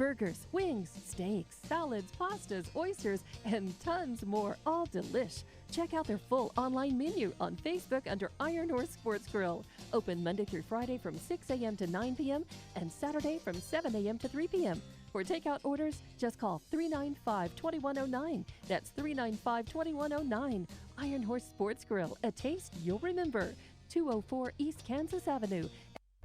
Burgers, wings, steaks, salads, pastas, oysters, and tons more, all delish. Check out their full online menu on Facebook under Iron Horse Sports Grill. Open Monday through Friday from 6 a.m. to 9 p.m. and Saturday from 7 a.m. to 3 p.m. For takeout orders, just call 395-2109. That's 395-2109. Iron Horse Sports Grill, a taste you'll remember. 204 East Kansas Avenue.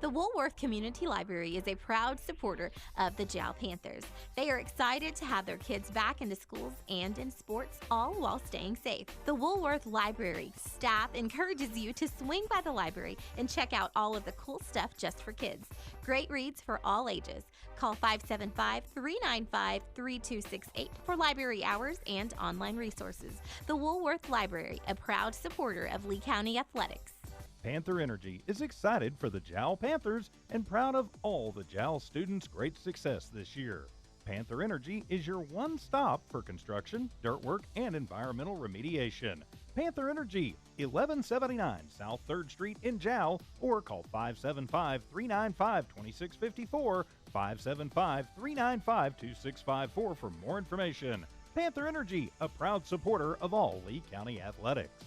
The Woolworth Community Library is a proud supporter of the Jal Panthers. They are excited to have their kids back into schools and in sports, all while staying safe. The Woolworth Library staff encourages you to swing by the library and check out all of the cool stuff just for kids. Great reads for all ages. Call 575-395-3268 for library hours and online resources. The Woolworth Library, a proud supporter of Lee County Athletics. Panther Energy is excited for the Jal Panthers and proud of all the Jal students' great success this year. Panther Energy is your one stop for construction, dirt work, and environmental remediation. Panther Energy, 1179 South 3rd Street in Jal, or call 575-395-2654, 575-395-2654 for more information. Panther Energy, a proud supporter of all Lee County athletics.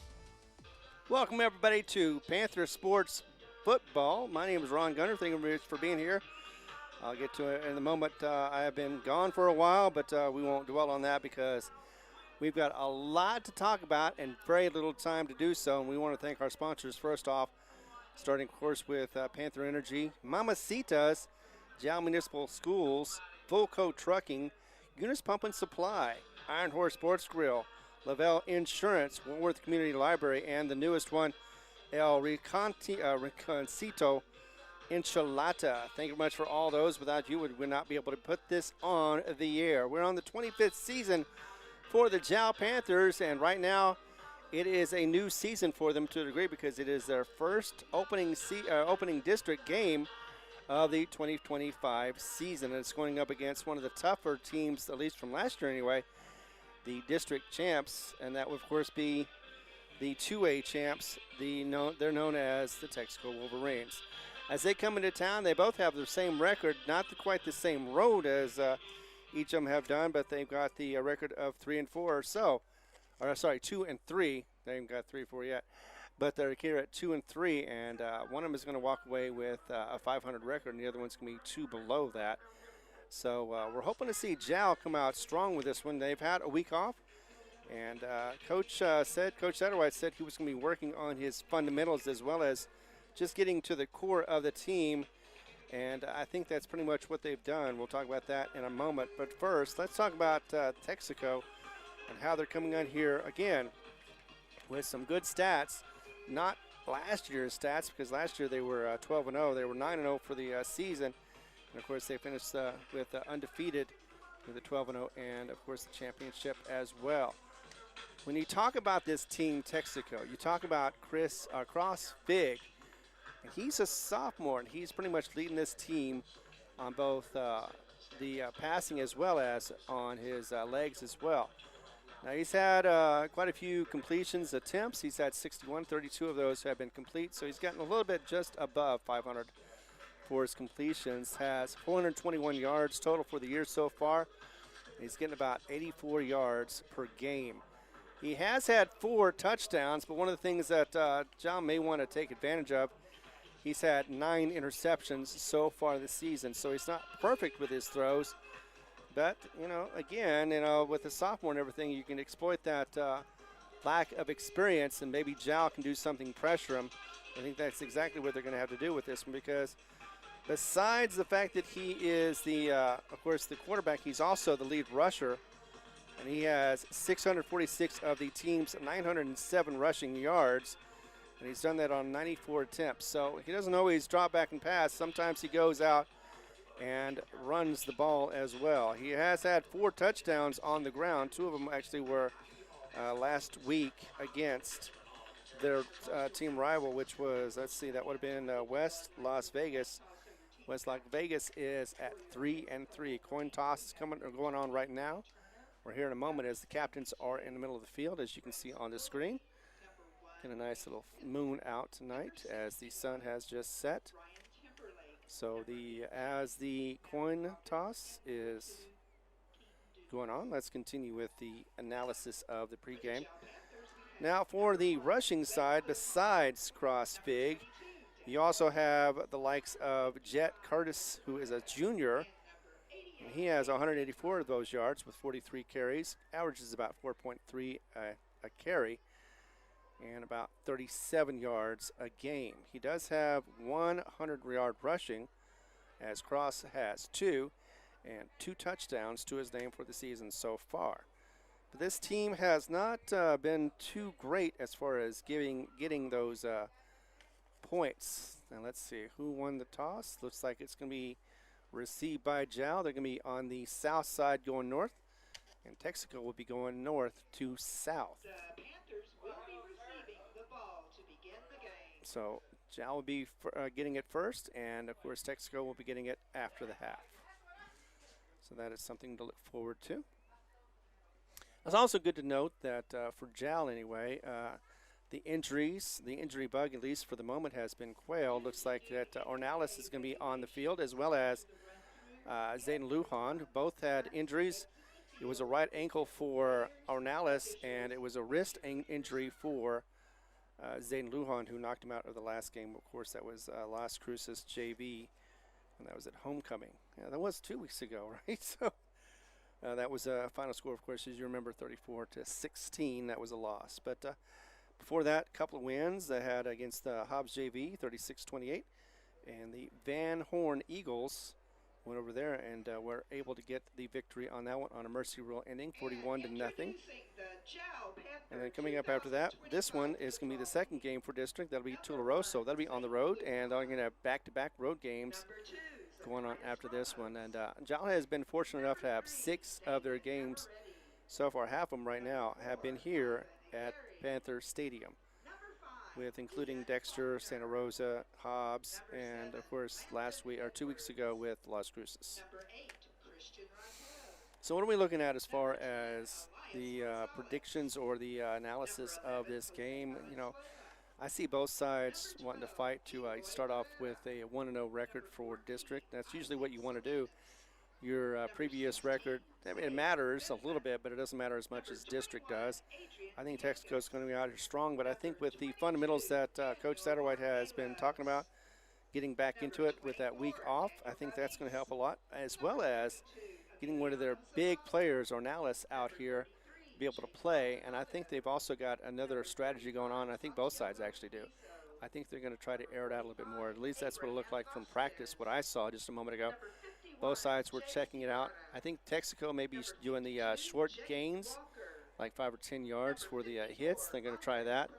Welcome, everybody, to Panther Sports Football. My name is Ron Gunner. Thank you very much for being here. I'll get to it in a moment. I have been gone for a while, but we won't dwell on that because we've got a lot to talk about and very little time to do so. And we want to thank our sponsors first off, starting, of course, with Panther Energy, Mamacitas, Jal Municipal Schools, Full Coat Trucking, Eunice Pump and Supply, Iron Horse Sports Grill, Lavelle Insurance, Woolworth Community Library, and the newest one, El Reconcito Enchilada. Thank you very much for all those. Without you, we would not be able to put this on the air. We're on the 25th season for the Jal Panthers, and right now it is a new season for them to a degree because it is their first opening district game of the 2025 season. And it's going up against one of the tougher teams, at least from last year anyway, the district champs, and that would, of course, be the 2A champs. They're known as the Texico Wolverines. As they come into town, they both have the same record, not quite the same road as each of them have done, but they've got the record of 3-4 or so. Or, sorry, 2-3. They haven't got 3-4 yet. But they're here at 2-3, and one of them is going to walk away with a 500 record, and the other one's going to be two below that. So we're hoping to see Jal come out strong with this one. They've had a week off, and Coach Satterwhite said he was going to be working on his fundamentals as well as just getting to the core of the team, and I think that's pretty much what they've done. We'll talk about that in a moment. But first, let's talk about Texico and how they're coming on here again with some good stats. Not last year's stats, because last year they were 12-0. They were 9-0 for the season. And, of course, they finished with undefeated with a 12-0 and, of course, the championship as well. When you talk about this team, Texico, you talk about Cross Fig. And he's a sophomore, and he's pretty much leading this team on both the passing as well as on his legs as well. Now, he's had quite a few completions attempts. He's had 61, 32 of those have been complete, so he's gotten a little bit just above 500 for his completions. Has 421 yards total for the year so far. He's getting about 84 yards per game. He has had 4 touchdowns, but one of the things that John may want to take advantage of, he's had 9 interceptions so far this season, so he's not perfect with his throws. But, again, with a sophomore and everything, you can exploit that lack of experience, and maybe Jal can do something, pressure him. I think that's exactly what they're going to have to do with this one, because besides the fact that he is of course, the quarterback, he's also the lead rusher, and he has 646 of the team's 907 rushing yards, and he's done that on 94 attempts. So he doesn't always drop back and pass. Sometimes he goes out and runs the ball as well. He has had 4 touchdowns on the ground. 2 of them actually were last week against their team rival, which was, that would have been West Las Vegas. West Las Vegas is at 3-3. Coin toss is going on right now. We're here in a moment as the captains are in the middle of the field, as you can see on the screen. Getting a nice little moon out tonight as the sun has just set. So as the coin toss is going on, let's continue with the analysis of the pregame. Now for the rushing side, besides Cross Fig, you also have the likes of Jet Curtis, who is a junior. And he has 184 of those yards with 43 carries, averages about 4.3 a carry, and about 37 yards a game. He does have 100-yard rushing, as Cross has 2, and 2 touchdowns to his name for the season so far. But this team has not been too great as far as getting those points. Now let's see who won the toss. Looks like it's going to be received by Jal. They're going to be on the south side going north, and Texico will be going north to south. The Panthers will be receiving the ball to begin the game. So Jal will be getting it first, and of course Texico will be getting it after the half. So that is something to look forward to. It's also good to note that for Jal anyway, the injury bug, at least for the moment, has been quailed. Looks like that Ornalis is going to be on the field, as well as Zayden Lujan. Both had injuries. It was a right ankle for Ornalis, and it was a wrist injury for Zayden Lujan, who knocked him out of the last game. Of course, that was Las Cruces JV, and that was at homecoming. Yeah, that was 2 weeks ago, right? So that was a final score, of course, as you remember, 34-16. That was a loss. But before that, a couple of wins they had against the Hobbs JV, 36-28, and the Van Horn Eagles went over there and were able to get the victory on that one on a mercy rule ending, 41-0. And then coming up after that, this one is going to be the second game for district. That'll be Tularosa. That'll be on the road, and they're going to have back-to-back road games going on after this one. And Jal has been fortunate enough to have 6 of their games so far. Half of them right now have been here at Panther Stadium, with including Dexter, Santa Rosa, Hobbs, and of course 2 weeks ago with Las Cruces. So what are we looking at as far as the predictions or the analysis of this game? You know, I see both sides wanting to fight to start off with a 1-0 record for district. That's usually what you want to do. Your previous record, I mean, it matters a little bit, but it doesn't matter as much as district does. I think Texico is going to be out here strong, but I think with the fundamentals that Coach Satterwhite has been talking about, getting back into it with that week off, I think that's going to help a lot, as well as getting one of their big players, Ornalis, out here to be able to play. And I think they've also got another strategy going on. I think both sides actually do. I think they're going to try to air it out a little bit more. At least that's what it looked like from practice, what I saw just a moment ago. Both sides were checking it out. I think Texico may be doing the short gains, like 5 or 10 yards for the hits. They're going to try that.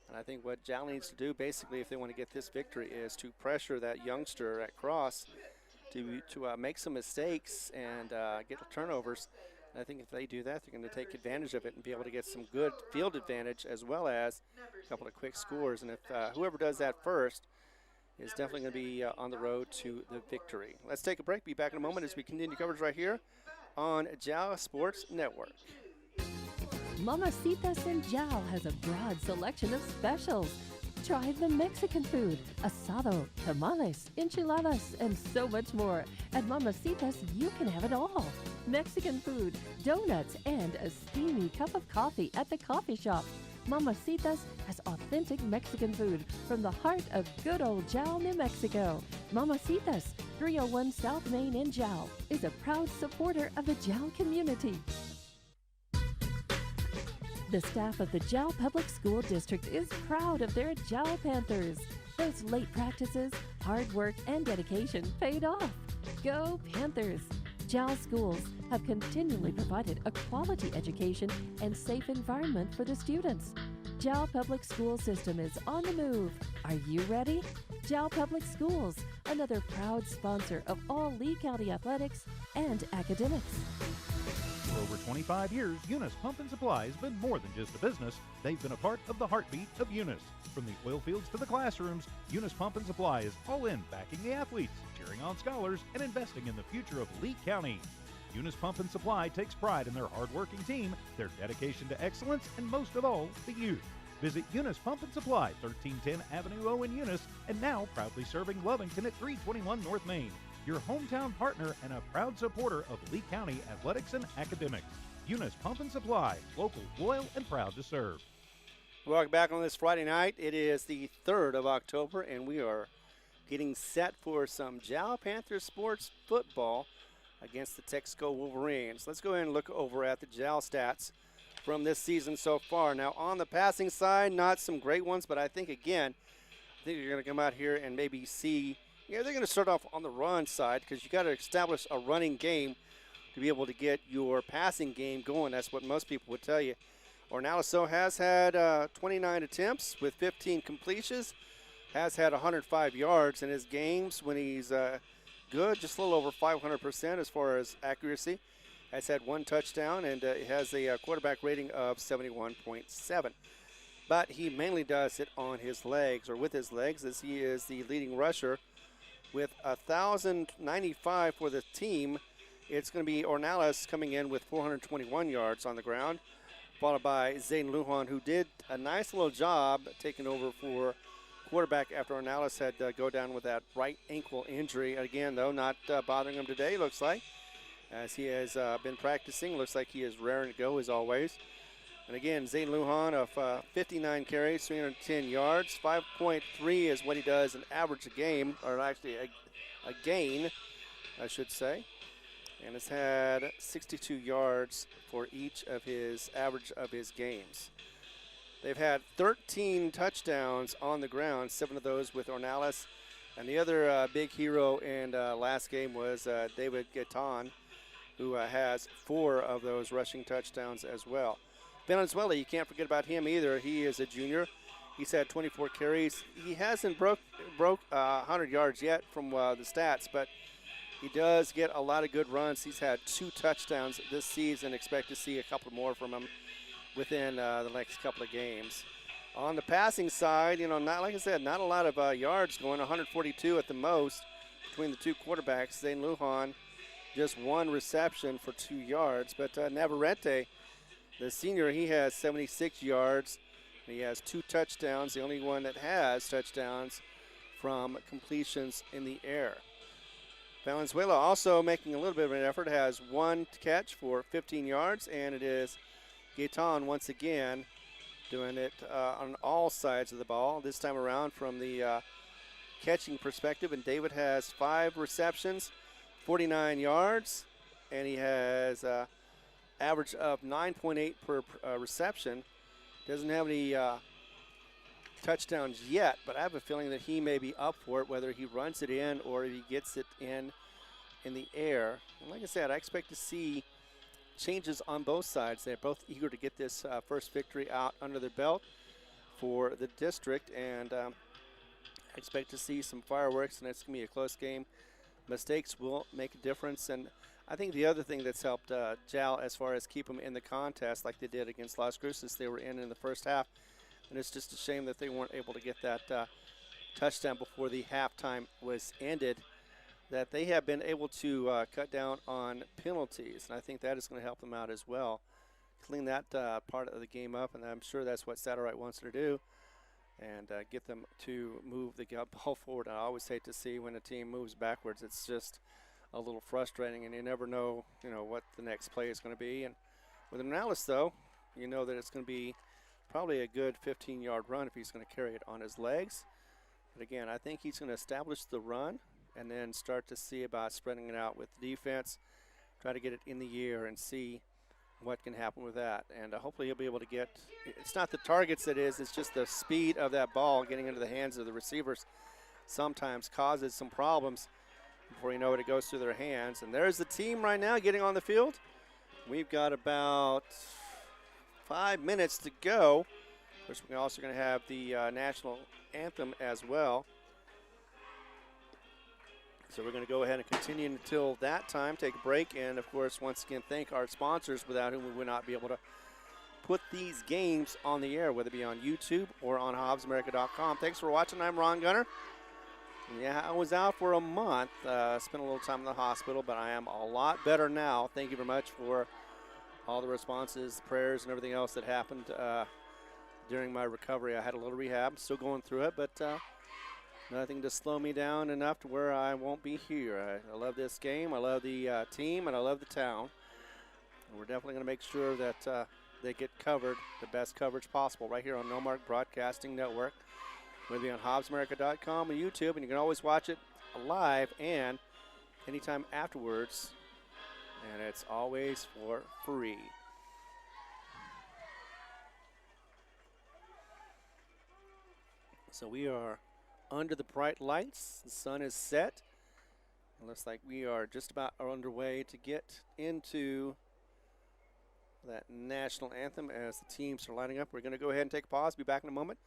And I think what Jal needs to do, basically, if they want to get this victory, is to pressure that youngster at cross to make some mistakes and get turnovers. And I think if they do that, they're going to take advantage of it and be able to get some good field advantage as well as a couple of quick scores. And if whoever does that first is definitely going to be on the road to the victory. Let's take a break. Be back in a moment as we continue coverage right here on Jal Sports Network. Mamacitas in Jal has a broad selection of specials. Try the Mexican food, asado, tamales, enchiladas, and so much more. At Mamacitas, you can have it all. Mexican food, donuts, and a steamy cup of coffee at the coffee shop. Mamacitas has authentic Mexican food from the heart of good old Jal, New Mexico. Mamacitas, 301 South Main in Jal, is a proud supporter of the Jal community. The staff of the Jal Public School District is proud of their Jal Panthers. Those late practices, hard work, and dedication paid off. Go Panthers! Jal schools have continually provided a quality education and safe environment for the students. Jal Public School System is on the move. Are you ready? Jal Public Schools, another proud sponsor of all Lee County athletics and academics. For over 25 years, Eunice Pump and Supply has been more than just a business. They've been a part of the heartbeat of Eunice. From the oil fields to the classrooms, Eunice Pump and Supply is all in backing the athletes, cheering on scholars, and investing in the future of Lee County. Eunice Pump and Supply takes pride in their hardworking team, their dedication to excellence, and most of all, the youth. Visit Eunice Pump and Supply, 1310 Avenue O in Eunice, and now proudly serving Lovington at 321 North Main. Your hometown partner and a proud supporter of Lee County athletics and academics. Eunice Pump and Supply, local, loyal, and proud to serve. Welcome back on this Friday night. It is the 3rd of October, and we are getting set for some Jal Panthers sports football against the Texico Wolverines. Let's go ahead and look over at the Jal stats from this season so far. Now, on the passing side, not some great ones, but I think you're going to come out here and maybe see, they're going to start off on the run side because you got to establish a running game to be able to get your passing game going. That's what most people would tell you. Ornaliso has had 29 attempts with 15 completions, has had 105 yards in his games when he's good, just a little over 500% as far as accuracy. Has had 1 touchdown and has a quarterback rating of 71.7. But he mainly does it on his legs, or with his legs, as he is the leading rusher with 1,095 for the team. It's going to be Ornelas coming in with 421 yards on the ground, followed by Zayden Lujan, who did a nice little job taking over for quarterback after Ornelas had go down with that right ankle injury. Again, though, not bothering him today, looks like, as he has been practicing. Looks like he is raring to go, as always. And again, Zayden Lujan of 59 carries, 310 yards. 5.3 is what he does an average a game, or actually a gain, I should say. And has had 62 yards for each of his average of his games. They've had 13 touchdowns on the ground, 7 of those with Ornelas. And the other big hero in last game was David Gaetan, who has 4 of those rushing touchdowns as well. Valenzuela, you can't forget about him either. He is a junior. He's had 24 carries. He hasn't broke 100 yards yet from the stats, but he does get a lot of good runs. He's had 2 touchdowns this season. Expect to see a couple more from him within the next couple of games. On the passing side, not like I said, not a lot of yards going, 142 at the most between the 2 quarterbacks. Zayden Lujan, just 1 reception for 2 yards. But Navarrete, the senior, he has 76 yards. He has 2 touchdowns, the only one that has touchdowns from completions in the air. Valenzuela also making a little bit of an effort, has 1 catch for 15 yards, and it is Gaetan once again doing it on all sides of the ball, this time around from the catching perspective. And David has 5 receptions, 49 yards, and he has average of 9.8 per reception. Doesn't have any touchdowns yet, but I have a feeling that he may be up for it, whether he runs it in or if he gets it in the air. And like I said, I expect to see changes on both sides. They're both eager to get this first victory out under their belt for the district, and I expect to see some fireworks, and it's going to be a close game. Mistakes will make a difference, and I think the other thing that's helped Jal as far as keep them in the contest like they did against Las Cruces, they were in the first half, and it's just a shame that they weren't able to get that touchdown before the halftime was ended, that they have been able to cut down on penalties, and I think that is going to help them out as well. Clean that part of the game up, and I'm sure that's what Satterwright wants to do, and get them to move the ball forward. I always hate to see when a team moves backwards. It's just a little frustrating, and you never know, what the next play is going to be. And with Ornelas, though, you know that it's going to be probably a good 15-yard run if he's going to carry it on his legs. But again, I think he's going to establish the run and then start to see about spreading it out with the defense, try to get it in the air and see what can happen with that. And hopefully he'll be able to get, it's not the targets that is, it's just the speed of that ball getting into the hands of the receivers sometimes causes some problems. Before you know it, it goes through their hands. And there's the team right now getting on the field. We've got about 5 minutes to go. Of course, we're also going to have the national anthem as well. So we're going to go ahead and continue until that time, take a break, and, of course, once again, thank our sponsors without whom we would not be able to put these games on the air, whether it be on YouTube or on HobbsAmerica.com. Thanks for watching. I'm Ron Gunner. Yeah, I was out for a month, spent a little time in the hospital, but I am a lot better now. Thank you very much for all the responses, prayers, and everything else that happened during my recovery. I had a little rehab, still going through it, but nothing to slow me down enough to where I won't be here. I love this game, I love the team, and I love the town. And we're definitely going to make sure that they get covered, the best coverage possible, right here on No Mark Broadcasting Network. We'll be on HobbsAmerica.com and YouTube, and you can always watch it live and anytime afterwards, and it's always for free. So we are under the bright lights. The sun is set. It looks like we are just about underway to get into that national anthem as the teams are lining up. We're going to go ahead and take a pause. Be back in a moment.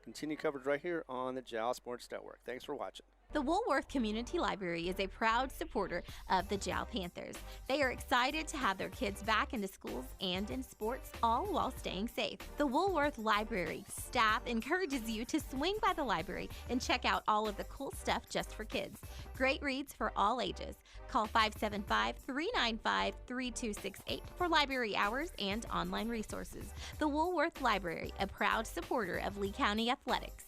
Continue coverage right here on the Jal Sports Network. Thanks for watching. The Woolworth Community Library is a proud supporter of the Jal Panthers. They are excited to have their kids back into schools and in sports, all while staying safe. The Woolworth Library staff encourages you to swing by the library and check out all of the cool stuff just for kids. Great reads for all ages. Call 575-395-3268 for library hours and online resources. The Woolworth Library, a proud supporter of Lee County Athletics.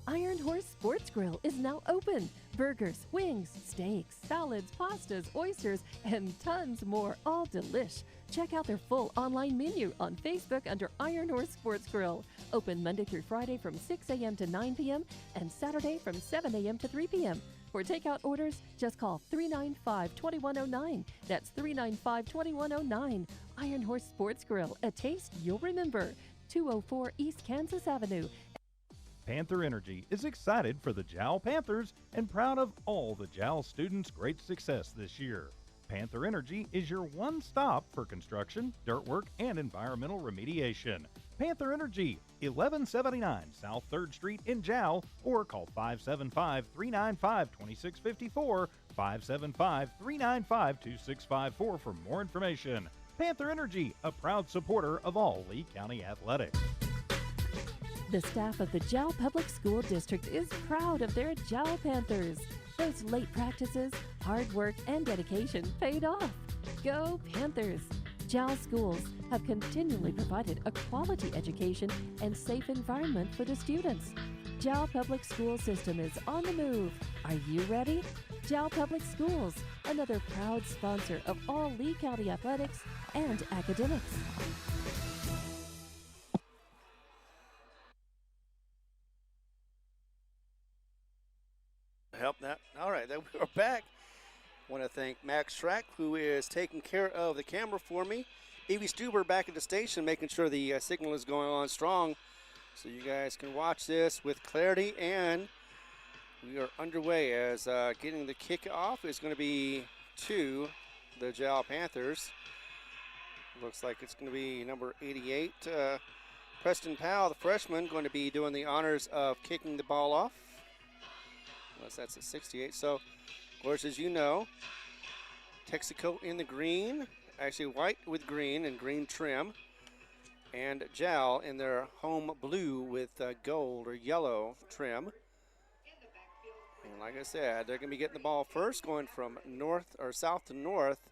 Iron Horse Sports Grill is now open. Burgers, wings, steaks, salads, pastas, oysters, and tons more, all delish. Check out their full online menu on Facebook under Iron Horse Sports Grill. Open Monday through Friday from 6 a.m. to 9 p.m. and Saturday from 7 a.m. to 3 p.m. For takeout orders, just call 395-2109. That's 395-2109. Iron Horse Sports Grill, a taste you'll remember. 204 East Kansas Avenue. Panther Energy is excited for the Jal Panthers and proud of all the Jal students' great success this year. Panther Energy is your one stop for construction, dirt work, and environmental remediation. Panther Energy, 1179 South 3rd Street in Jal, or call 575-395-2654, 575-395-2654 for more information. Panther Energy, a proud supporter of all Lee County athletics. The staff of the Jal Public School District is proud of their Jal Panthers. Those late practices, hard work, and dedication paid off. Go Panthers! Jal schools have continually provided a quality education and safe environment for the students. Jal Public School System is on the move. Are you ready? Jal Public Schools, another proud sponsor of all Lee County athletics and academics. Help that. All right, then we're back. I want to thank Max Schrack, who is taking care of the camera for me. Evie Stuber back at the station, making sure the signal is going on strong so you guys can watch this with clarity. And we are underway as getting the kick off is going to be to the Jal Panthers. Looks like it's going to be number 88, Preston Powell, the freshman, going to be doing the honors of kicking the ball off. Unless that's a 68. So, of course, as you know, Texico in the green, actually white with green and green trim, and Jal in their home blue with gold or yellow trim. And like I said, they're going to be getting the ball first, going from north or south to north.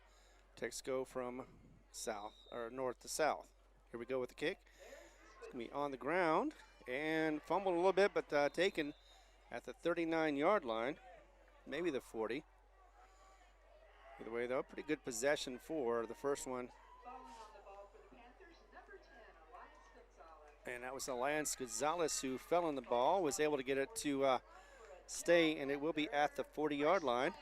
Texico from south or north to south. Here we go with the kick. It's going to be on the ground and fumbled a little bit, but taken at the 39-yard line, maybe the 40. Either way, though, pretty good possession for the first one. And that was Alliance Gonzalez who fell on the ball, was able to get it to stay, and it will be at the 40-yard line.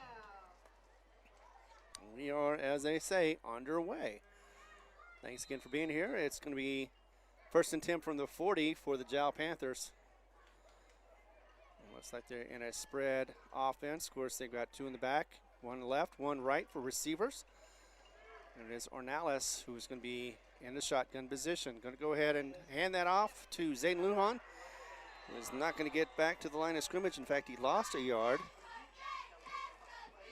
We are, as they say, underway. Thanks again for being here. It's going to be first and 10 from the 40 for the Jal Panthers. Looks like they're in a spread offense. Of course, they've got two in the back, one left, one right for receivers. And it is Ornalis who's going to be in the shotgun position. Going to go ahead and hand that off to Zayden Lujan. He's not going to get back to the line of scrimmage. In fact, he lost a yard.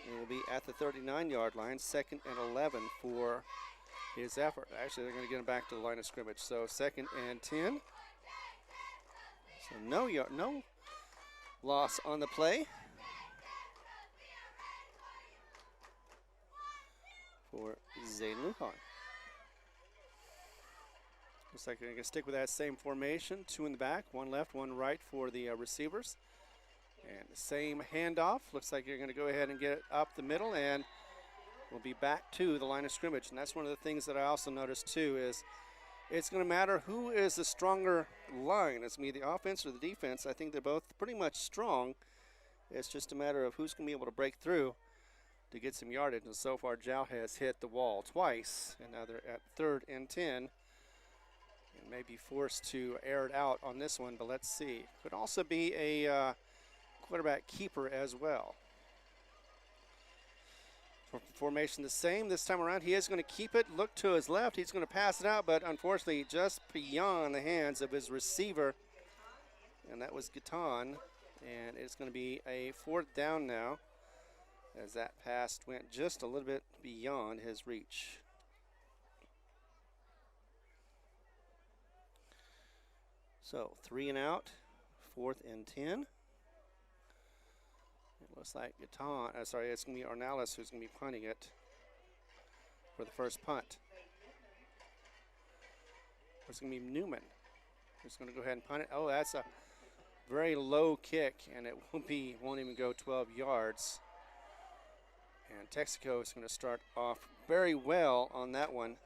He will be at the 39-yard line, 2nd and 11 for his effort. Actually, they're going to get him back to the line of scrimmage. So 2nd and 10. So no loss on the play for Zayden Lujan. Looks like they're going to stick with that same formation. 2 in the back, 1 left, 1 right for the receivers. And the same handoff. Looks like you're going to go ahead and get it up the middle, and we'll be back to the line of scrimmage. And that's one of the things that I also noticed too is it's going to matter who is the stronger line. It's going to be the offense or the defense. I think they're both pretty much strong. It's just a matter of who's going to be able to break through to get some yardage. And so far, Jal has hit the wall twice, and now they're at 3rd and 10. And may be forced to air it out on this one, but let's see. Could also be a quarterback keeper as well. Formation the same this time around. He is going to keep it, look to his left. He's going to pass it out, but unfortunately just beyond the hands of his receiver. And that was Gaton. And it's going to be a 4th down now as that pass went just a little bit beyond his reach. So 3 and out, 4th and 10. It looks like it's going to be Ornelas who's going to be punting it for the first punt. It's going to be Newman who's going to go ahead and punt it. Oh, that's a very low kick, and it won't even go 12 yards. And Texico is going to start off very well on that one.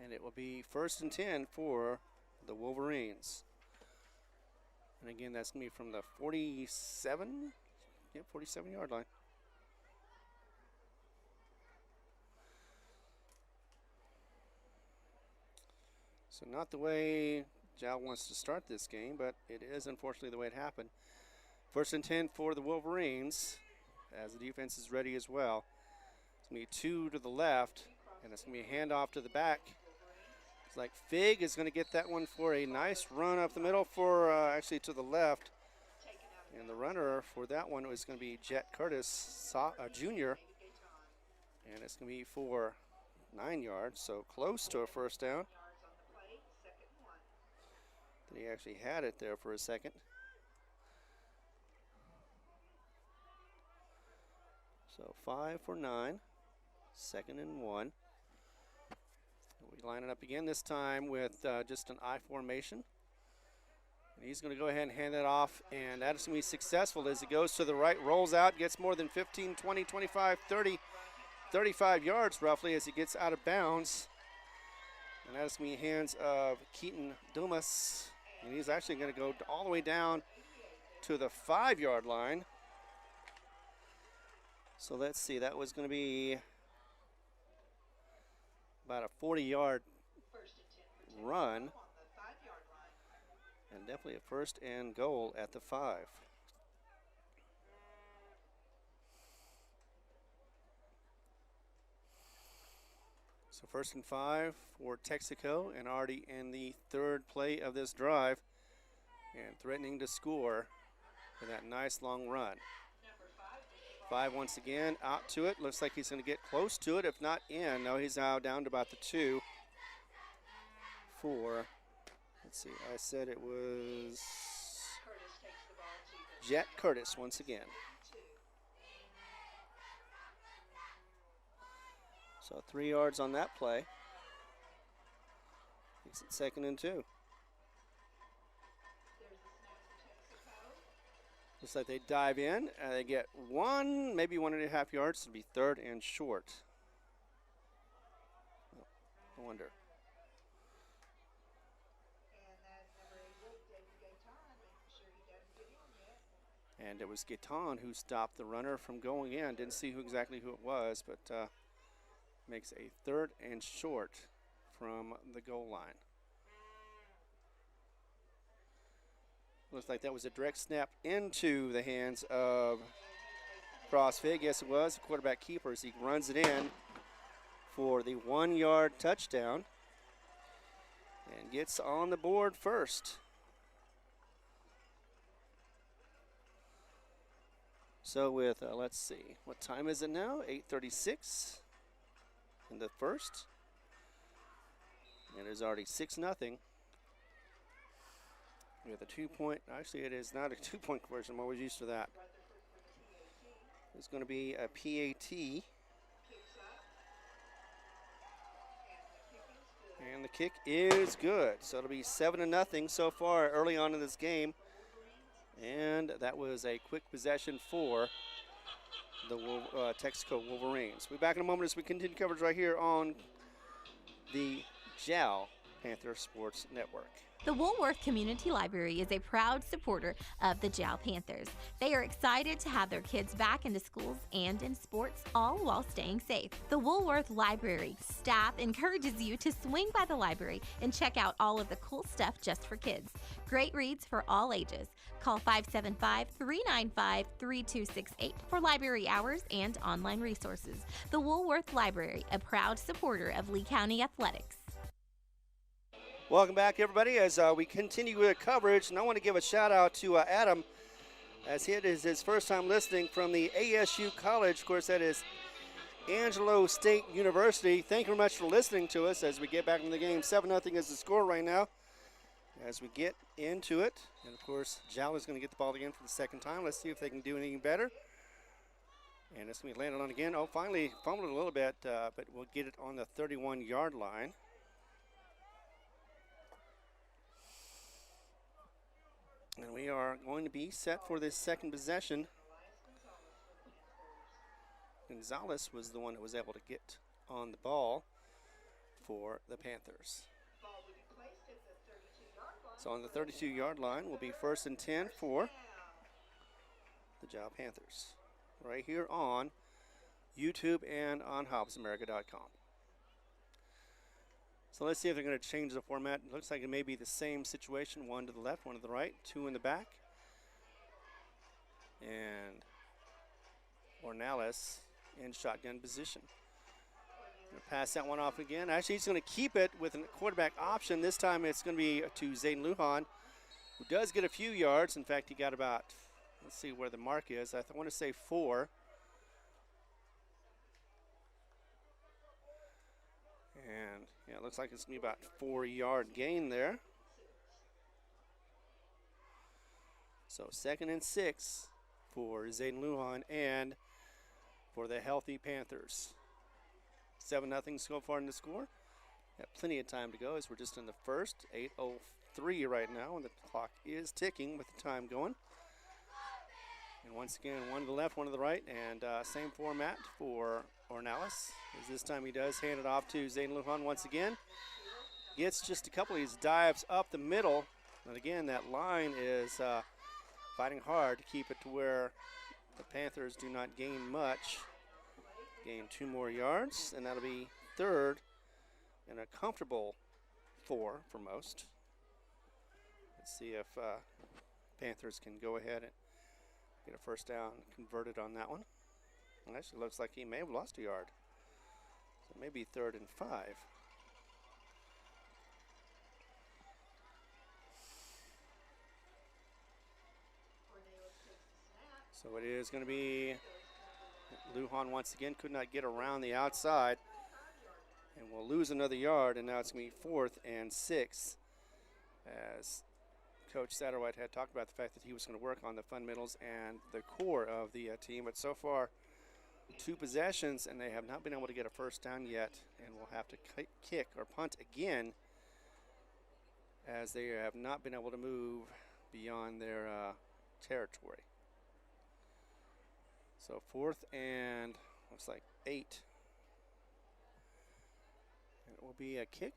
And it will be 1st and 10 for the Wolverines. And again, that's going to be from the 47 yard line. So not the way Jal wants to start this game, but it is unfortunately the way it happened. 1st and 10 for the Wolverines as the defense is ready as well. It's going to be 2 to the left, and it's going to be a handoff to the back. It's like Fig is going to get that one for a nice run up the middle for actually to the left. And the runner for that one is going to be Jet Curtis, Jr. And it's going to be for 9 yards, so close to a 1st down. He actually had it there for a second. So 5 for 9, 2nd and 1. We line it up again this time with just an I formation. And he's going to go ahead and hand that off, and that is going to be successful as he goes to the right, rolls out, gets more than 15, 20, 25, 30, 35 yards roughly as he gets out of bounds. And that is going to be hands of Keaton Dumas. And he's actually going to go all the way down to the 5-yard line. So let's see, that was going to be about a 40-yard run. And definitely a 1st and goal at the 5. So 1st and 5 for Texico, and already in the 3rd play of this drive, and threatening to score with that nice long run. 5 once again, out to it. Looks like he's going to get close to it, if not in. No, he's now down to about the 2. 4. Let's see, I said it was Jet Curtis once again. So 3 yards on that play. Makes it 2nd and 2. Looks like they dive in, and they get 1, maybe 1.5 yards to be 3rd and short. Oh, I wonder. And it was Gaetan who stopped the runner from going in. Didn't see exactly who it was, but makes a 3rd and short from the goal line. Looks like that was a direct snap into the hands of Crossfig. Yes, it was. The quarterback keeper as he runs it in for the 1-yard touchdown and gets on the board first. So with, let's see, what time is it now? 8:36 in the 1st. And it is already 6-0. With a 2-point, actually it is not a 2-point conversion, I'm always used to that. It's going to be a PAT. And the kick is good. So it'll be 7-0 so far early on in this game. And that was a quick possession for the Texico Wolverines. We'll be back in a moment as we continue coverage right here on the Jal Panther Sports Network. The Woolworth Community Library is a proud supporter of the Jal Panthers. They are excited to have their kids back into schools and in sports, all while staying safe. The Woolworth Library staff encourages you to swing by the library and check out all of the cool stuff just for kids. Great reads for all ages. Call 575-395-3268 for library hours and online resources. The Woolworth Library, a proud supporter of Lee County Athletics. Welcome back, everybody, as we continue with coverage. And I want to give a shout-out to Adam, as it is his first time listening from the ASU College. Of course, that is Angelo State University. Thank you very much for listening to us as we get back in the game. 7-0 is the score right now as we get into it. And, of course, Jal is going to get the ball again for the second time. Let's see if they can do anything better. And it's going to be landed on again. Oh, finally fumbled it a little bit, but we'll get it on the 31-yard line. And we are going to be set for this second possession. Gonzalez was the one who was able to get on the ball for the Panthers. So on the 32-yard line will be 1st and 10 for the Jal Panthers. Right here on YouTube and on HobbsAmerica.com. So let's see if they're going to change the format. It looks like it may be the same situation. One to the left, one to the right, two in the back. And Ornelas in shotgun position. Going to pass that one off again. Actually, he's going to keep it with a quarterback option. This time it's going to be to Zayden Lujan, who does get a few yards. In fact, he got about, let's see where the mark is. I want to say 4. And yeah, it looks like it's going to be about 4-yard gain there. So 2nd and 6 for Zayden Lujan and for the healthy Panthers. 7-0 so far in the score. Got plenty of time to go as we're just in the first. 8:03 right now, and the clock is ticking with the time going. And once again, one to the left, one to the right, and same format for Ornelas. As this time he does hand it off to Zayden Lujan once again. Gets just a couple of these dives up the middle. And again, that line is fighting hard to keep it to where the Panthers do not gain much. Gain 2 more yards, and that'll be 3rd and a comfortable 4 for most. Let's see if Panthers can go ahead and get a first down converted on that one. It actually looks like he may have lost a yard. So maybe 3rd and 5. So it is going to be Lujan once again, could not get around the outside. And we'll lose another yard, and now it's going to be 4th and 6. As Coach Satterwhite had talked about the fact that he was going to work on the fundamentals and the core of the team. But so far, 2 possessions, and they have not been able to get a first down yet. And will have to kick or punt again, as they have not been able to move beyond their territory. So 4th and looks like 8. And it will be a kick.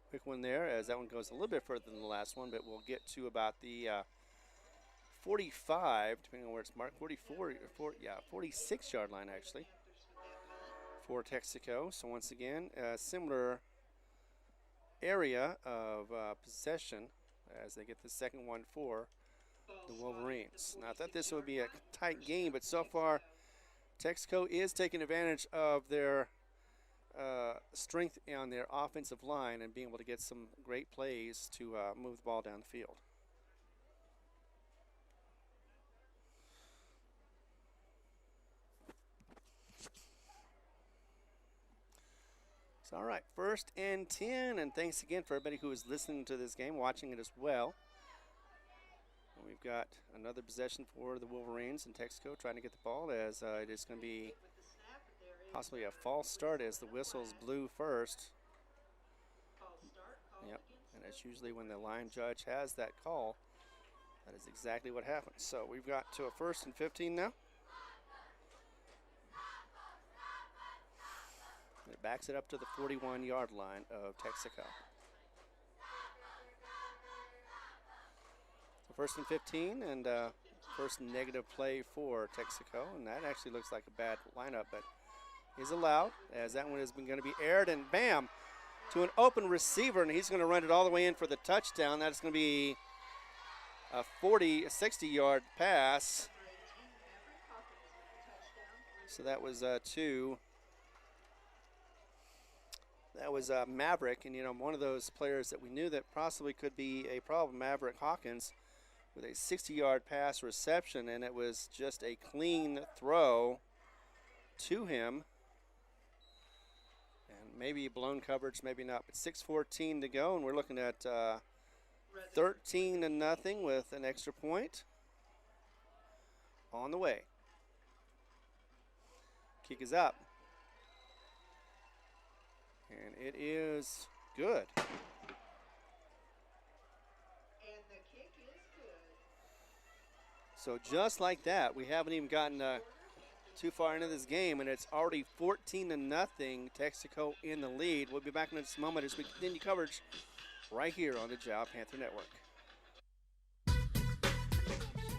Quick one there, as that one goes a little bit further than the last one, but we'll get to about the 45, depending on where it's marked, 46-yard line actually for Texico. So once again, a similar area of possession as they get the second one for the Wolverines. Now, I thought this would be a tight game, but so far Texico is taking advantage of their strength on their offensive line and being able to get some great plays to move the ball down the field. So, all right, 1st and 10, and thanks again for everybody who is listening to this game, watching it as well. And we've got another possession for the Wolverines, and Texico trying to get the ball as it is going to be Possibly a false start as the whistles blew first. Yep, and it's usually when the line judge has that call, that is exactly what happens. So we've got to a 1st and 15 now. It backs it up to the 41-yard line of Texico. So 1st and 15, and first negative play for Texico, and that actually looks like a bad lineup, but is allowed, as that one is going to be aired, and bam, to an open receiver, and he's going to run it all the way in for the touchdown. That's going to be a 60-yard pass. So that was that was Maverick, and one of those players that we knew that possibly could be a problem, Maverick Hawkins, with a 60-yard pass reception, and it was just a clean throw to him. And maybe blown coverage, maybe not, but 6:14 to go, and we're looking at 13-0 with an extra point on the way. Kick is up. And it is good. And the kick is good. So just like that, we haven't even gotten too far into this game, and it's already 14-0. Texico in the lead. We'll be back in just a moment as we continue coverage right here on the Jal Panther Network.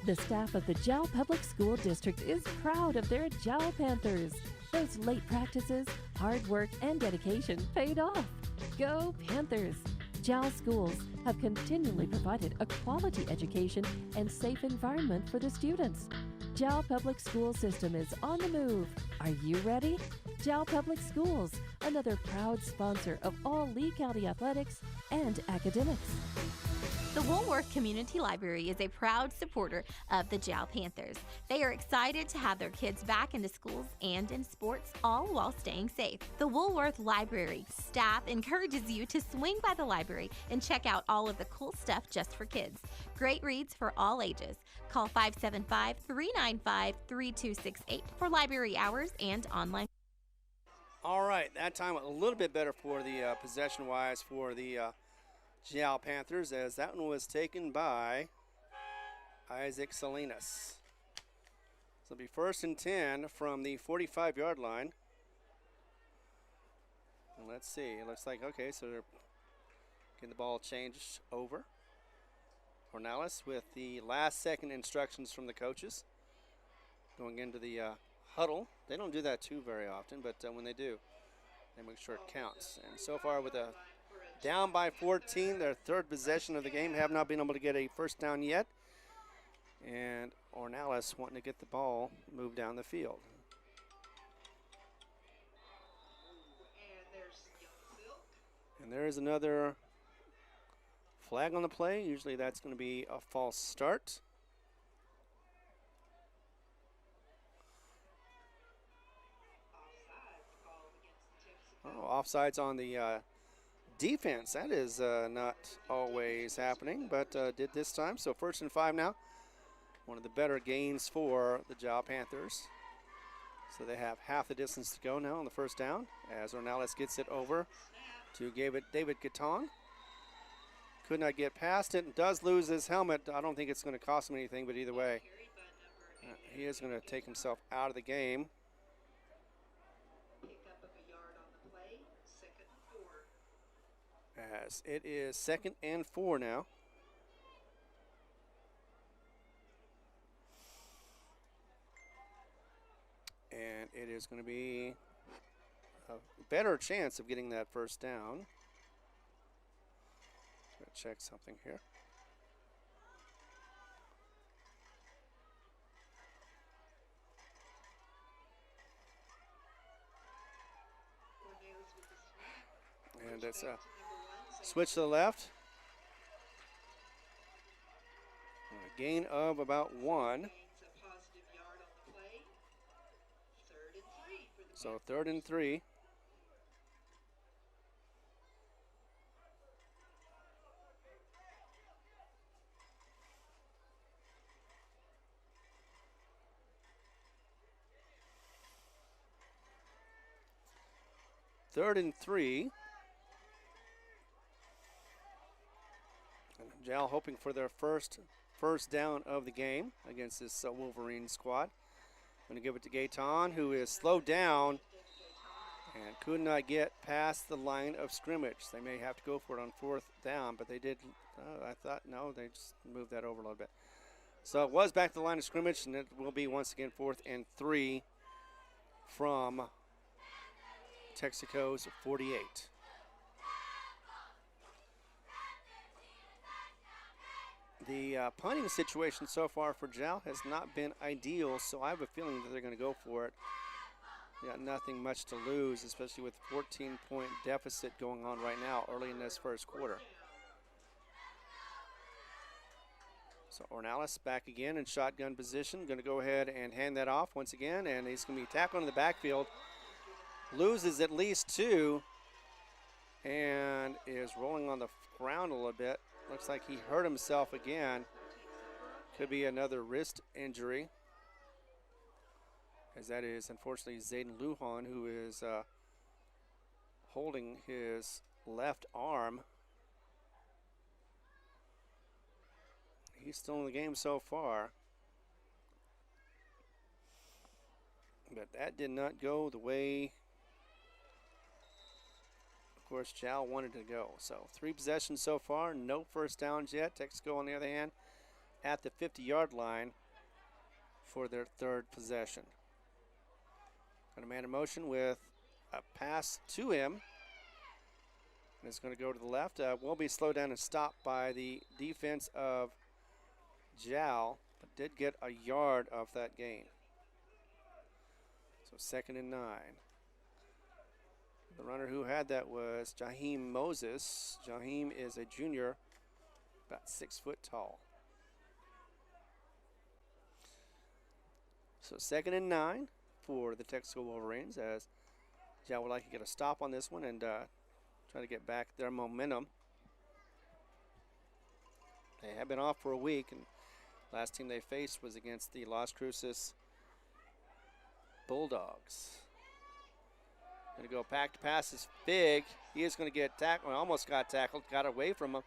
The staff of the Jal Public School District is proud of their Jal Panthers. Those late practices, hard work, and dedication paid off. Go Panthers! Jal schools have continually provided a quality education and safe environment for the students. Jal Public School System is on the move. Are you ready? Jal Public Schools, another proud sponsor of all Lee County athletics and academics. The Woolworth Community Library is a proud supporter of the Jal Panthers. They are excited to have their kids back into schools and in sports, all while staying safe. The Woolworth Library staff encourages you to swing by the library and check out all of the cool stuff just for kids. Great reads for all ages. Call 575-395-3268 for library hours and online. All right, that time a little bit better for the possession-wise for the Jal Panthers, as that one was taken by Isaac Salinas. So it'll be 1st and 10 from the 45-yard line. And let's see, it looks like, okay, so they're getting the ball changed over. Ornelas with the last-second instructions from the coaches going into the huddle. They don't do that too very often, but when they do, they make sure it counts. And so far with a down by 14, their third possession of the game, have not been able to get a first down yet. And Ornelas wanting to get the ball moved down the field. And there is another flag on the play. Usually that's going to be a false start. Oh, offsides on the defense. That is not always happening, but did this time. So 1st and 5 now. One of the better gains for the Jal Panthers. So they have half the distance to go now on the first down as Ornelas gets it over to David Gatong. Could not get past it and does lose his helmet. I don't think it's going to cost him anything, but either way, he is going to take himself out of the game. As it is 2nd and 4 now. And it is going to be a better chance of getting that first down. Let's check something here. And it's a switch to the left. A gain of about 1. So 3rd and 3. 3rd and 3. And Jal hoping for their first down of the game against this Wolverine squad. Going to give it to Gaetan, who is slowed down and could not get past the line of scrimmage. They may have to go for it on 4th down, but they did. I thought, no, they just moved that over a little bit. So it was back to the line of scrimmage, and it will be once again 4th and 3 from Texico's 48. The punting situation so far for Jal has not been ideal, so I have a feeling that they're going to go for it. They got nothing much to lose, especially with 14-point deficit going on right now early in this first quarter. So Ornelas back again in shotgun position. Going to go ahead and hand that off once again, and he's going to be tackled in the backfield. Loses at least 2 and is rolling on the ground a little bit. Looks like he hurt himself again. Could be another wrist injury, as that is unfortunately Zayden Lujan, who is holding his left arm. He's still in the game so far, but that did not go the way, of course, Jal wanted to go. So 3 possessions so far, no first downs yet. Texico, on the other hand, at the 50-yard line for their 3rd possession. Got a man in motion with a pass to him. And it's going to go to the left. Will be slowed down and stopped by the defense of Jal, but did get a yard of that gain. So 2nd and 9. The runner who had that was Jaheim Moses. Jaheim is a junior, about 6 foot tall. So 2nd and 9 for the Texico Wolverines, as Jal would like to get a stop on this one and try to get back their momentum. They have been off for a week, and last team they faced was against the Las Cruces Bulldogs. Going to go back to pass is Fig. He is going to get tackled. Well, almost got tackled, got away from him,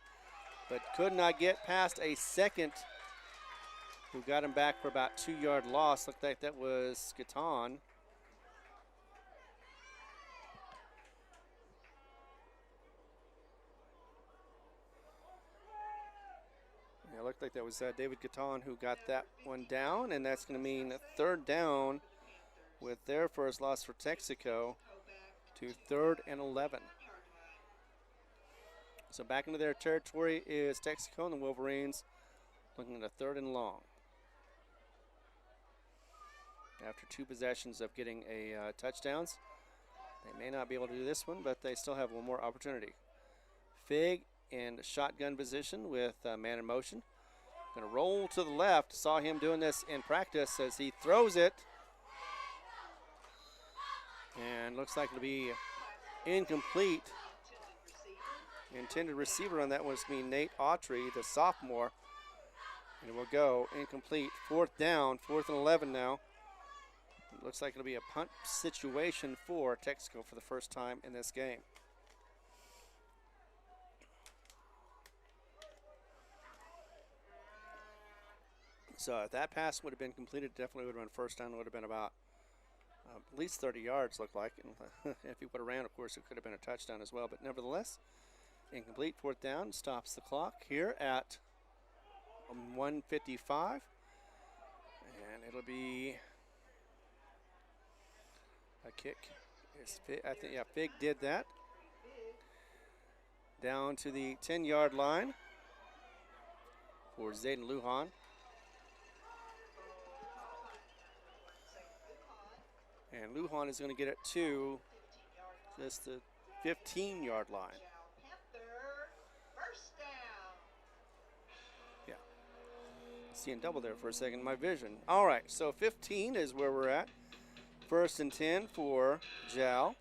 but could not get past a second, who got him back for about 2-yard loss. Looked like that was Gaetan. Yeah, it looked like that was David Gaetan who got that one down, and that's going to mean a 3rd down with their first loss for Texico to 3rd and 11. So back into their territory is Texico, and the Wolverines looking at a 3rd and long. After 2 possessions of getting touchdowns, they may not be able to do this one, but they still have one more opportunity. Fig in shotgun position with man in motion. Going to roll to the left. Saw him doing this in practice as he throws it. And looks like it'll be incomplete. The intended receiver on that one is going to be Nate Autry, the sophomore. And it will go incomplete. 4th down, 4th and 11 now. It looks like it'll be a punt situation for Texico for the first time in this game. So if that pass would have been completed, definitely would have been first down. It would have been about at least 30 yards, looked like. And if he would have ran, of course, it could have been a touchdown as well. But nevertheless, incomplete. 4th down, stops the clock here at 1:55. And it'll be a kick. I think, yeah, Fig did that. Down to the 10-yard line for Zayden Lujan. And Lujan is going to get it to just the 15-yard line. Yeah. Seeing double there for a second in my vision. All right, so 15 is where we're at. 1st and 10 for Jal.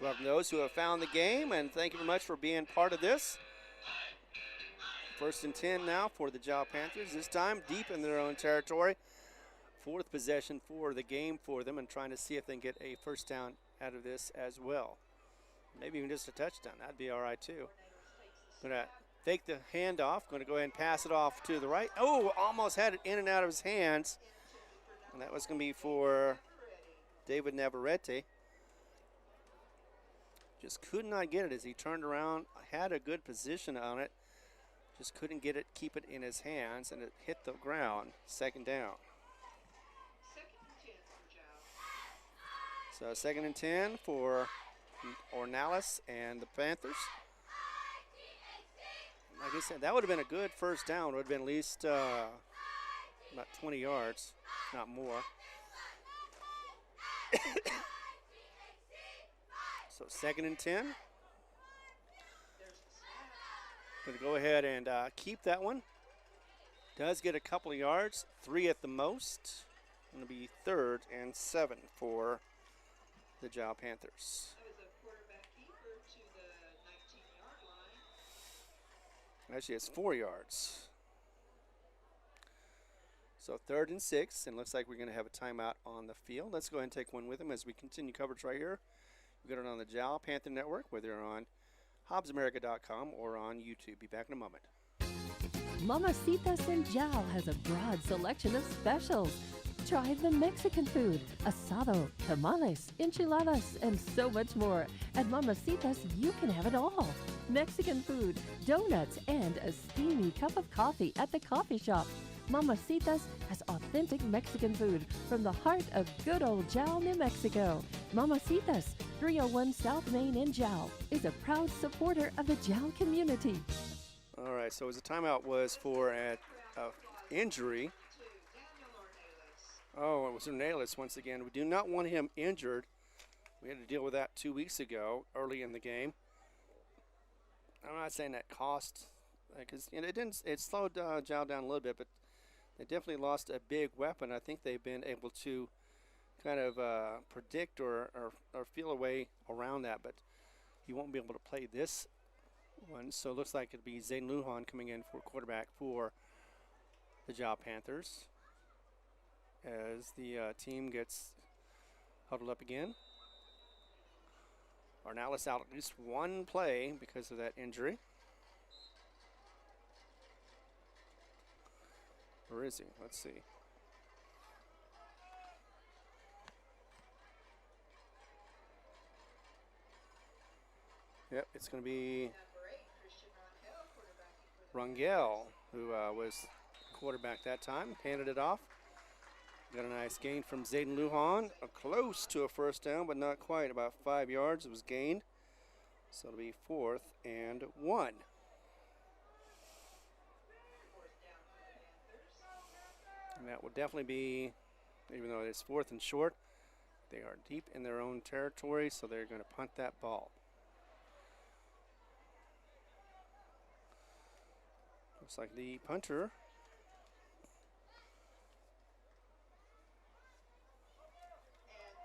Welcome those who have found the game, and thank you very much for being part of this. 1st and 10 now for the Jal Panthers, this time deep in their own territory fourth possession for the game for them and trying to see if they can get a first down out of this as well. Maybe even just a touchdown. That'd be all right too. Going to fake the handoff. Going to go ahead and pass it off to the right. Oh, almost had it in and out of his hands. And that was going to be for David Navarrete. Just could not get it as he turned around, had a good position on it. Just couldn't get it, keep it in his hands, and it hit the ground. Second down. So 2nd and 10 for Ornalis and the Panthers. Like I said, that would have been a good first down. Would have been at least about 20 yards, not more. So 2nd and 10. Going to go ahead and keep that one. Does get a couple of yards, 3 at the most. Going to be 3rd and 7 for the Jal Panthers. Actually, it's 4 yards. So 3rd and 6, and looks like we're going to have a timeout on the field. Let's go ahead and take one with them as we continue coverage right here. We've got it on the Jal Panther Network, whether you're on HobbsAmerica.com or on YouTube. Be back in a moment. Mamacitas in Jal has a broad selection of specials. Try the Mexican food, asado, tamales, enchiladas, and so much more. At Mamacitas, you can have it all. Mexican food, donuts, and a steamy cup of coffee at the coffee shop. Mamacitas has authentic Mexican food from the heart of good old Jal, New Mexico. Mamacitas, 301 South Main in Jal, is a proud supporter of the Jal community. All right, so as the timeout was for an injury. Oh, it was Ornalis once again. We do not want him injured. We had to deal with that 2 weeks ago, early in the game. I'm not saying that cost, because it slowed Jal down a little bit, but they definitely lost a big weapon. I think they've been able to kind of predict or feel a way around that, but he won't be able to play this one. So it looks like it'll be Zayden Lujan coming in for quarterback for the Jal Panthers as the team gets huddled up again. Ornalis out at least one play because of that injury. Where is he? Let's see. Yep, it's going to be Rangel, who was quarterback that time. Handed it off. Got a nice gain from Zayden Lujan. Close to a first down, but not quite. About 5 yards it was gained. So it'll be 4th and 1. And that will definitely be, even though it's 4th and short, they are deep in their own territory, so they're going to punt that ball. Looks like the punter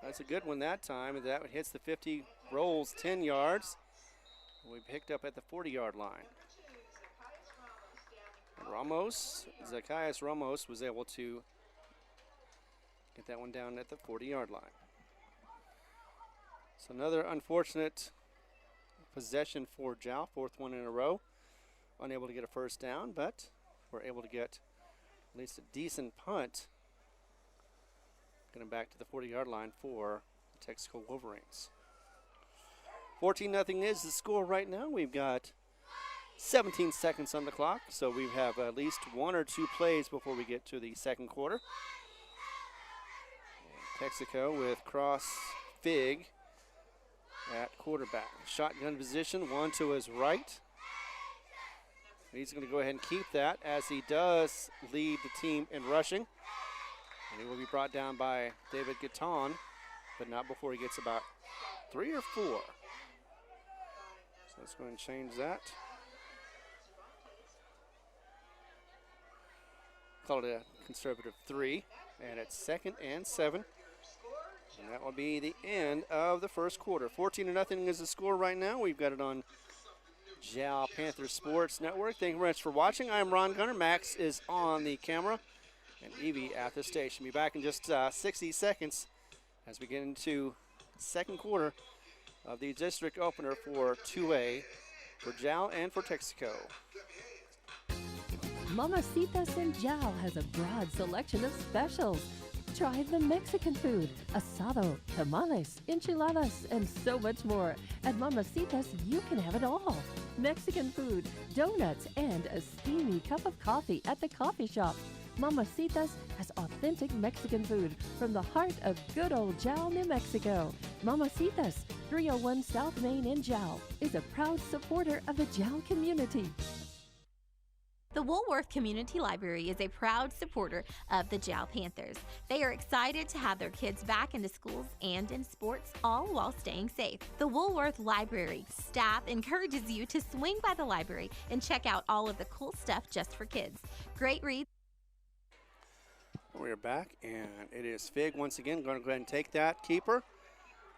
that's a good one that time. That hits the 50, rolls 10 yards. We picked up at the 40-yard line. Zacchaeus Ramos was able to get that one down at the 40-yard line. So another unfortunate possession for Jal, 4th one in a row. Unable to get a first down, but we're able to get at least a decent punt. Getting back to the 40-yard line for the Texico Wolverines. 14-0 is the score right now. We've got 17 seconds on the clock, so we have at least 1 or 2 plays before we get to the second quarter. And Texico with Cross Fig at quarterback. Shotgun position, one to his right. He's going to go ahead and keep that as he does lead the team in rushing. And he will be brought down by David Gatton, but not before he gets about 3 or 4. So let's go ahead and change that. Call it a conservative 3, and it's 2nd and 7. And that will be the end of the first quarter. 14-0 is the score right now. We've got it on Jal Panther Sports Network. Thank you very much for watching. I'm Ron Gunner. Max is on the camera. and Evie at the station. Be back in just 60 seconds as we get into second quarter of the district opener for 2A for Jal and for Texico. Mamacitas in Jal has a broad selection of specials. Try the Mexican food, asado, tamales, enchiladas, and so much more. At Mamacitas, you can have it all. Mexican food, donuts, and a steamy cup of coffee at the coffee shop. Mamacitas has authentic Mexican food from the heart of good old Jal, New Mexico. Mamacitas, 301 South Main in Jal, is a proud supporter of the Jal community. The Woolworth Community Library is a proud supporter of the Jal Panthers. They are excited to have their kids back into schools and in sports, all while staying safe. The Woolworth Library staff encourages you to swing by the library and check out all of the cool stuff just for kids. Great reads. We're back, and it is Fig once again going to go ahead and take that keeper.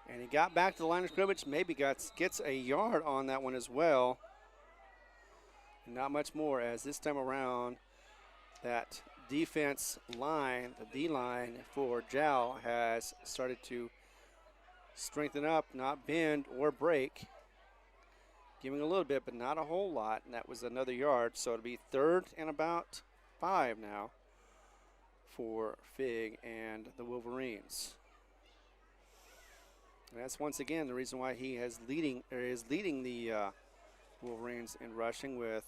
And he got back to the line of scrimmage, maybe gets a yard on that one as well. Not much more, as this time around that defense line, the D-line for Jal, has started to strengthen up, not bend or break. Giving a little bit, but not a whole lot, and that was another yard. So it'll be 3rd and about 5 now for Fig and the Wolverines. And that's once again the reason why he is leading the Wolverines in rushing with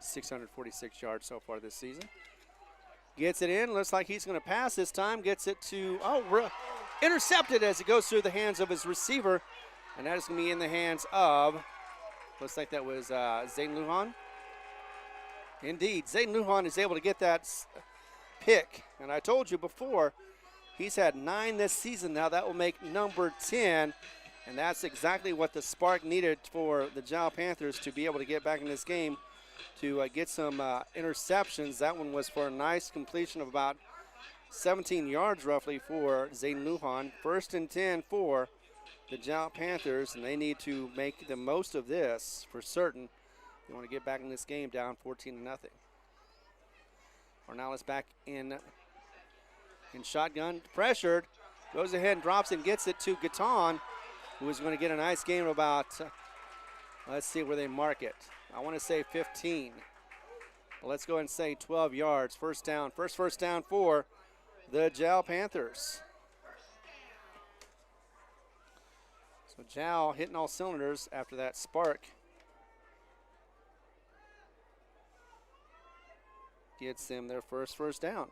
646 yards so far this season. Gets it in, looks like he's going to pass this time, gets it to, intercepted as it goes through the hands of his receiver, and that is going to be in the hands of, looks like that was Zayden Lujan. Indeed, Zayden Lujan is able to get that pick, and I told you before, he's had 9 this season now. That will make number 10. And that's exactly what the spark needed for the Jal Panthers to be able to get back in this game, to get some interceptions. That one was for a nice completion of about 17 yards roughly for Zayden Lujan. 1st and 10 for the Jal Panthers, and they need to make the most of this for certain. They want to get back in this game down 14-0. Ornelas back in shotgun, pressured, goes ahead and drops and gets it to Gaton, who is going to get a nice game of about, let's see where they mark it. I want to say 15. Well, let's go ahead and say 12 yards. First down for the Jal Panthers. So Jal hitting all cylinders after that spark. Gets them their first down.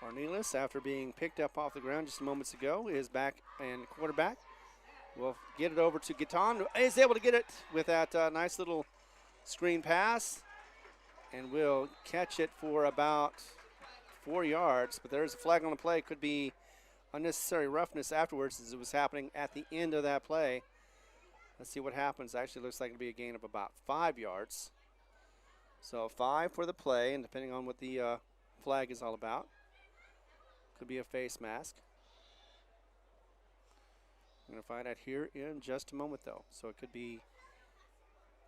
Ornelas, after being picked up off the ground just moments ago, is back and quarterback. We'll get it over to Gaton. He's able to get it with that nice little screen pass, and will catch it for about 4 yards. But there's a flag on the play. Could be unnecessary roughness afterwards, as it was happening at the end of that play. Let's see what happens. Actually looks like it'll be a gain of about 5 yards. So 5 for the play, and depending on what the flag is all about, could be a face mask. I'm going to find out here in just a moment, though. So it could be,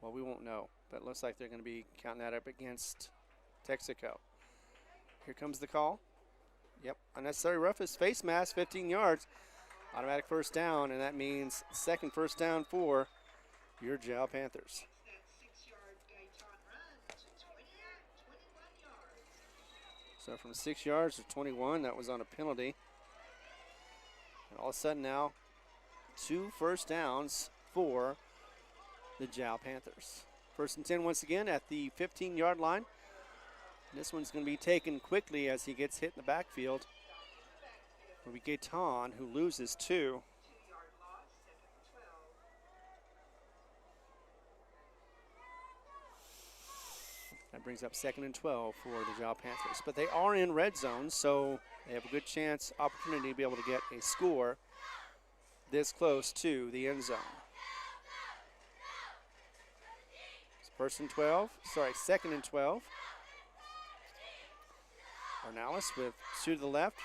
well, we won't know. But it looks like they're going to be counting that up against Texico. Here comes the call. Yep, unnecessary roughness, face mask, 15 yards. Automatic first down, and that means second first down for your Jal Panthers. So from 6 yards to 21, that was on a penalty. And all of a sudden now, 2 first downs for the Jal Panthers. 1st and 10 once again at the 15-yard line. This one's going to be taken quickly as he gets hit in the backfield. It'll be Gaetan, who loses 2. That brings up 2nd and 12 for the Jal Panthers. But they are in red zone, so they have a good opportunity to be able to get a score this close to the end zone. It's 2nd and 12. Ornelas with 2 to the left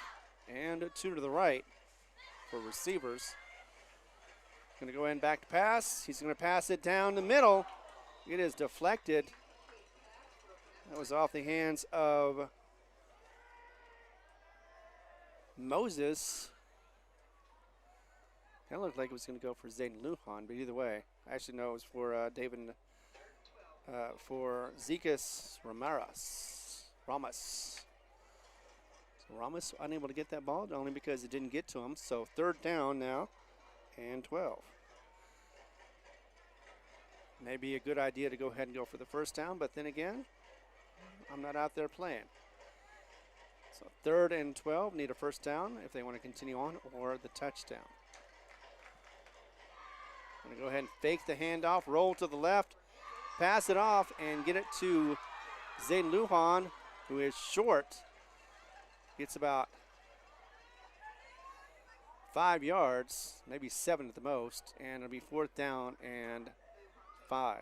and 2 to the right for receivers. Going to go in back to pass. He's going to pass it down the middle. It is deflected. That was off the hands of Moses. That looked like it was going to go for Zayden Lujan, but either way, actually no, it was for for Zekas Ramos. So Ramos unable to get that ball, only because it didn't get to him. So third down now, and 12. Maybe a good idea to go ahead and go for the first down, but then again, I'm not out there playing. So third and 12, need a first down if they want to continue on, or the touchdown. I'm going to go ahead and fake the handoff, roll to the left, pass it off, and get it to Zayden Lujan, who is short. Gets about 5 yards, maybe 7 at the most, and it'll be fourth down and 5.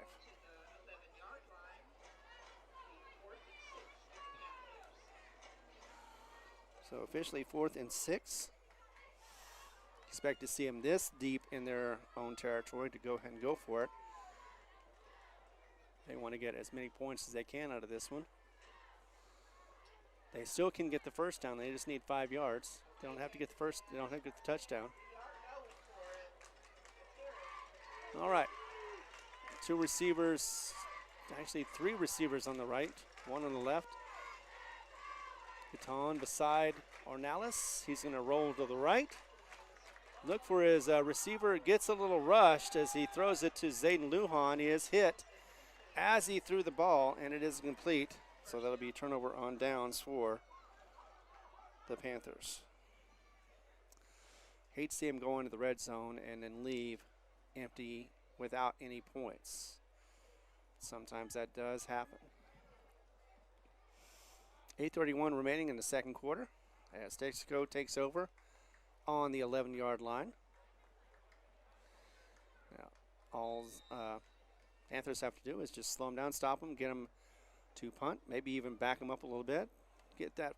So officially 4th and 6. Expect to see them this deep in their own territory to go ahead and go for it. They want to get as many points as they can out of this one. They still can get the first down. They just need 5 yards. They don't have to get the first. They don't have to get the touchdown. All right. 2 receivers, actually 3 receivers on the right, 1 on the left. Gaton beside Ornalis. He's going to roll to the right. Look for his receiver. Gets a little rushed as he throws it to Zayden Lujan. He is hit as he threw the ball, and it is complete. So that'll be turnover on downs for the Panthers. Hate to see him go into the red zone and then leave empty without any points. Sometimes that does happen. 8:31 remaining in the second quarter as Texico takes over on the 11-yard line. Now, all Panthers have to do is just slow them down, stop them, get them to punt, maybe even back them up a little bit, get that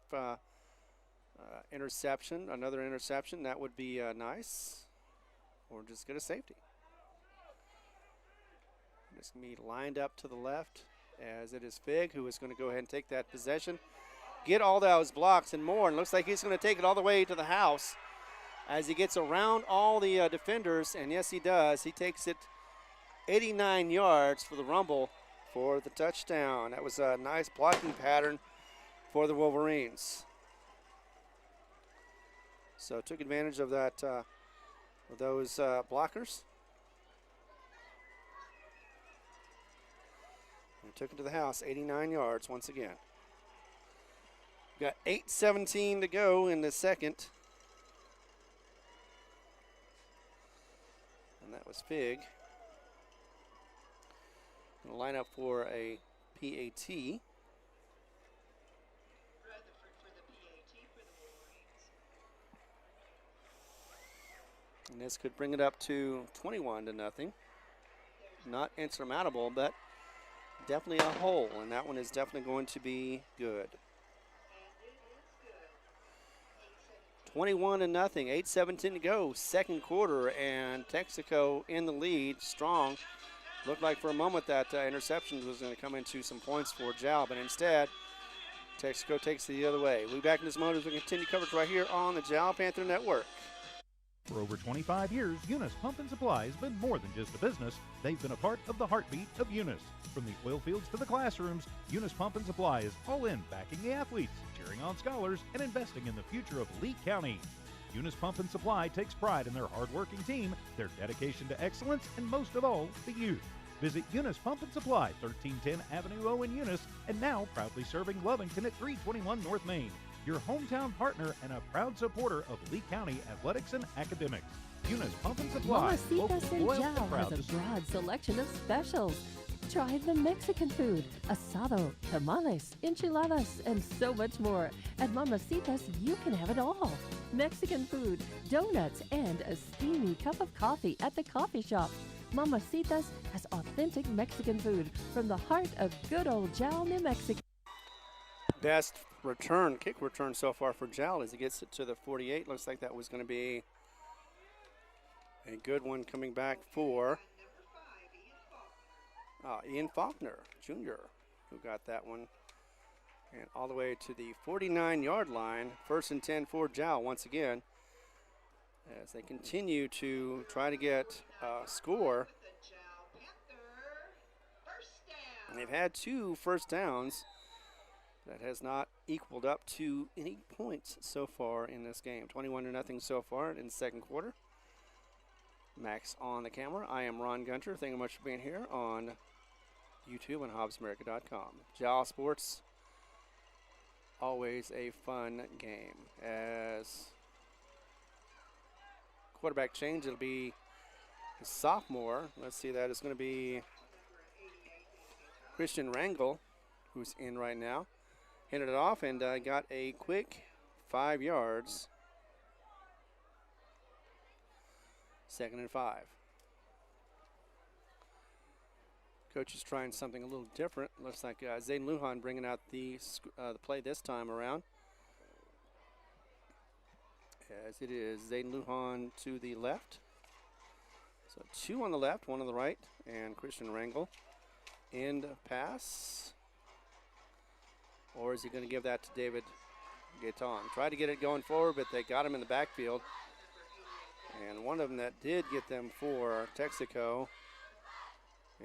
interception, another interception. That would be nice, or just get a safety. It's going to be lined up to the left as it is Fig who is going to go ahead and take that possession, get all those blocks and more, and looks like he's going to take it all the way to the house as he gets around all the defenders, and yes, he does. He takes it 89 yards for the rumble for the touchdown. That was a nice blocking pattern for the Wolverines. So took advantage of that, of those blockers. And took it to the house, 89 yards once again. Got 8:17 to go in the second. And that was Fig. Gonna line up for a PAT. And this could bring it up to 21-0. Not insurmountable, but definitely a hole, and that one is definitely going to be good. 21-0, 8:17 to go, second quarter, and Texico in the lead, strong. Looked like for a moment that interception was going to come into some points for Jal, but instead, Texico takes it the other way. We'll be back in this moment as we continue coverage right here on the Jal Panther Network. For over 25 years, Eunice Pump and Supply has been more than just a business. They've been a part of the heartbeat of Eunice. From the oil fields to the classrooms, Eunice Pump and Supply is all in backing the athletes, cheering on scholars, and investing in the future of Lee County. Eunice Pump and Supply takes pride in their hard-working team, their dedication to excellence, and most of all, the youth. Visit Eunice Pump and Supply, 1310 Avenue O in Eunice, and now proudly serving Lovington at 321 North Main. Your hometown partner and a proud supporter of Lee County athletics and academics. Eunice Pump and Supply. Mamacitas in Jal has a broad selection of specials. Try the Mexican food, asado, tamales, enchiladas, and so much more. At Mamacitas, you can have it all. Mexican food, donuts, and a steamy cup of coffee at the coffee shop. Mamacitas has authentic Mexican food from the heart of good old Jal, New Mexico. Best kick return so far for Jal as he gets it to the 48. Looks like that was going to be a good one coming back for Ian Faulkner Jr., who got that one And all the way to the 49-yard line. 1st and 10 for Jal once again. As they continue to try to get a score. And they've had 2 first downs. That has not equaled up to any points so far in this game. 21-0 so far in the second quarter. Max on the camera. I am Ron Gunter. Thank you much for being here on YouTube and HobbsAmerica.com. Jal Sports, always a fun game. As quarterback change, it'll be a sophomore. Let's see, that is going to be Christian Rangel, who's in right now. Handed it off and got a quick 5 yards. 2nd and 5. Coach is trying something a little different. Looks like Zayden Lujan bringing out the play this time around. As it is Zayden Lujan to the left. So 2 on the left, 1 on the right, and Christian Rangel. End pass. Or is he going to give that to David Gaetan? Tried to get it going forward, but they got him in the backfield. And one of them that did get them for Texico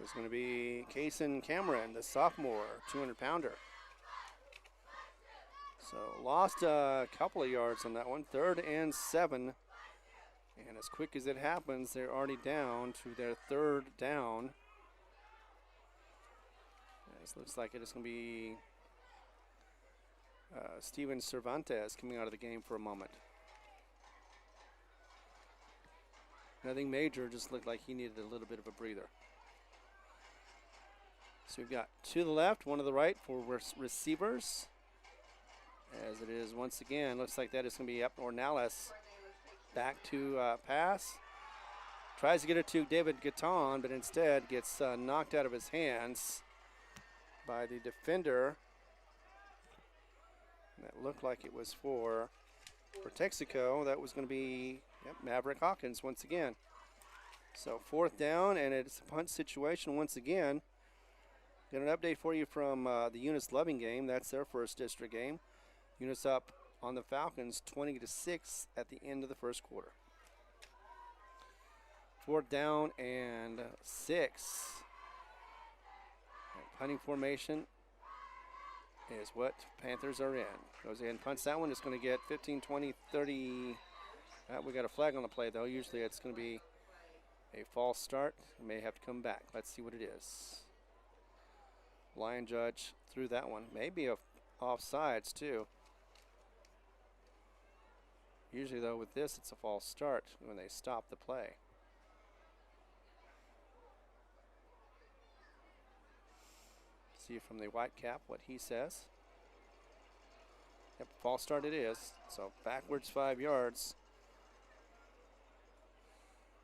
is going to be Kaysen Cameron, the sophomore, 200-pounder. So lost a couple of yards on that one. 3rd and 7. And as quick as it happens, they're already down to their 3rd down. This looks like it is going to be Steven Cervantes coming out of the game for a moment. Nothing major, just looked like he needed a little bit of a breather. So we've got 2 to the left, 1 to the right for receivers. As it is once again, looks like that is going to be up Ornelas. Back to pass. Tries to get it to David Gaetan, but instead gets knocked out of his hands by the defender. That looked like it was for Texico. That was going to be Maverick Hawkins once again. So 4th down, and it's a punt situation once again. Got an update for you from the Eunice Loving game. That's their first district game. Eunice up on the Falcons 20-6 at the end of the first quarter. 4th down and 6. Punting formation is what Panthers are in. Goes in, punts that one. It's going to get 15, 20, 30. We got a flag on the play, though. Usually it's going to be a false start. It may have to come back. Let's see what it is. Line judge threw that one. Maybe a offsides, too. Usually, though, with this, it's a false start when they stop the play. See from the white cap what he says. Yep, false start it is. So backwards 5 yards.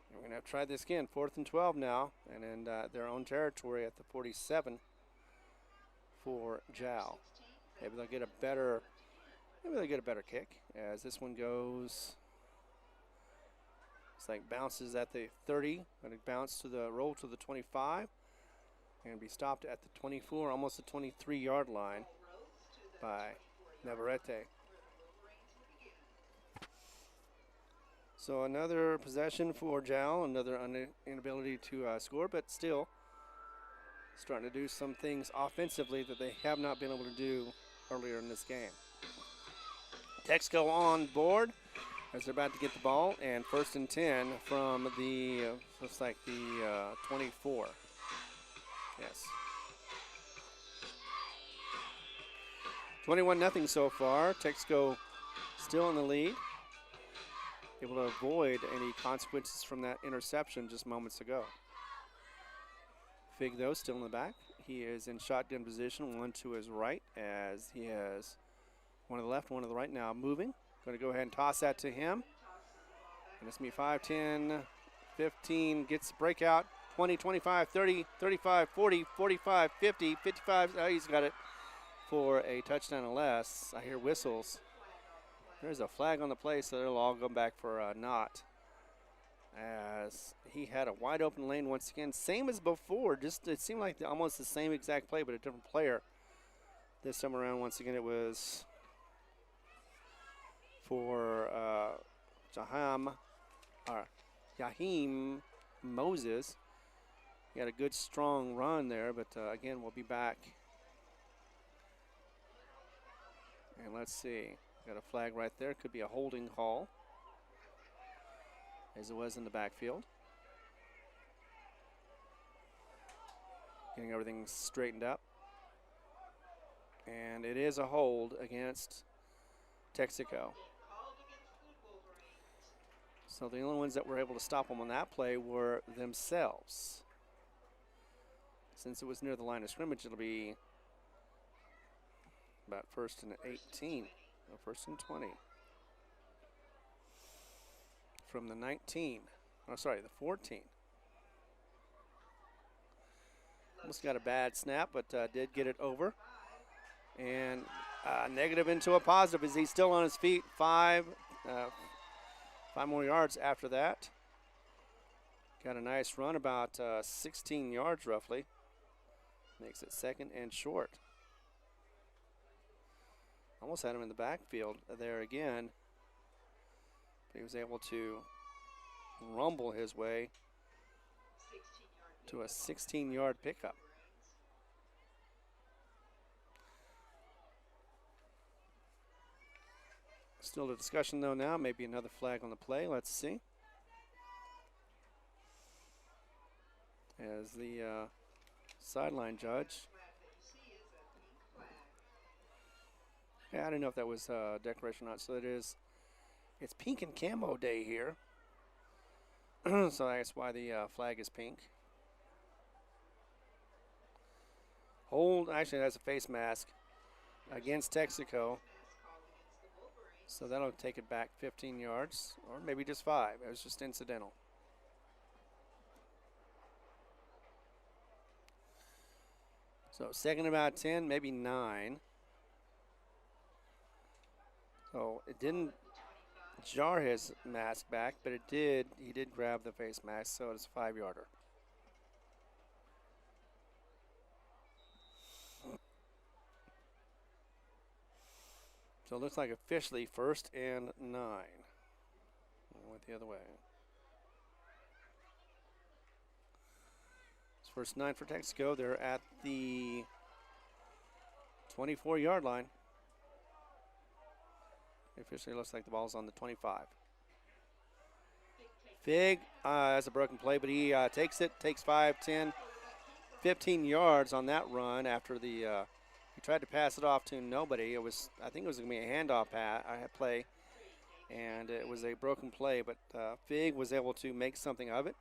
And we're going to try this again. 4th and 12 now. And in their own territory at the 47 for Jal. Maybe they'll get a better kick as this one goes. It's like bounces at the 30. Going to bounce to the roll to the 25. And be stopped at the 24, almost the 23-yard line by Navarrete. So another possession for Jal, another inability to score, but still starting to do some things offensively that they have not been able to do earlier in this game. Texaco on board as they're about to get the ball, and 1st and 10 from the, looks like the 24. Yes. 21-0 so far. Texico still in the lead. Able to avoid any consequences from that interception just moments ago. Fig, though, still in the back. He is in shotgun position, 1 to his right, as he has 1 to the left, 1 to the right now moving. Going to go ahead and toss that to him. And it's going to be 5, 10, 15, gets the breakout. 20, 25, 30, 35, 40, 45, 50, 55. Oh, he's got it for a touchdown or less. I hear whistles. There's a flag on the play, so they'll all go back for a not. As he had a wide open lane once again. Same as before. Just it seemed like almost the same exact play, but a different player This time around, once again, it was for Yahim Moses. He had a good, strong run there, but again, we'll be back. And let's see. Got a flag right there. Could be a holding call, as it was in the backfield. Getting everything straightened up. And it is a hold against Texico. So the only ones that were able to stop them on that play were themselves. Since it was near the line of scrimmage, it'll be about 1st and 18, or 1st and 20. From the 19, oh sorry, the 14. Almost got a bad snap, but did get it over. And negative into a positive as he's still on his feet. 5 more yards after that. Got a nice run, about 16 yards roughly. Makes it 2nd and short. Almost had him in the backfield there again. But he was able to rumble his way to a 16-yard pickup. Still a discussion though now, maybe another flag on the play. Let's see. As the sideline judge. Yeah, I don't know if that was declaration or not. So it's pink and camo day here. So that's why the flag is pink. Hold, actually that's a face mask against Texico. So that'll take it back 15 yards, or maybe just 5. It was just incidental. So 2nd about 10, maybe 9. So it didn't jar his mask back, but he did grab the face mask, so it's a 5-yarder. So it looks like officially 1st and 9. I went the other way. It's 1st and 9 for Texico. They're at the 24-yard line. It officially looks like the ball's on the 25. Fig has a broken play, but he takes it, takes 5, 10, 15 yards on that run after the he tried to pass it off to nobody. I think it was going to be a handoff play, and it was a broken play, but Fig was able to make something of it.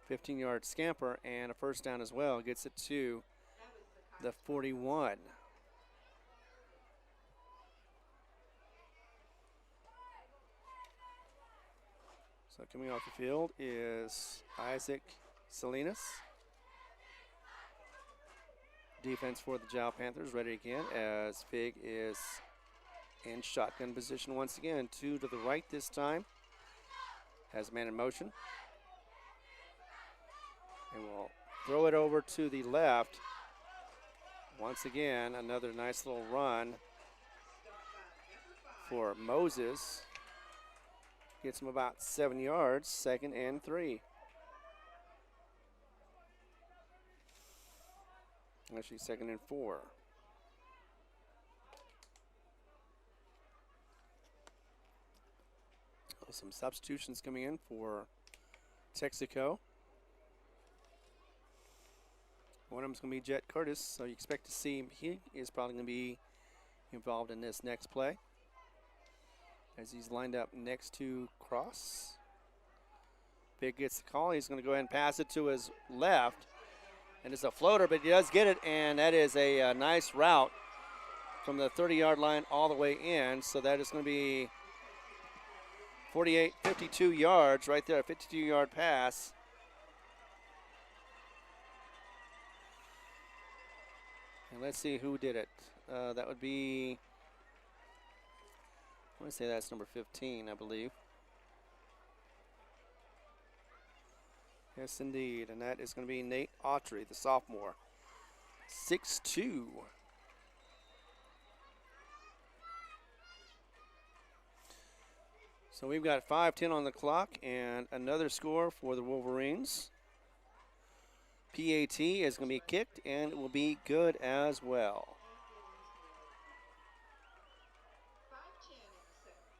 15-yard scamper and a 1st down as well. Gets it to the 41. So coming off the field is Isaac Salinas. Defense for the Jal Panthers ready again as Fig is in shotgun position once again. 2 to the right this time. Has a man in motion. And we'll throw it over to the left. Once again, another nice little run for Moses. Gets him about 7 yards, 2nd and 3. Actually, 2nd and 4. Some substitutions coming in for Texico. One of them is going to be Jet Curtis, so you expect to see him. He is probably going to be involved in this next play as he's lined up next to Cross. Big gets the call. He's going to go ahead and pass it to his left. And it's a floater, but he does get it, and that is a nice route from the 30-yard line all the way in. So that is going to be 52 yards right there, a 52-yard pass. And let's see who did it. That would be, I want to say that's number 15, I believe. Yes, indeed, and that is going to be Nate Autry, the sophomore. 6'2". So we've got 5:10 on the clock and another score for the Wolverines. PAT is going to be kicked and it will be good as well.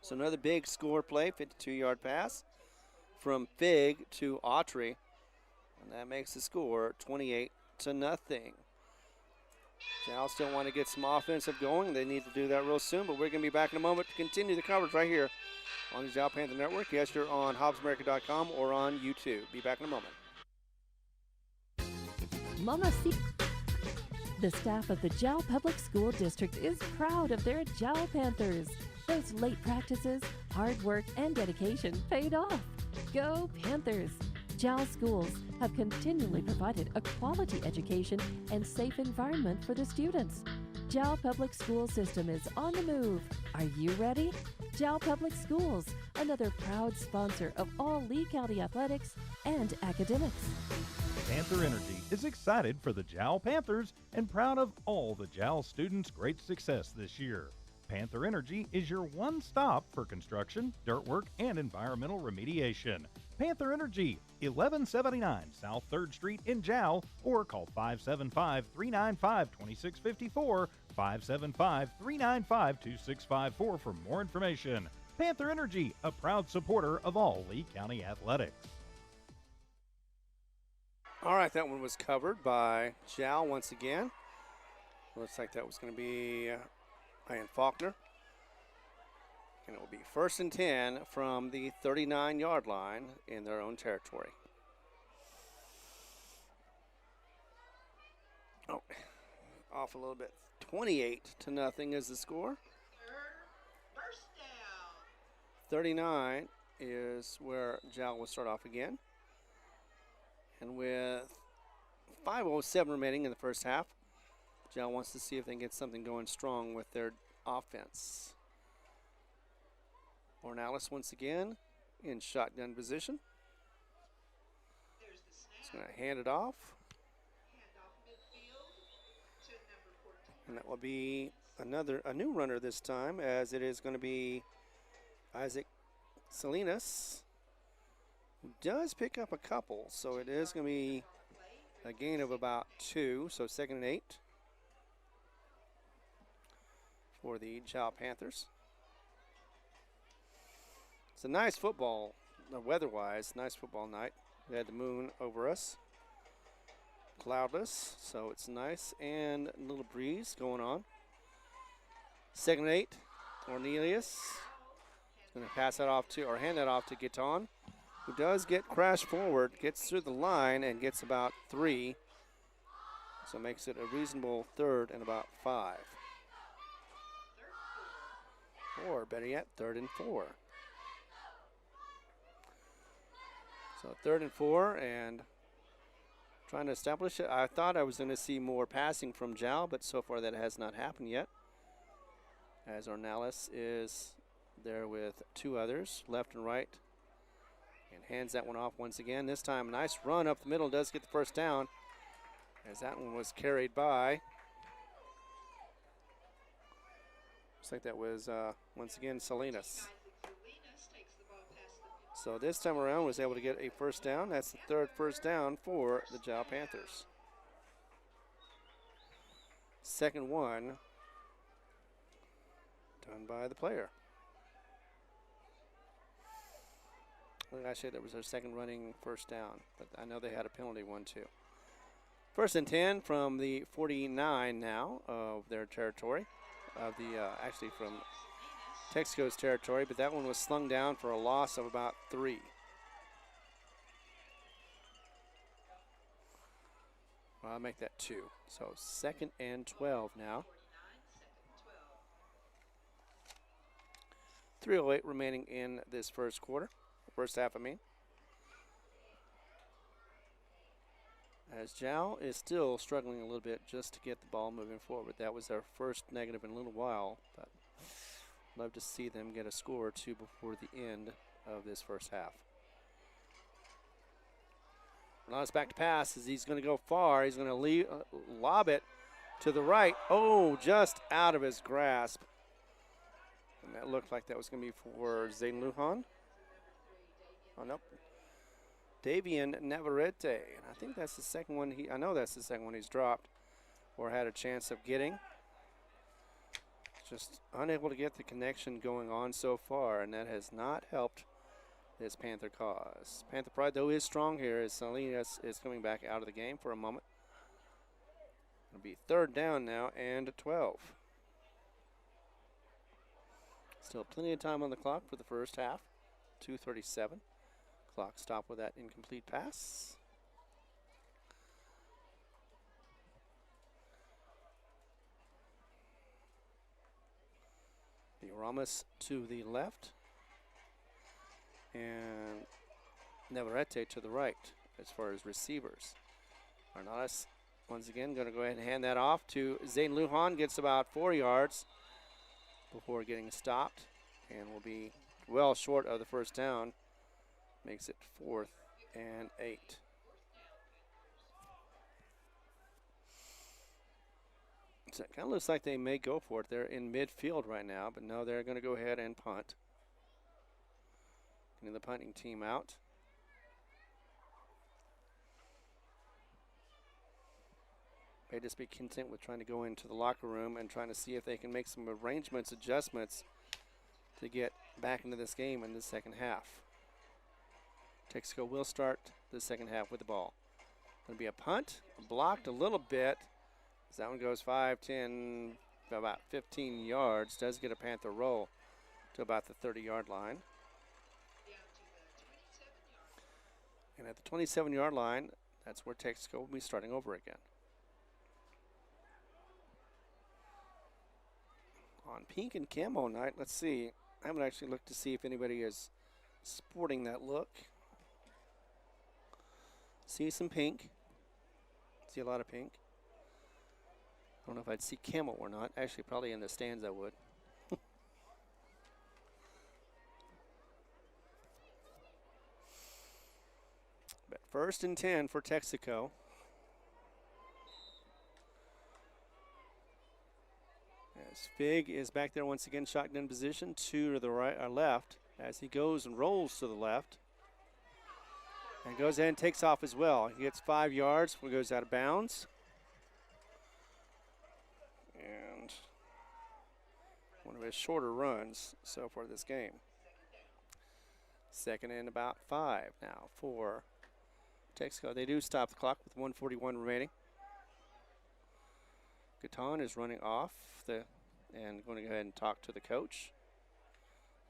So another big score play, 52-yard pass from Fig to Autry. And that makes the score 28-0. Jal still want to get some offensive going. They need to do that real soon, but we're going to be back in a moment to continue the coverage right here on the Jal Panther Network. Yes, you're on HobbsAmerica.com or on YouTube. Be back in a moment. Mama C. The staff of the Jal Public School District is proud of their Jal Panthers. Those late practices, hard work, and dedication paid off. Go Panthers! Jal schools have continually provided a quality education and safe environment for the students. Jal Public School System is on the move. Are you ready? Jal Public Schools, another proud sponsor of all Lee County athletics and academics. Panther Energy is excited for the Jal Panthers and proud of all the Jal students' great success this year. Panther Energy is your one stop for construction, dirt work, and environmental remediation. Panther Energy, 1179 South 3rd Street in Jal, or call 575-395-2654, 575-395-2654 for more information. Panther Energy, a proud supporter of all Lee County athletics. All right, that one was covered by Jal once again. Looks like that was going to be Ian Faulkner. And it will be 1st and 10 from the 39-yard line in their own territory. Oh, off a little bit. 28-0 is the score. First down. 39 is where Jal will start off again. And with 5:07 remaining in the first half, Jal wants to see if they can get something going strong with their offense. Ornalis once again in shotgun position. There's the snap. He's going to hand it off. Hand off midfield to number 14. And that will be a new runner this time, as it is going to be Isaac Salinas, who does pick up a couple. So it is going to be a gain of about 2, so 2nd and 8 for the Jal Panthers. It's a nice football, weather-wise, nice football night. We had the moon over us, cloudless, so it's nice, and a little breeze going on. 2nd and 8, Cornelius is going to pass that off to, or hand that off to Giton, who does get crashed forward, gets through the line, and gets about 3. So makes it a reasonable 3rd and about 5. Or better yet, 3rd and 4. So 3rd and 4, and trying to establish it. I thought I was going to see more passing from Jal, but so far that has not happened yet. As Ornalis is there with 2 others, left and right, and hands that one off once again. This time, a nice run up the middle, does get the first down, as that one was carried by. Looks like that was, once again, Salinas. So this time around was able to get a first down. That's the 3rd first down for the Jal Panthers. 2nd one done by the player. Well, actually, that was their 2nd running first down, but I know they had a penalty one too. 1st and 10 from the 49 now of their territory, of the actually from Texico's territory, but that one was slung down for a loss of about 3. Well, I'll make that 2. So 2nd and 12 now. 3:08 remaining in this first quarter. First half, I mean. As Jal is still struggling a little bit just to get the ball moving forward. That was their first negative in a little while, but love to see them get a score or 2 before the end of this first half. Now it's back to pass as he's going to go far. He's going to lob it to the right. Oh, just out of his grasp. And that looked like that was going to be for Zayden Lujan. Oh, nope. Davian Navarrete. And I think that's the second one I know that's the second one he's dropped or had a chance of getting. Just unable to get the connection going on so far, and that has not helped this Panther cause. Panther pride, though, is strong here as Salinas is coming back out of the game for a moment. It'll be 3rd down now and 12. Still plenty of time on the clock for the first half. 2:37. Clock stopped with that incomplete pass. The Ramos to the left. And Navarrete to the right as far as receivers. Arnaz once again going to go ahead and hand that off to Zayden Lujan. Gets about 4 yards before getting stopped and will be well short of the first down. Makes it 4th and 8. So it kind of looks like they may go for it. They're in midfield right now, but no, they're going to go ahead and punt. Getting the punting team out. May just be content with trying to go into the locker room and trying to see if they can make some arrangements, adjustments to get back into this game in the second half. Texico will start the second half with the ball. Going to be a punt, blocked a little bit. As that one goes 5, 10, about 15 yards. Does get a Panther roll to about the 30-yard line. And at the 27-yard line, that's where Texico will be starting over again. On pink and camo night, let's see. I haven't actually looked to see if anybody is sporting that look. See some pink. See a lot of pink. I don't know if I'd see camo or not. Actually, probably in the stands I would. But 1st and 10 for Texico. As Fig is back there once again, shotgun position, 2 to the right or left, as he goes and rolls to the left. And goes ahead and takes off as well. He gets 5 yards before he goes out of bounds. And one of his shorter runs so far this game. 2nd and about 5 now for Texico. They do stop the clock with 1:41 remaining. Gaton is running off and going to go ahead and talk to the coach.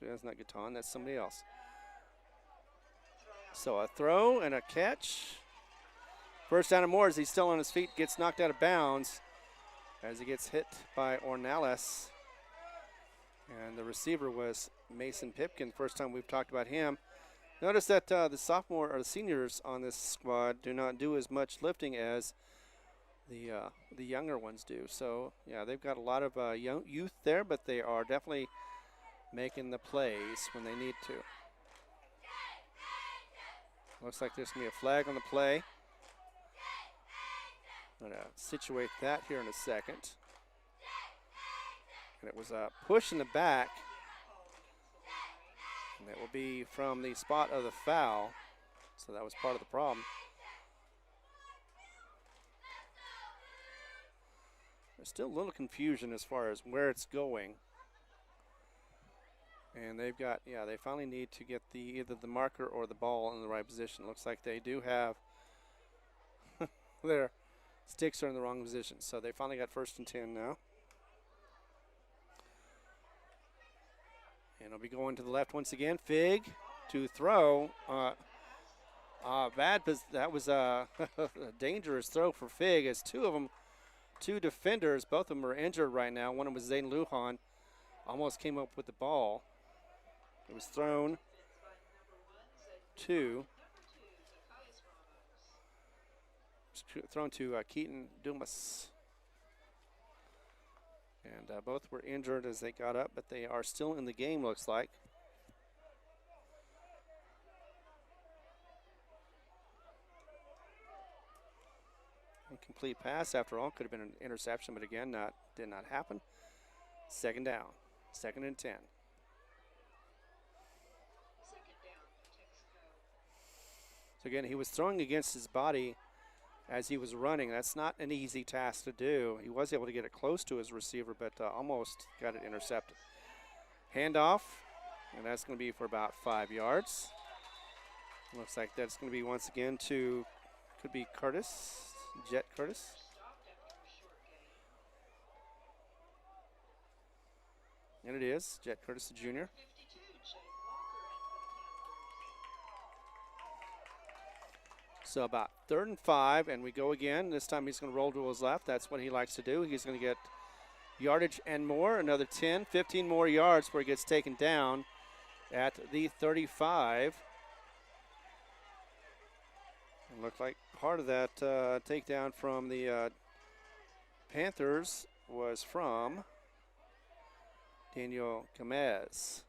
That's not Gaton, that's somebody else. So a throw and a catch. 1st down and more as he's still on his feet, gets knocked out of bounds as he gets hit by Ornelas. And the receiver was Mason Pipkin. First time we've talked about him. Notice that the sophomore or the seniors on this squad do not do as much lifting as the younger ones do. So yeah, they've got a lot of young youth there, but they are definitely making the plays when they need to. Looks like there's going to be a flag on the play. I'm going to situate that here in a second. And it was a push in the back. And it will be from the spot of the foul. So that was part of the problem. There's still a little confusion as far as where it's going. And they've got, yeah, they finally need to get either the marker or the ball in the right position. Looks like they do have their sticks are in the wrong position. So they finally got 1st and 10 now. And it'll be going to the left once again. Fig to throw. That was a dangerous throw for Fig as two defenders, both of them are injured right now. One of them was Zayden Lujan. Almost came up with the ball. It was thrown to Keaton Dumas. And both were injured as they got up, but they are still in the game, looks like. Incomplete pass after all. Could have been an interception, but again, did not happen. 2nd down. 2nd and 10. So again, he was throwing against his body as he was running. That's not an easy task to do. He was able to get it close to his receiver, but almost got it intercepted. Handoff, and that's going to be for about 5 yards. Looks like that's going to be once again to, could be Curtis, Jet Curtis. And it is Jet Curtis, the junior. So about 3rd and 5, and we go again. This time he's going to roll to his left. That's what he likes to do. He's going to get yardage and more, another 10, 15 more yards before he gets taken down at the 35. It looked like part of that takedown from the Panthers was from Daniel Gomez.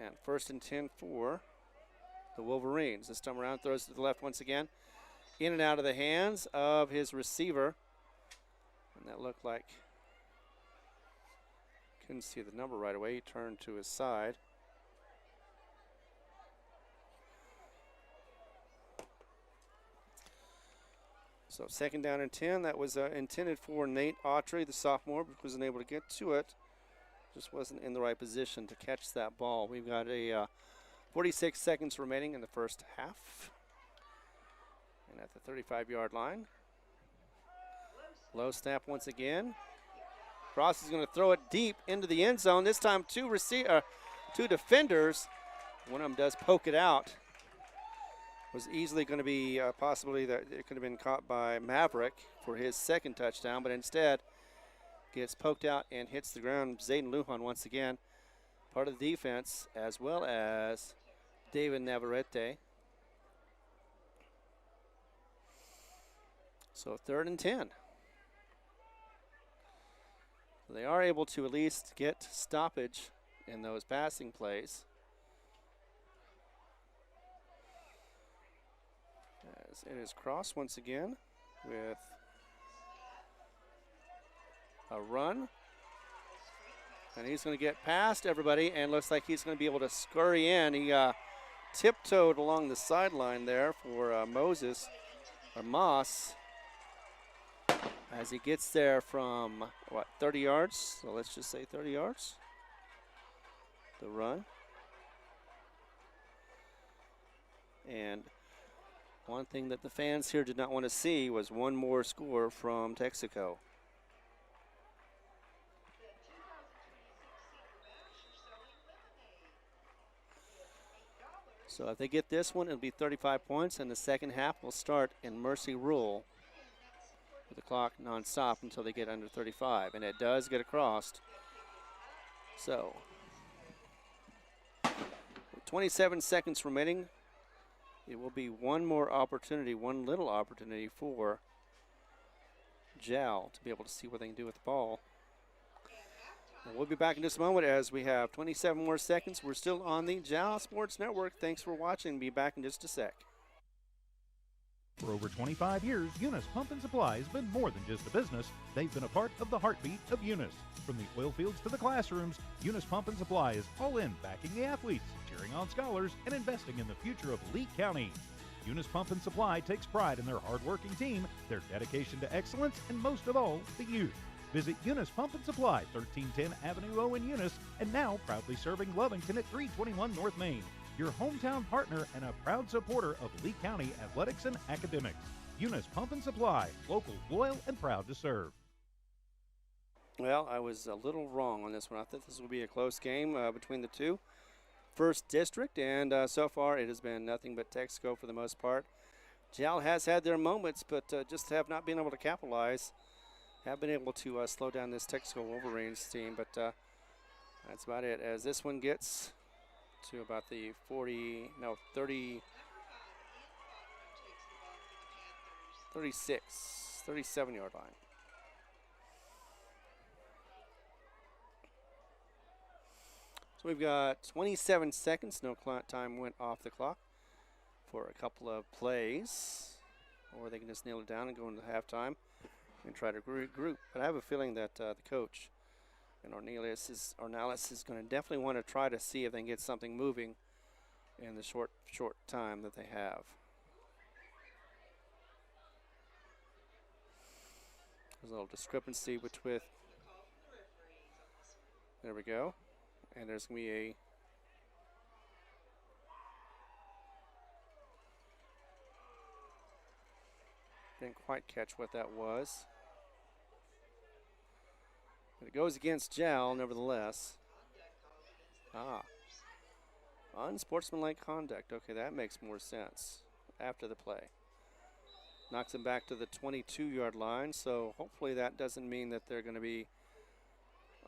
And 1st and 10 for the Wolverines. This time around, throws to the left once again. In and out of the hands of his receiver. And that looked like, couldn't see the number right away. He turned to his side. So 2nd down and 10. That was intended for Nate Autry, the sophomore, but wasn't able to get to it. Just wasn't in the right position to catch that ball. We've got a 46 seconds remaining in the first half. And at the 35-yard line. Low snap once again. Cross is going to throw it deep into the end zone. This time two defenders. One of them does poke it out. Was easily going to be a possibility that it could have been caught by Maverick for his 2nd touchdown, but instead gets poked out and hits the ground. Zayden Lujan once again, part of the defense, as well as David Navarrete. So 3rd and 10. They are able to at least get stoppage in those passing plays. As it is Cross once again with a run. And he's going to get past everybody and looks like he's going to be able to scurry in. He tiptoed along the sideline there for Moss as he gets there from, 30 yards? So let's just say 30 yards. The run. And one thing that the fans here did not want to see was one more score from Texico. So if they get this one, it'll be 35 points, and the second half will start in Mercy Rule with the clock nonstop until they get under 35, and it does get across. So, with 27 seconds remaining, it will be one more opportunity, one little opportunity for Jal to be able to see what they can do with the ball. And we'll be back in just a moment as we have 27 more seconds. We're still on the Jal Sports Network. Thanks for watching. Be back in just a sec. For over 25 years, Eunice Pump and Supply has been more than just a business. They've been a part of the heartbeat of Eunice. From the oil fields to the classrooms, Eunice Pump and Supply is all in backing the athletes, cheering on scholars, and investing in the future of Lee County. Eunice Pump and Supply takes pride in their hardworking team, their dedication to excellence, and most of all, the youth. Visit Eunice Pump and Supply, 1310 Avenue O in Eunice, and now proudly serving Lovington at 321 North Main. Your hometown partner and a proud supporter of Lee County athletics and academics. Eunice Pump and Supply, local, loyal, and proud to serve. Well, I was a little wrong on this one. I thought this would be a close game between the two. First district, and so far it has been nothing but Texico for the most part. Jal has had their moments, but just have not been able to capitalize. Have been able to slow down this Texico Wolverines team, but that's about it. As this one gets to about the 37-yard line. So we've got 27 seconds. No time went off the clock for a couple of plays, or they can just nail it down and go into halftime and try to regroup. But I have a feeling that the coach and Ornelas is going to definitely want to try to see if they can get something moving in the short time that they have. There's a little discrepancy between. There we go. And there's going to be a didn't quite catch what that was. But it goes against Jal, nevertheless. Unsportsmanlike conduct. Okay, that makes more sense after the play. Knocks him back to the 22-yard line, so hopefully that doesn't mean that they're going to be.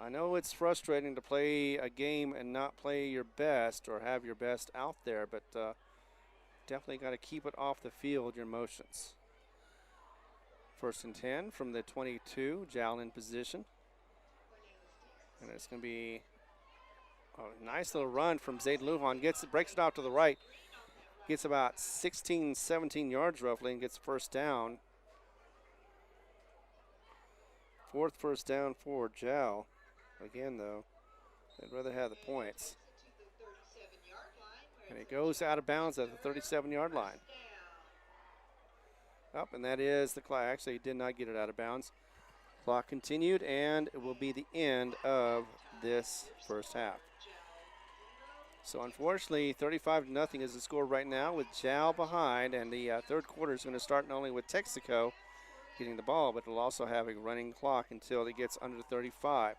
I know it's frustrating to play a game and not play your best or have your best out there, but definitely got to keep it off the field, your motions. 1st and 10 from the 22, Jal in position. And it's going to be a nice little run from Zayd Lujan. Breaks it out to the right. Gets about 16, 17 yards roughly and gets first down. 4th first down for Jal. Again, though, they'd rather have the points. And it goes out of bounds at the 37-yard line. And that is the clock. Actually, he did not get it out of bounds. Clock continued, and it will be the end of this first half. So unfortunately, 35-0 is the score right now with Jal behind, and the third quarter is going to start not only with Texico getting the ball, but it'll also have a running clock until it gets under 35.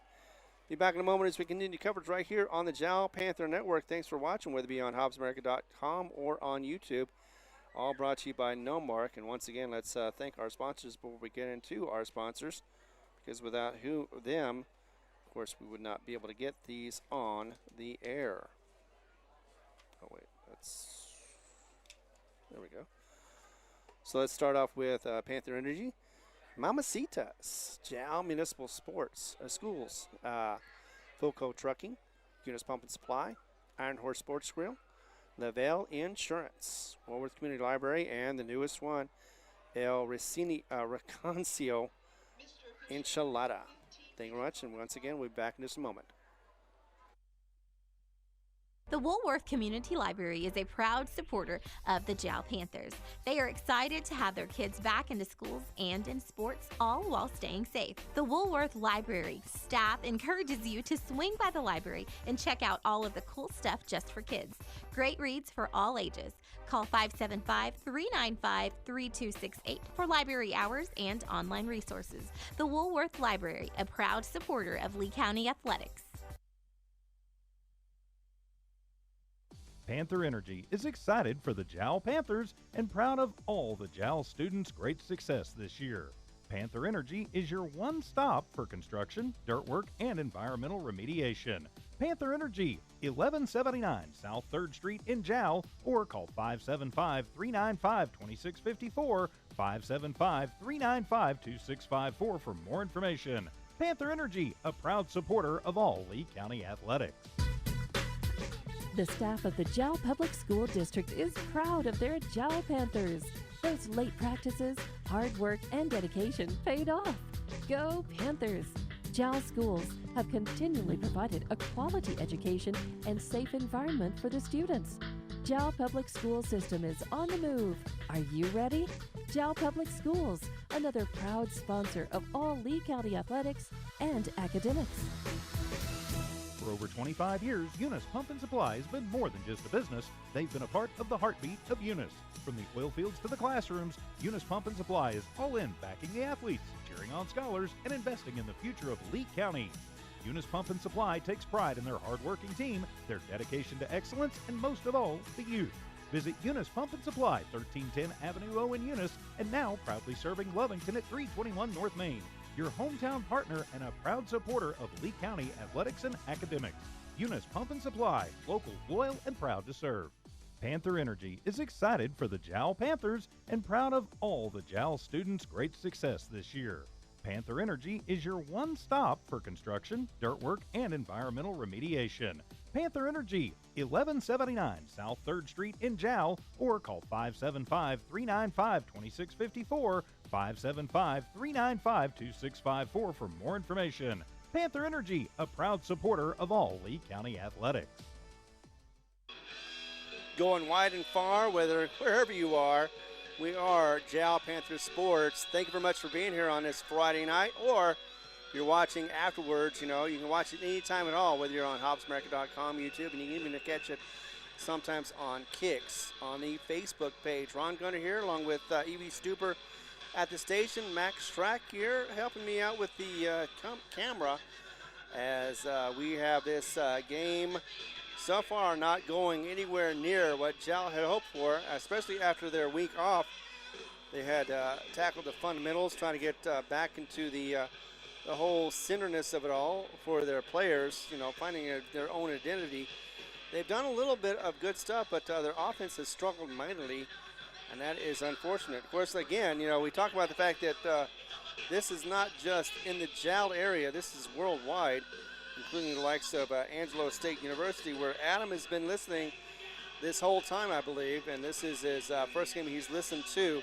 Be back in a moment as we continue coverage right here on the Jal Panther Network. Thanks for watching, whether it be on HobbsAmerica.com or on YouTube. All brought to you by No Mark. And once again, let's thank our sponsors before we get into our sponsors, because without them, of course, we would not be able to get these on the air. Oh, wait, there we go. So let's start off with Panther Energy, Mamacitas, Jal Municipal Schools, Fulco Trucking, Eunice Pump and Supply, Iron Horse Sports Grill, Lavelle Insurance, Woolworth Community Library, and the newest one, El Recancio Enchilada. Thank you very much, and once again, we'll be back in just a moment. The Woolworth Community Library is a proud supporter of the Jal Panthers. They are excited to have their kids back into schools and in sports, all while staying safe. The Woolworth Library staff encourages you to swing by the library and check out all of the cool stuff just for kids. Great reads for all ages. Call 575-395-3268 for library hours and online resources. The Woolworth Library, a proud supporter of Lee County Athletics. Panther Energy is excited for the Jal Panthers and proud of all the Jal students' great success this year. Panther Energy is your one stop for construction, dirt work, and environmental remediation. Panther Energy, 1179 South 3rd Street in Jal, or call 575-395-2654, 575-395-2654 for more information. Panther Energy, a proud supporter of all Lee County athletics. The staff of the Jal Public School District is proud of their Jal Panthers. Those late practices, hard work, and dedication paid off. Go Panthers! Jal schools have continually provided a quality education and safe environment for the students. Jal Public School System is on the move. Are you ready? Jal Public Schools, another proud sponsor of all Lee County athletics and academics. For over 25 years, Eunice Pump and Supply has been more than just a business. They've been a part of the heartbeat of Eunice. From the oil fields to the classrooms, Eunice Pump and Supply is all in backing the athletes, cheering on scholars, and investing in the future of Lee County. Eunice Pump and Supply takes pride in their hard-working team, their dedication to excellence, and most of all, the youth. Visit Eunice Pump and Supply, 1310 Avenue O in Eunice, and now proudly serving Lovington at 321 North Main. Your hometown partner and a proud supporter of Lee County athletics and academics. Eunice Pump and Supply, local, loyal, and proud to serve. Panther Energy is excited for the Jal Panthers and proud of all the Jal students' great success this year. Panther Energy is your one stop for construction, dirt work, and environmental remediation. Panther Energy, 1179 South 3rd Street in Jal, or call 575-395-2654, 575-395-2654 for more information. Panther Energy, a proud supporter of all Lee County athletics. going wide and far, wherever you are. We are Jal Panther Sports. Thank you very much for being here on this Friday night, or if you're watching afterwards, you can watch it anytime at all, whether you're on HobsAmerica.com, YouTube, and you can even catch it sometimes on Kicks on the Facebook page. Ron Gunner here, along with Evie Stuper at the station. Max Strack here helping me out with the camera as we have this game so far not going anywhere near what Jal had hoped for, especially after their week off. They had tackled the fundamentals, trying to get back into the whole centerness of it all for their players, finding their own identity. They've done a little bit of good stuff, but their offense has struggled mightily, and that is unfortunate. Of course, again, we talk about the fact that this is not just in the Jal area. This is worldwide, including the likes of Angelo State University, where Adam has been listening this whole time, I believe, and this is his first game he's listened to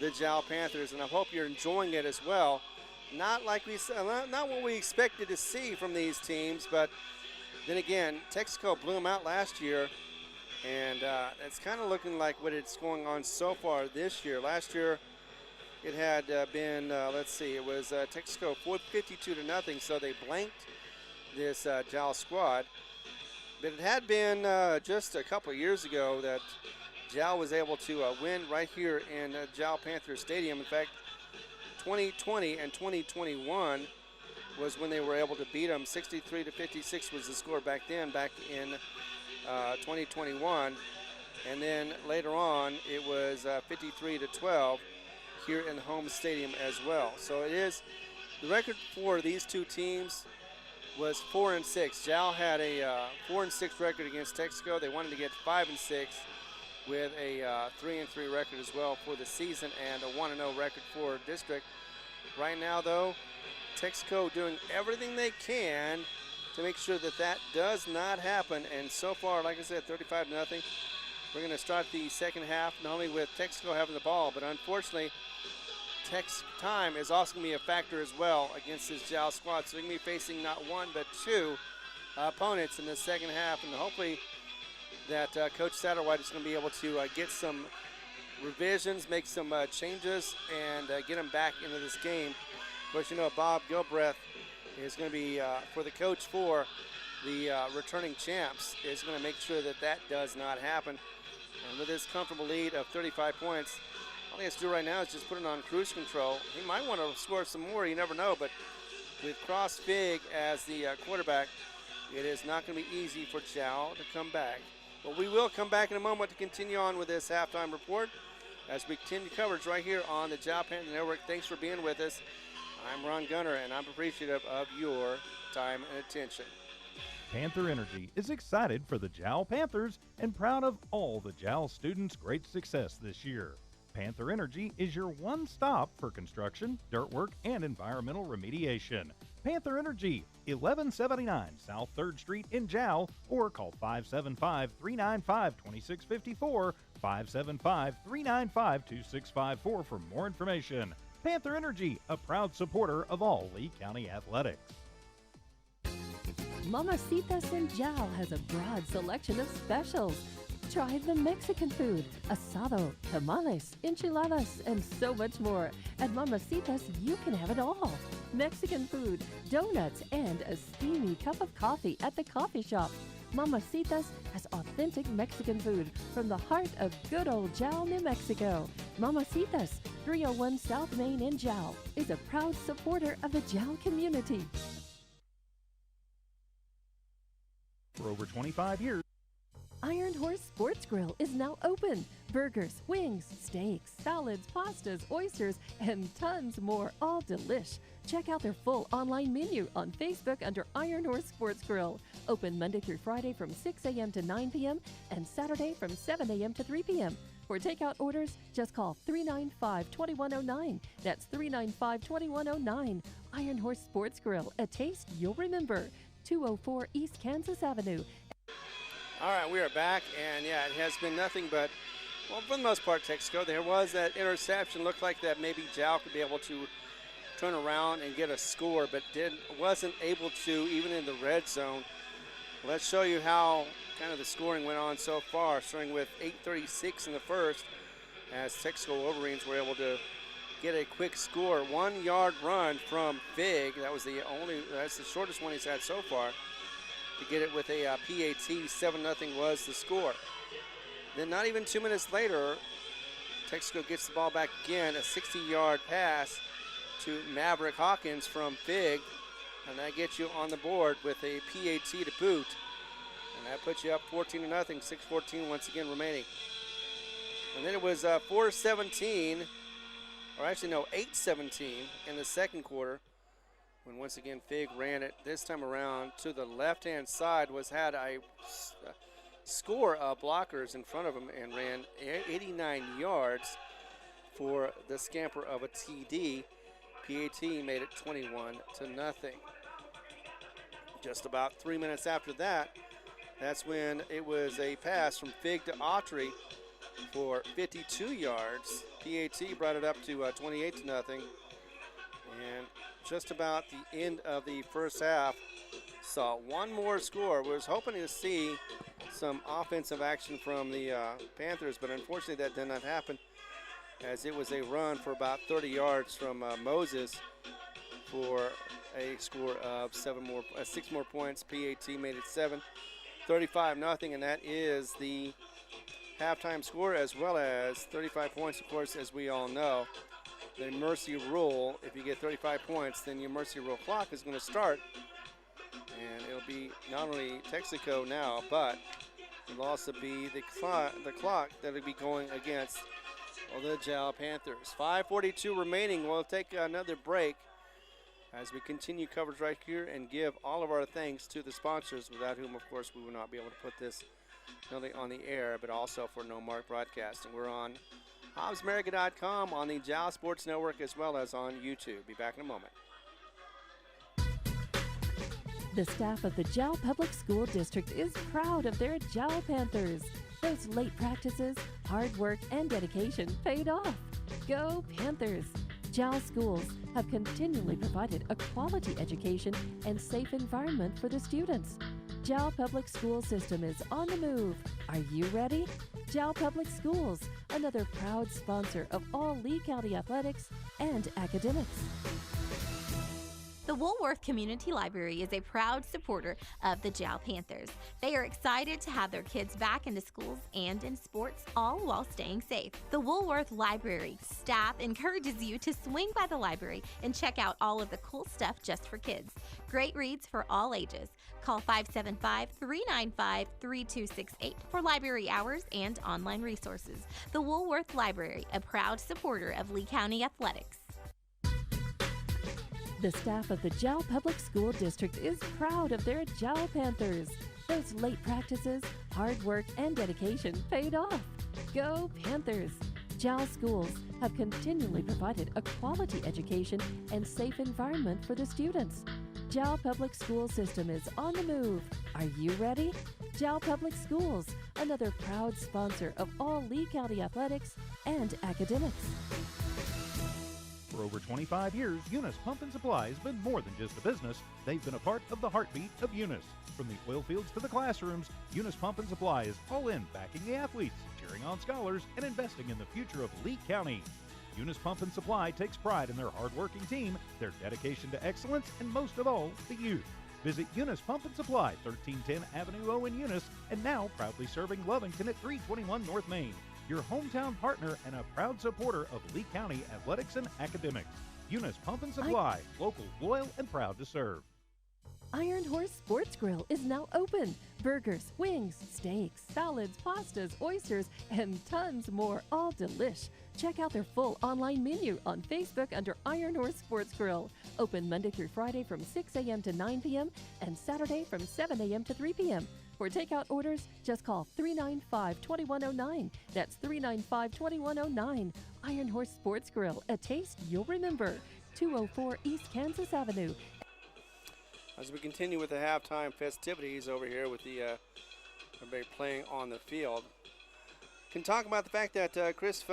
the Jal Panthers, and I hope you're enjoying it as well. Not what we expected to see from these teams, but then again, Texico blew them out last year, and it's kind of looking like what it's going on so far this year. Last year, it had been, it was Texico 52-0, so they blanked this Jal squad. But it had been just a couple of years ago that Jal was able to win right here in Jal Panther Stadium. In fact, 2020 and 2021 was when they were able to beat them. 63-56 was the score back in 2021. And then later on, it was 53-12 here in the home stadium as well. So it is, the record for these two teams was 4-6. Jal had a 4-6 record against Texico. They wanted to get 5-6 with a 3-3 record as well for the season and a 1-0 record for district. Right now, though, Texico doing everything they can to make sure that that does not happen. And so far, like I said, 35-0. We're going to start the second half not only with Texico having the ball, but unfortunately, Tex time is also going to be a factor as well against this Jal squad. So they're going to be facing not one but two opponents in the second half, and hopefully that Coach Satterwhite is going to be able to get some revisions, make some changes, and get them back into this game. Of course, Bob Gilbreth is going to be, for the coach for the returning champs, is going to make sure that that does not happen. And with his comfortable lead of 35 points, all he has to do right now is just put it on cruise control. He might want to score some more, you never know, but with Cross Fig as the quarterback, it is not going to be easy for Jal to come back. But we will come back in a moment to continue on with this halftime report as we continue coverage right here on the Jal Panther Network. Thanks for being with us. I'm Ron Gunner, and I'm appreciative of your time and attention. Panther Energy is excited for the Jal Panthers and proud of all the Jal students' great success this year. Panther Energy is your one stop for construction, dirt work, and environmental remediation. Panther Energy, 1179 South 3rd Street in Jal, or call 575-395-2654, 575-395-2654 for more information. Panther Energy, a proud supporter of all Lee County athletics. Mamacitas in Jal has a broad selection of specials. Try the Mexican food, asado, tamales, enchiladas, and so much more. At Mamacitas, you can have it all. Mexican food, donuts, and a steamy cup of coffee at the coffee shop. Mamacitas has authentic Mexican food from the heart of good old Jal, New Mexico. Mamacitas, 301 South Main in Jal, is a proud supporter of the Jal community. For over 25 years, Iron Horse Sports Grill is now open. Burgers, wings, steaks, salads, pastas, oysters, and tons more, all delish. Check out their full online menu on Facebook under Iron Horse Sports Grill. Open Monday through Friday from 6 a.m. to 9 p.m. and Saturday from 7 a.m. to 3 p.m. For takeout orders, just call 395-2109. That's 395-2109. Iron Horse Sports Grill, a taste you'll remember. 204 East Kansas Avenue. All right, we are back, and yeah, it has been nothing but, well, for the most part, Texico. There was that interception. Looked like that maybe Jal could be able to turn around and get a score, but wasn't able to, even in the red zone. Let's show you how kind of the scoring went on so far, starting with 8:36 in the first, as Texico Wolverines were able to get a quick score. 1 yard run from Fig. That's the shortest one he's had so far. To get it with a PAT, 7-0 was the score. Then not even 2 minutes later, Texico gets the ball back again, a 60-yard pass to Maverick Hawkins from Fig, and that gets you on the board with a PAT to boot. And that puts you up 14-0, 6:14 once again remaining. And then it was 4:17, or actually no, 8:17 in the second quarter, when once again Fig ran it this time around to the left-hand side, had a score of blockers in front of him and ran 89 yards for the scamper of a TD. PAT made it 21-0. Just about 3 minutes after that, that's when it was a pass from Fig to Autry for 52 yards. PAT brought it up to 28-0. And just about the end of the first half, saw one more score. We was hoping to see some offensive action from the Panthers, but unfortunately that did not happen, as it was a run for about 30 yards from Moses for a score of 6 more points. PAT made it 35-0, and that is the halftime score, as well as 35 points, of course, as we all know. The mercy rule, if you get 35 points, then your mercy rule clock is going to start, and it'll be not only Texico now, but it'll also be the clock that'll be going against the Jal Panthers. 5:42 remaining. We'll take another break as we continue coverage right here and give all of our thanks to the sponsors, without whom, of course, we would not be able to put this not only on the air, but also for No Mark Broadcasting. We're on HobbsAmerica.com, on the Jal Sports Network, as well as on YouTube. Be back in a moment. The staff of the Jal Public School District is proud of their Jal Panthers. Those late practices, hard work, and dedication paid off. Go Panthers! Jal schools have continually provided a quality education and safe environment for the students. Jal Public School System is on the move. Are you ready? Jal Public Schools, another proud sponsor of all Lee County athletics and academics. The Woolworth Community Library is a proud supporter of the Jal Panthers. They are excited to have their kids back into schools and in sports, all while staying safe. The Woolworth Library staff encourages you to swing by the library and check out all of the cool stuff just for kids. Great reads for all ages. Call 575-395-3268 for library hours and online resources. The Woolworth Library, a proud supporter of Lee County athletics. The staff of the Jal Public School District is proud of their Jal Panthers. Those late practices, hard work, and dedication paid off. Go Panthers! Jal schools have continually provided a quality education and safe environment for the students. Jal Public School System is on the move. Are you ready? Jal Public Schools, another proud sponsor of all Lee County athletics and academics. For over 25 years, Eunice Pump and Supply has been more than just a business. They've been a part of the heartbeat of Eunice. From the oil fields to the classrooms, Eunice Pump and Supply is all in, backing the athletes, cheering on scholars, and investing in the future of Lee County. Eunice Pump and Supply takes pride in their hard-working team, their dedication to excellence, and most of all, the youth. Visit Eunice Pump and Supply, 1310 Avenue O in Eunice, and now proudly serving Lovington at 321 North Main. Your hometown partner and a proud supporter of Lee County athletics and academics. Eunice Pump and Supply, local, loyal, and proud to serve. Iron Horse Sports Grill is now open. Burgers, wings, steaks, salads, pastas, oysters, and tons more, all delish. Check out their full online menu on Facebook under Iron Horse Sports Grill. Open Monday through Friday from 6 a.m. to 9 p.m. and Saturday from 7 a.m. to 3 p.m. For takeout orders, just call 395-2109. That's 395-2109. Iron Horse Sports Grill, a taste you'll remember. 204 East Kansas Avenue. As we continue with the halftime festivities over here with the everybody playing on the field, can talk about the fact that Chris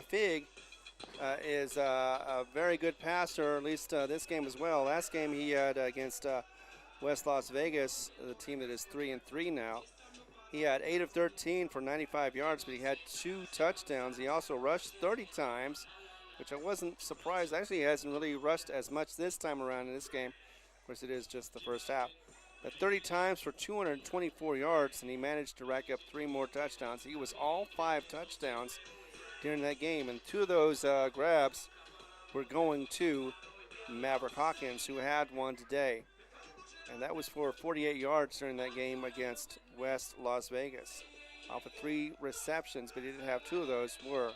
Fig is a very good passer, at least this game as well. Last game he had against West Las Vegas, the team that is 3-3 now. He had 8 of 13 for 95 yards, but he had 2 touchdowns. He also rushed 30 times, which I wasn't surprised. Actually, he hasn't really rushed as much this time around in this game. Of course, it is just the first half. But 30 times for 224 yards, and he managed to rack up 3 more touchdowns. He was all 5 touchdowns during that game, and 2 of those grabs were going to Maverick Hawkins, who had one today. And that was for 48 yards during that game against West Las Vegas. Off of 3 receptions, but he did have 2 of those were,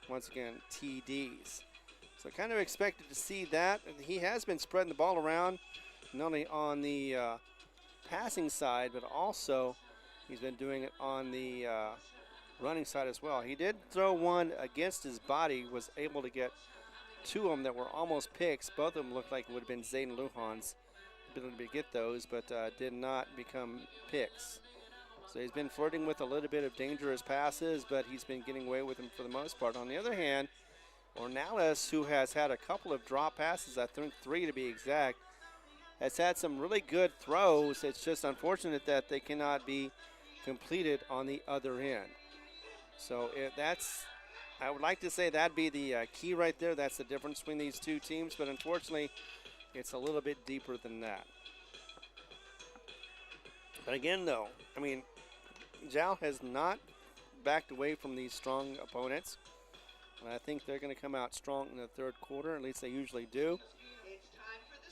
once again, TDs. So kind of expected to see that. He has been spreading the ball around, not only on the passing side, but also he's been doing it on the running side as well. He did throw one against his body, was able to get 2 of them that were almost picks. Both of them looked like it would have been Zayden Lujan's ability to get those, but did not become picks. So he's been flirting with a little bit of dangerous passes, but he's been getting away with them for the most part. On the other hand, Ornelas, who has had a couple of drop passes, I think 3 to be exact, has had some really good throws. It's just unfortunate that they cannot be completed on the other end. So I would like to say that'd be the key right there. That's the difference between these 2 teams, but unfortunately, it's a little bit deeper than that. But again, though, I mean, Jal has not backed away from these strong opponents. And I think they're going to come out strong in the 3rd quarter. At least they usually do.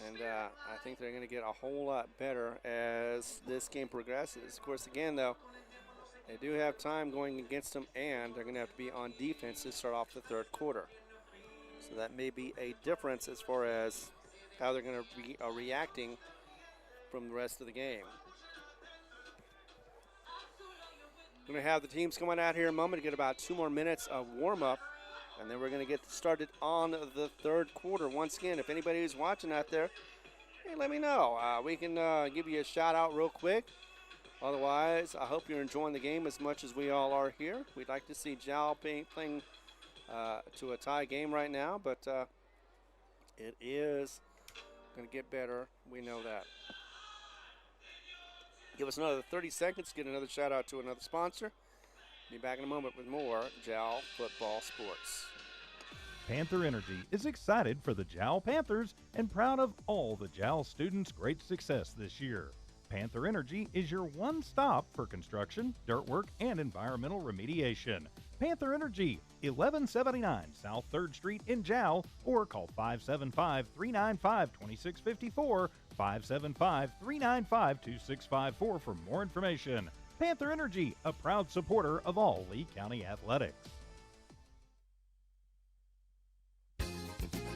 And I think they're going to get a whole lot better as this game progresses. Of course, again, though, they do have time going against them, and they're going to have to be on defense to start off the 3rd quarter. So that may be a difference as far as how they're going to be reacting from the rest of the game. We're going to have the teams coming out here in a moment to get about 2 more minutes of warm-up, and then we're going to get started on the 3rd quarter. Once again, if anybody who's watching out there, hey, let me know. We can give you a shout-out real quick. Otherwise, I hope you're enjoying the game as much as we all are here. We'd like to see Jal playing to a tie game right now, but it is going to get better. We know that. Give us another 30 seconds, get another shout out to another sponsor. Be back in a moment with more Jal Football Sports. Panther Energy is excited for the Jal Panthers and proud of all the Jal students' great success this year. Panther Energy is your one stop for construction, dirt work, and environmental remediation. Panther Energy, 1179 South 3rd Street in Jal, or call 575-395-2654, 575-395-2654 for more information. Panther Energy, a proud supporter of all Lee County athletics.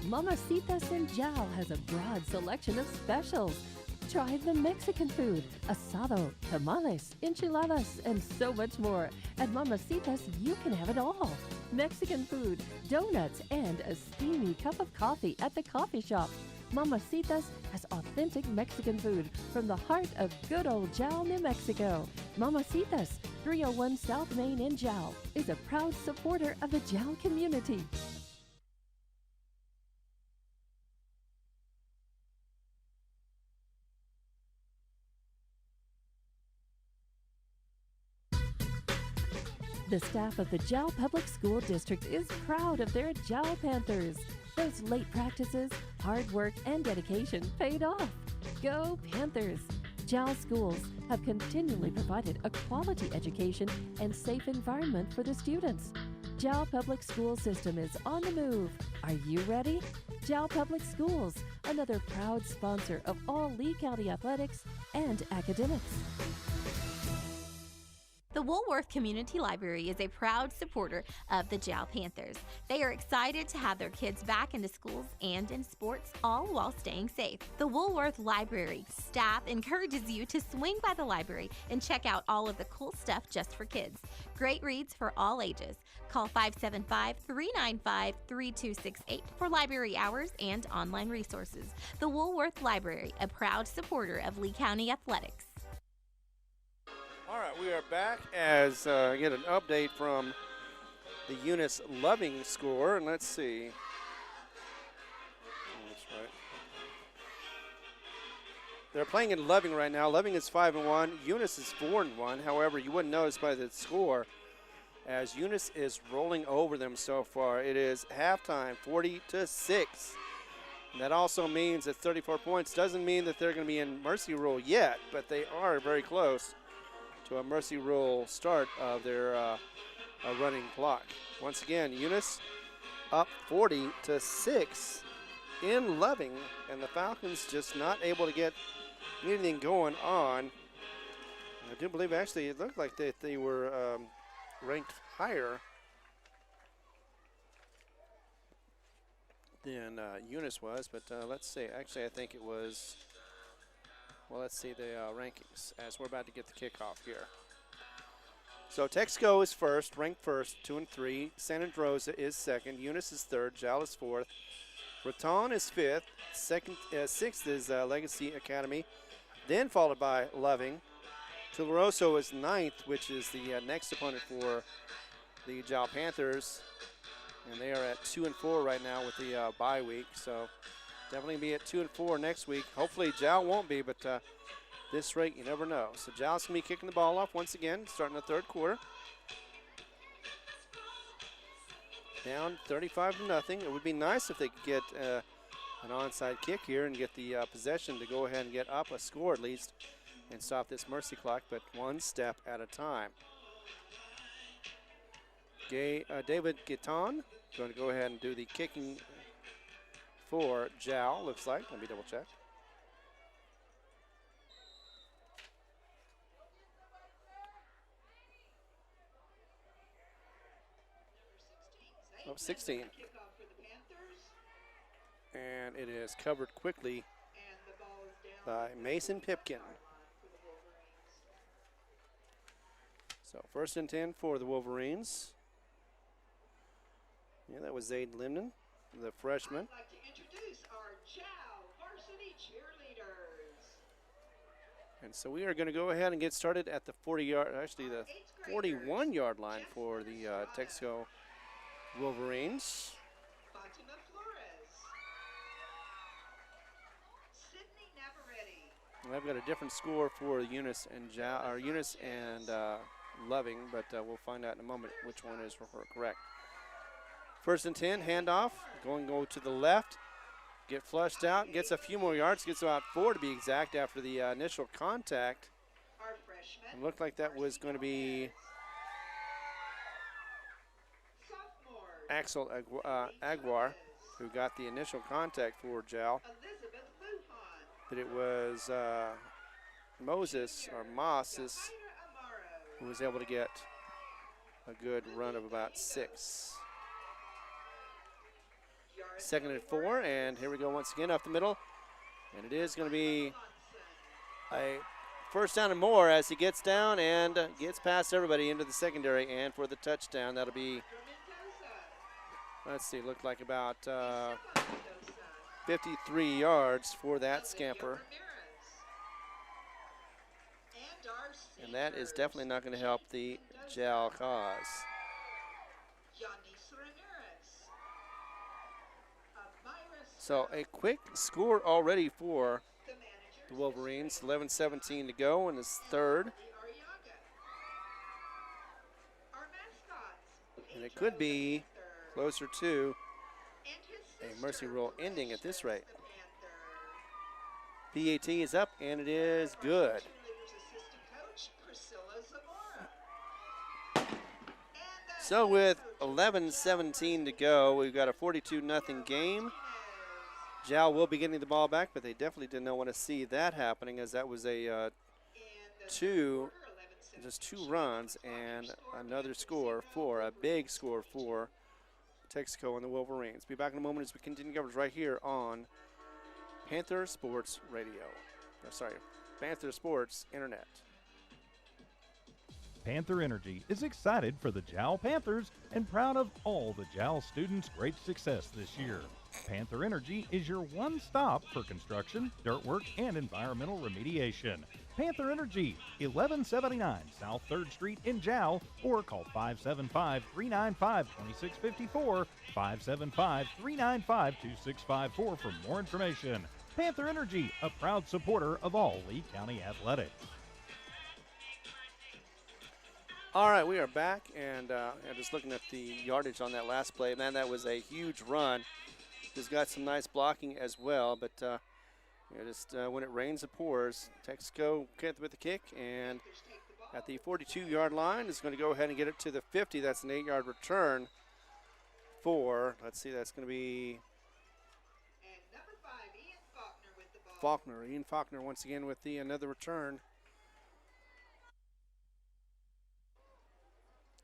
Mamacitas in Jal has a broad selection of specials. Try the Mexican food, asado, tamales, enchiladas, and so much more. At Mamacitas, you can have it all. Mexican food, donuts, and a steamy cup of coffee at the coffee shop. Mamacitas has authentic Mexican food from the heart of good old Jal, New Mexico. Mamacitas, 301 South Main in Jal, is a proud supporter of the Jal community. The staff of the Jal Public School District is proud of their Jal Panthers. Those late practices, hard work, and dedication paid off. Go Panthers! Jal schools have continually provided a quality education and safe environment for the students. Jal Public School System is on the move. Are you ready? Jal Public Schools, another proud sponsor of all Lee County athletics and academics. The Woolworth Community Library is a proud supporter of the Jal Panthers. They are excited to have their kids back into schools and in sports, all while staying safe. The Woolworth Library staff encourages you to swing by the library and check out all of the cool stuff just for kids. Great reads for all ages. Call 575-395-3268 for library hours and online resources. The Woolworth Library, a proud supporter of Lee County athletics. All right, we are back as get an update from the Eunice Loving score, and let's see. That's right. they're playing in Loving right now. Loving is 5-1. Eunice is 4-1. However, you wouldn't notice by the score as Eunice is rolling over them so far. It is halftime, 40-6. And that also means that 34 points doesn't mean that they're going to be in mercy rule yet, but they are very close to a mercy rule start of their running clock. Once again, Eunice up 40-6 in Loving, and the Falcons just not able to get anything going on. I do believe actually it looked like they were ranked higher than Eunice was, but let's see. Actually, I think it was, well, let's see the rankings as we're about to get the kickoff here. So Texico is first, ranked first, 2-3. San Androsa is second. Eunice is third. Jal is fourth. Raton is fifth. Sixth is Legacy Academy. Then followed by Loving. Tularosa is ninth, which is the next opponent for the Jal Panthers. And they are at 2-4 right now with the bye week. So definitely be at 2-4 next week. Hopefully Jal won't be, but this rate, you never know. So Jal's going to be kicking the ball off once again, starting the third quarter. Down 35-0. It would be nice if they could get an onside kick here and get the possession to go ahead and get up a score at least and stop this mercy clock, but one step at a time. David Guiton going to go ahead and do the kicking for Jal, looks like. Let me double check. Oh, 16. And it is covered quickly by Mason Pipkin. So 1st and 10 for the Wolverines. Yeah, that was Zayd Limnon, the freshman. I'd like to introduce our Jal varsity cheerleaders. And so we are going to go ahead and get started at the 41-yard line for the Texico Wolverines. Fatima Flores. Sydney Navarrete. And I've got a different score for Eunice and Loving, but we'll find out in a moment which one is correct. 1st and 10, handoff, go to the left, get flushed out, gets a few more yards, gets about 4 to be exact after the initial contact. Our freshman. It looked like that was going to be Sophomore. Axel Aguar, who got the initial contact for Jal, Elizabeth Lujan. but it was Moss who was able to get a good run of about 6. 2nd and 4, and here we go once again up the middle. And it is going to be a first down and more as he gets down and gets past everybody into the secondary. And for the touchdown, that'll be, let's see, looked like about 53 yards for that scamper. And that is definitely not going to help the Jal cause. So a quick score already for the Wolverines. 11-17 to go in this third. And it could be closer to a mercy rule ending at this rate. PAT is up, and it is good. So with 11-17 to go, we've got a 42-0 game. Jal will be getting the ball back, but they definitely did not want to see that happening, as that was a just two runs and another score for a big score for Texico and the Wolverines. Be back in a moment as we continue coverage right here on Panther Sports Radio. Panther Sports Internet. Panther Energy is excited for the Jal Panthers and proud of all the Jal students' great success this year. Panther Energy is your one stop for construction, dirt work, and environmental remediation. Panther Energy, 1179 South 3rd Street in Jal, or call 575-395-2654, 575-395-2654 for more information. Panther Energy, a proud supporter of all Lee County athletics. All right, we are back, and just looking at the yardage on that last play, man, that was a huge run. Just got some nice blocking as well, but when it rains, it pours. Texico with the kick, and at the 42-yard line is going to go ahead and get it to the 50. That's an 8-yard return for, let's see, that's going to be And number 5, Ian Faulkner with the ball. Faulkner. Ian Faulkner once again with another return.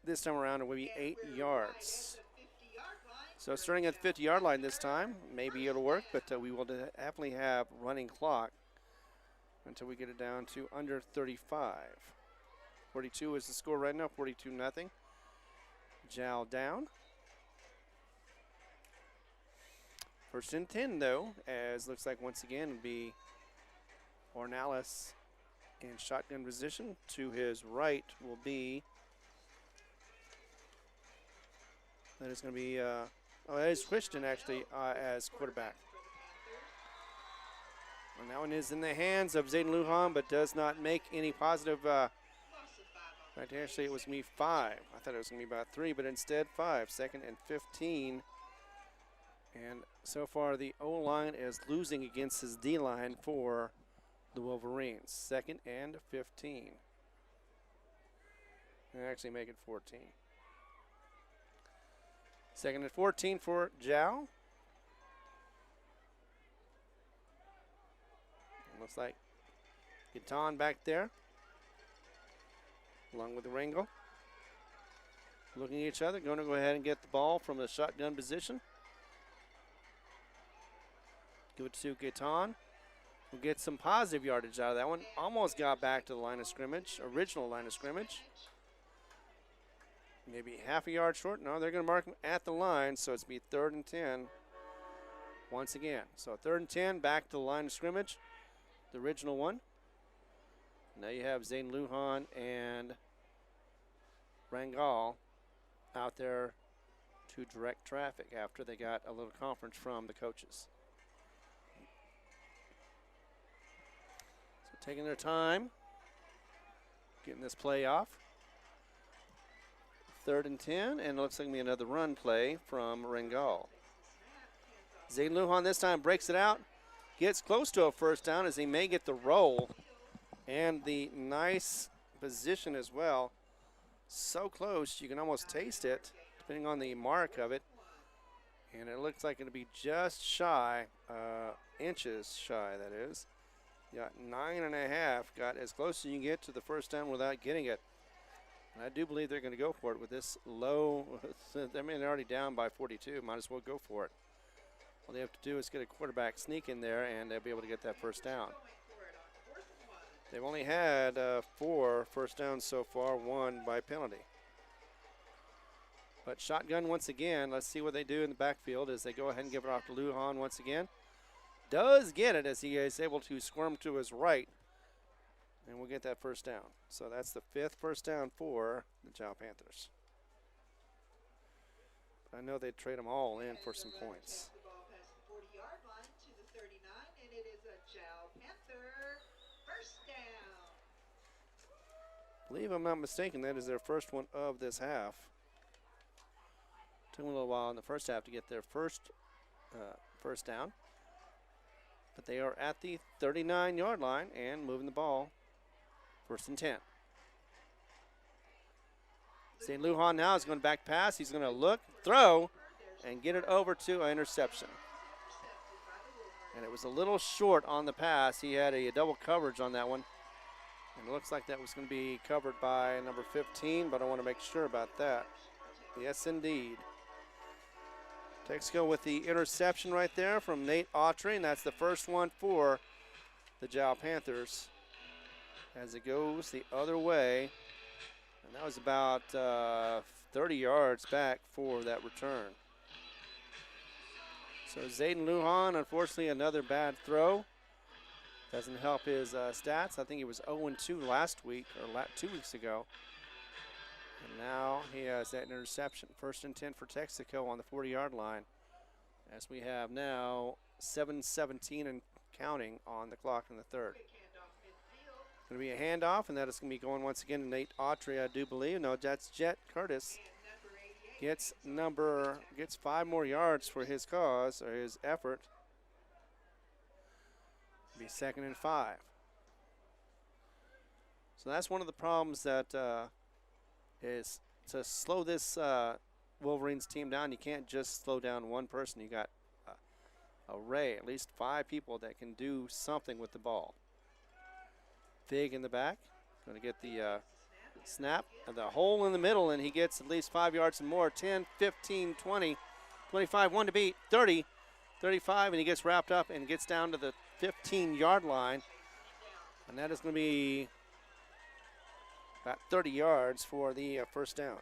This time around it will be 8 yards. So starting at the 50-yard line this time, maybe it'll work, but we will definitely have running clock until we get it down to under 35. 42 is the score right now, 42-0. Jal down. First and 10 though, as looks like once again would be Ornalis in shotgun position. To his right will be, that is going to be, that is Christian actually as quarterback. And that one is in the hands of Zayden Lujan, but does not make any positive. Actually, it was going to be 5. I thought it was going to be about 3, but instead 5. 2nd and 15. And so far, the O-line is losing against his D-line for the Wolverines. 2nd and 15. And actually make it 14. 2nd and 14 for Jal. Looks like Gaetan back there, along with Rangel. Looking at each other, going to go ahead and get the ball from the shotgun position. Give it to Gaetan. We'll get some positive yardage out of that one. Almost got back to the line of scrimmage, original line of scrimmage. Maybe half a yard short. No, they're going to mark him at the line, so it's be 3rd and 10 once again. So 3rd and 10, back to the line of scrimmage, the original one. Now you have Zane Lujan and Rangal out there to direct traffic after they got a little conference from the coaches. So taking their time, getting this play off. 3rd and 10, and it looks like it'll be another run play from Rangal. Zane Lujan this time breaks it out, gets close to a first down as he may get the roll and the nice position as well. So close, you can almost taste it, depending on the mark of it. And it looks like it'll be just shy, inches shy, that is. You got 9.5, got as close as you can get to the first down without getting it. And I do believe they're going to go for it with this low. I mean, they're already down by 42. Might as well go for it. All they have to do is get a quarterback sneak in there, and they'll be able to get that first down. They've only had 4 first downs so far, 1 by penalty. But shotgun once again. Let's see what they do in the backfield as they go ahead and give it off to Lujan once again. Does get it as he is able to squirm to his right. And we'll get that first down. So that's the 5th first down for the Jal Panthers. I know they'd trade them all in for some points. The ball past the 40-yard line to the 39, and it is a Jal Panther first down. I believe I'm not mistaken, that is their first one of this half. Took them a little while in the first half to get their first down. But they are at the 39-yard line and moving the ball. 1st and 10. St. Lujan now is going to back pass. He's going to look, throw, and get it over to an interception. And it was a little short on the pass. He had a double coverage on that one. And it looks like that was going to be covered by number 15, but I want to make sure about that. Yes, indeed. Texico with the interception right there from Nate Autry, and that's the first one for the Jal Panthers as it goes the other way. And that was about 30 yards back for that return. So Zayden Lujan, unfortunately, another bad throw. Doesn't help his stats. I think he was 0-2 last week, or 2 weeks ago. And now he has that interception. 1st and 10 for Texico on the 40-yard line. As we have now 7:17 and counting on the clock in the third. Quick handoff midfield. Going to be a handoff, and that is going to be going once again to Nate Autry, I do believe. No, that's Jet Curtis. And number 88. Gets 5 more yards for his cause, or his effort. Be 2nd and 5. So that's one of the problems that is to slow this Wolverines team down. You can't just slow down one person. You got array, at least 5 people that can do something with the ball. Fig in the back, going to get the snap, and the hole in the middle, and he gets at least 5 yards and more. 10, 15, 20, 25, 1 to beat, 30, 35, and he gets wrapped up and gets down to the 15-yard line. And that is going to be about 30 yards for the first down.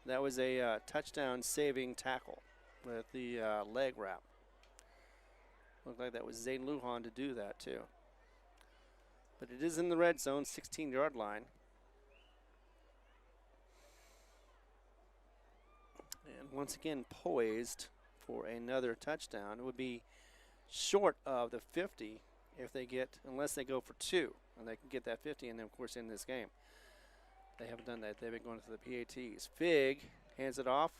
That was a touchdown-saving tackle with the leg wrap. Looked like that was Zane Lujan to do that, too. But it is in the red zone, 16-yard line. And once again, poised for another touchdown. It would be short of the 50 if they get, unless they go for 2, and they can get that 50, and then, of course, in this game. They haven't done that. They've been going to the PATs. Fig hands it off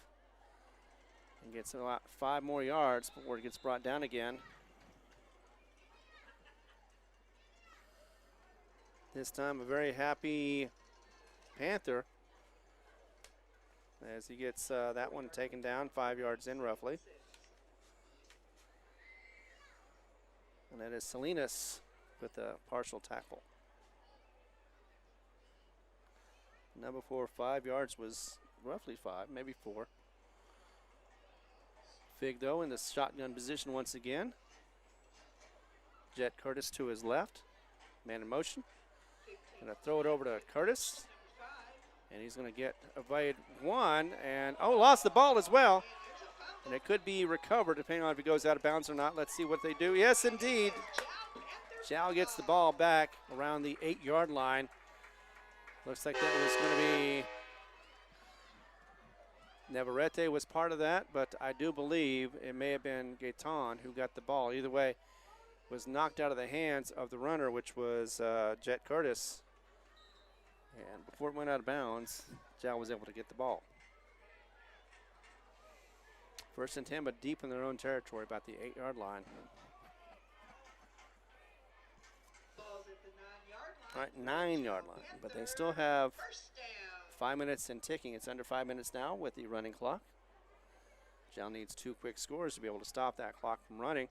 and gets about 5 more yards before it gets brought down again. This time a very happy Panther as he gets that one taken down 5 yards in roughly. And that is Salinas with a partial tackle. Number 4, 5 yards was roughly 5, maybe 4. Fig, though, in the shotgun position once again. Jet Curtis to his left. Man in motion. Going to throw it over to Curtis. And he's going to get evade 1. And, lost the ball as well. And it could be recovered depending on if he goes out of bounds or not. Let's see what they do. Yes, indeed. Jal gets the ball back around the 8-yard line. Looks like that was going to be Navarrete was part of that, but I do believe it may have been Gaetan who got the ball. Either way, was knocked out of the hands of the runner, which was Jet Curtis. And before it went out of bounds, Jal was able to get the ball. 1st and 10, but deep in their own territory, about the 8-yard line. Ball's at the 9-yard line. All right, 9-yard line, but they still have First down. 5 minutes and ticking. It's under 5 minutes now with the running clock. Jal needs 2 quick scores to be able to stop that clock from running.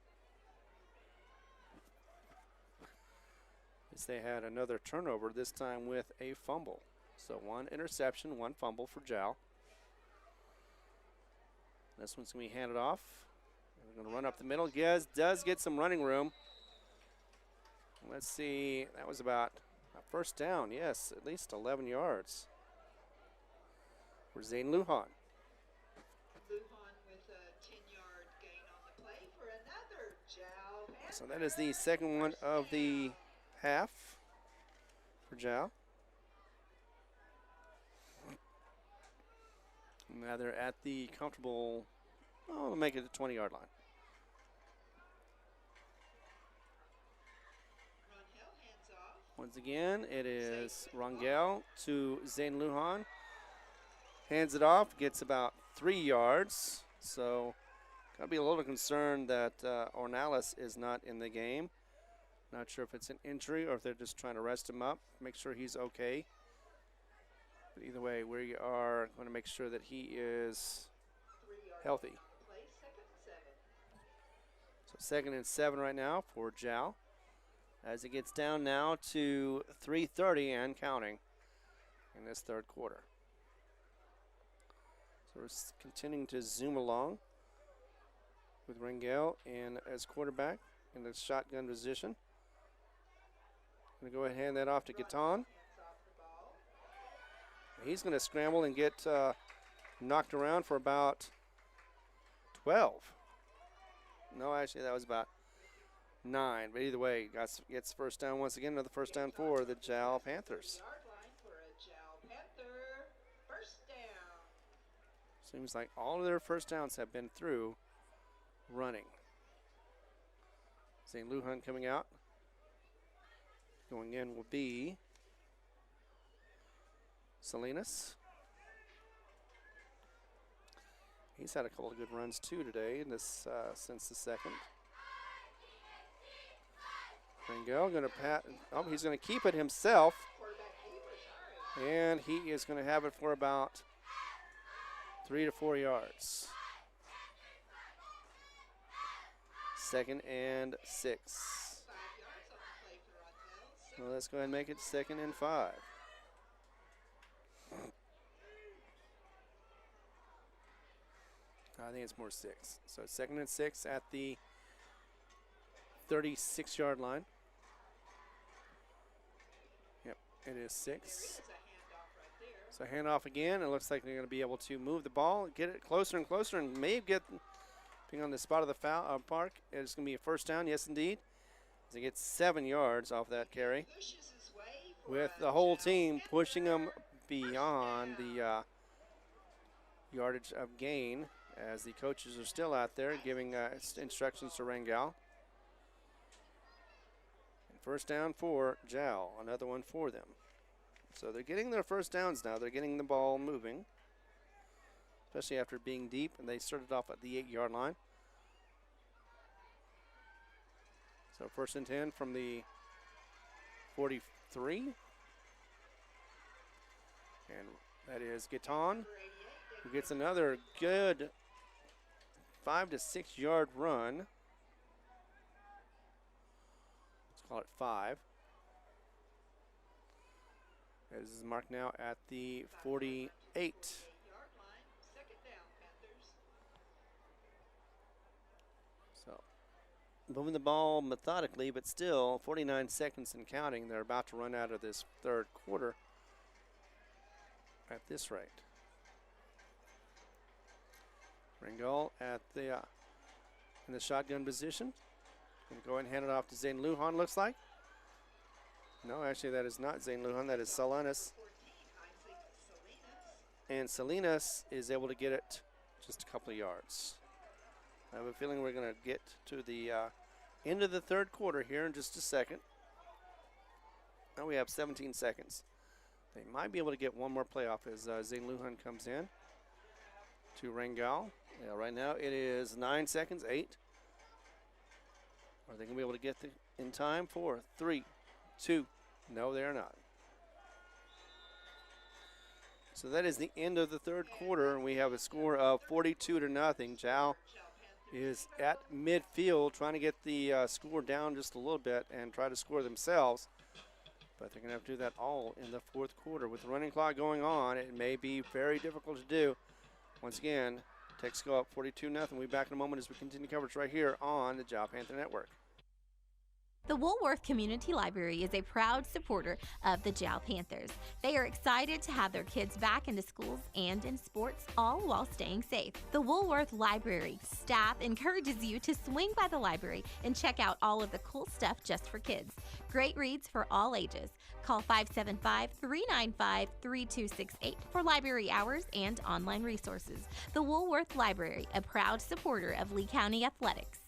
As they had another turnover, this time with a fumble. So 1 interception, 1 fumble for Jal. This one's going to be handed off. They're going to run up the middle. Gez does get some running room. Let's see. That was about a first down. Yes, at least 11 yards for Zane Lujan. Lujan with a 10-yard gain on the play for another Jal Panther. So that is the second one of the half for Jal. Now they're at the comfortable, we'll make it the 20-yard line. Rangel hands off. Once again, it is Rangel to Zane Lujan. Hands it off, gets about 3 yards. So, got to be a little concerned that Ornalis is not in the game. Not sure if it's an injury or if they're just trying to rest him up, make sure he's okay. But either way, we are going to make sure that he is 3 yards healthy. on the play, 2nd and 7. So 2nd and 7 right now for Jal. As it gets down now to 3:30 and counting in this third quarter. So we're continuing to zoom along with Rangel in as quarterback in the shotgun position. Going to go ahead and hand that off to Gaetan. Hands off the ball. He's going to scramble and get knocked around for about 12. No, actually, that was about 9. But either way, gets first down once again. Another first down for the Jal Panthers. Yard line for a Jal Panther. First down. Seems like all of their first downs have been through running. St. Lujan coming out. Going in will be Salinas. He's had a couple of good runs too today in this since the second. Ringel going to pat. Oh, he's going to keep it himself. And he is going to have it for about 3 to 4 yards. 2nd and 6. Well, let's go ahead and make it 2nd and 5. I think it's more 6. So 2nd and 6 at the 36-yard line. Yep, it is 6. So handoff again. It looks like they're going to be able to move the ball, get it closer and closer, and maybe get, being on the spot of the foul park, it's going to be a first down. Yes, indeed. As he gets 7 yards off that carry, with the whole team pushing them beyond the yardage of gain, as the coaches are still out there giving instructions to Rangel. And first down for Jal, another one for them. So they're getting their first downs now. They're getting the ball moving, especially after being deep, and they started off at the 8-yard line. So 1st and 10 from the 43. And that is Gaetan, who gets another good 5 to 6 yard run. Let's call it 5. This is marked now at the 48. So moving the ball methodically, but still 49 seconds and counting. They're about to run out of this third quarter at this rate. Ringel at the in the shotgun position. Going to go ahead and hand it off to Zane Lujan, looks like. No, actually that is not Zane Lujan, that is Salinas. And Salinas is able to get it just a couple of yards. I have a feeling we're going to get to the end of the third quarter here in just a second. Now we have 17 seconds. They might be able to get one more playoff as Zane Lujan comes in to Rangel. Yeah, right now it is 9 seconds, 8. Are they going to be able to get in time? 4, 3, 2. No, they are not. So that is the end of the third quarter, and we have a score of 42 to nothing. Jal is at midfield trying to get the score down just a little bit and try to score themselves. But they're going to have to do that all in the fourth quarter. With the running clock going on, it may be very difficult to do. Once again, Texico up 42-0. We'll be back in a moment as we continue coverage right here on the Jal Panther Network. The Woolworth Community Library is a proud supporter of the Jal Panthers. They are excited to have their kids back into schools and in sports, all while staying safe. The Woolworth Library staff encourages you to swing by the library and check out all of the cool stuff just for kids. Great reads for all ages. Call 575-395-3268 for library hours and online resources. The Woolworth Library, a proud supporter of Lee County Athletics.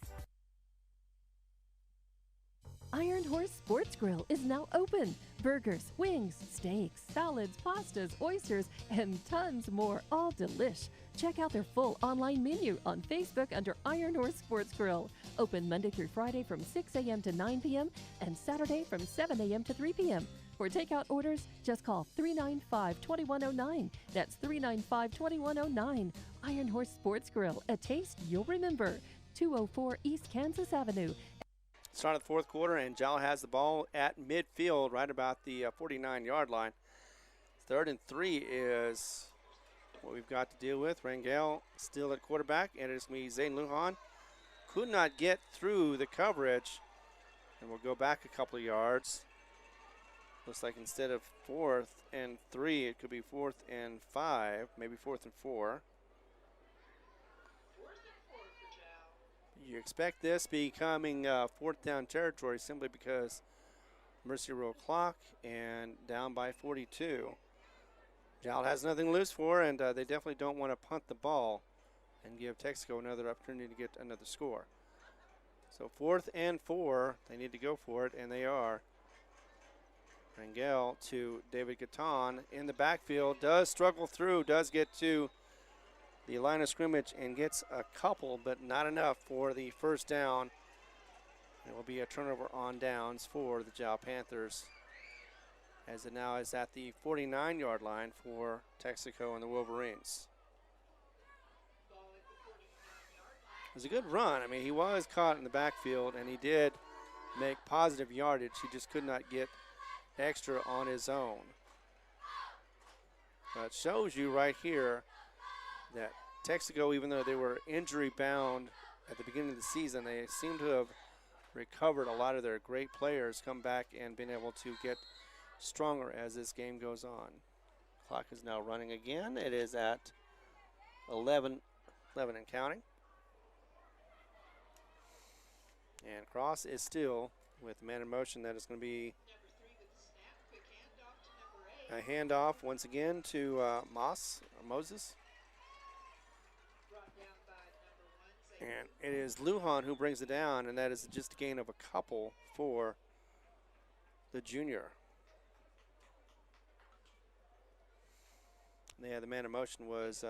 Iron Horse Sports Grill is now open. Burgers, wings, steaks, salads, pastas, oysters, and tons more, all delish. Check out their full online menu on Facebook under Iron Horse Sports Grill. Open Monday through Friday from 6 a.m. to 9 p.m. and Saturday from 7 a.m. to 3 p.m. For takeout orders, just call 395-2109. That's 395-2109. Iron Horse Sports Grill, a taste you'll remember. 204 East Kansas Avenue. Start of the fourth quarter, and Jal has the ball at midfield, right about the 49-yard line. 3rd and 3 is what we've got to deal with. Rangel still at quarterback, and it's me, Zane Lujan. Could not get through the coverage, and we'll go back a couple of yards. Looks like instead of 4th and 3, it could be 4th and 5, maybe 4th and 4. You expect this becoming fourth down territory simply because Mercy Rule clock and down by 42. Jal has nothing loose for, and they definitely don't want to punt the ball and give Texico another opportunity to get another score. So 4th and 4, they need to go for it, and they are. Rangel to David Gatton in the backfield, does struggle through, does get to the line of scrimmage and gets a couple, but not enough for the first down. It will be a turnover on downs for the Jal Panthers, as it now is at the 49-yard line for Texico and the Wolverines. It was a good run. I mean, he was caught in the backfield, and he did make positive yardage. He just could not get extra on his own. But it shows you right here that Texico, even though they were injury bound at the beginning of the season, they seem to have recovered a lot of their great players, come back and been able to get stronger as this game goes on. Clock is now running again. It is at 11 and counting. And Cross is still with man in motion. That is going to be a handoff once again to Moses. And it is Lujan who brings it down, and that is just a gain of a couple for the junior. Yeah, the man in motion was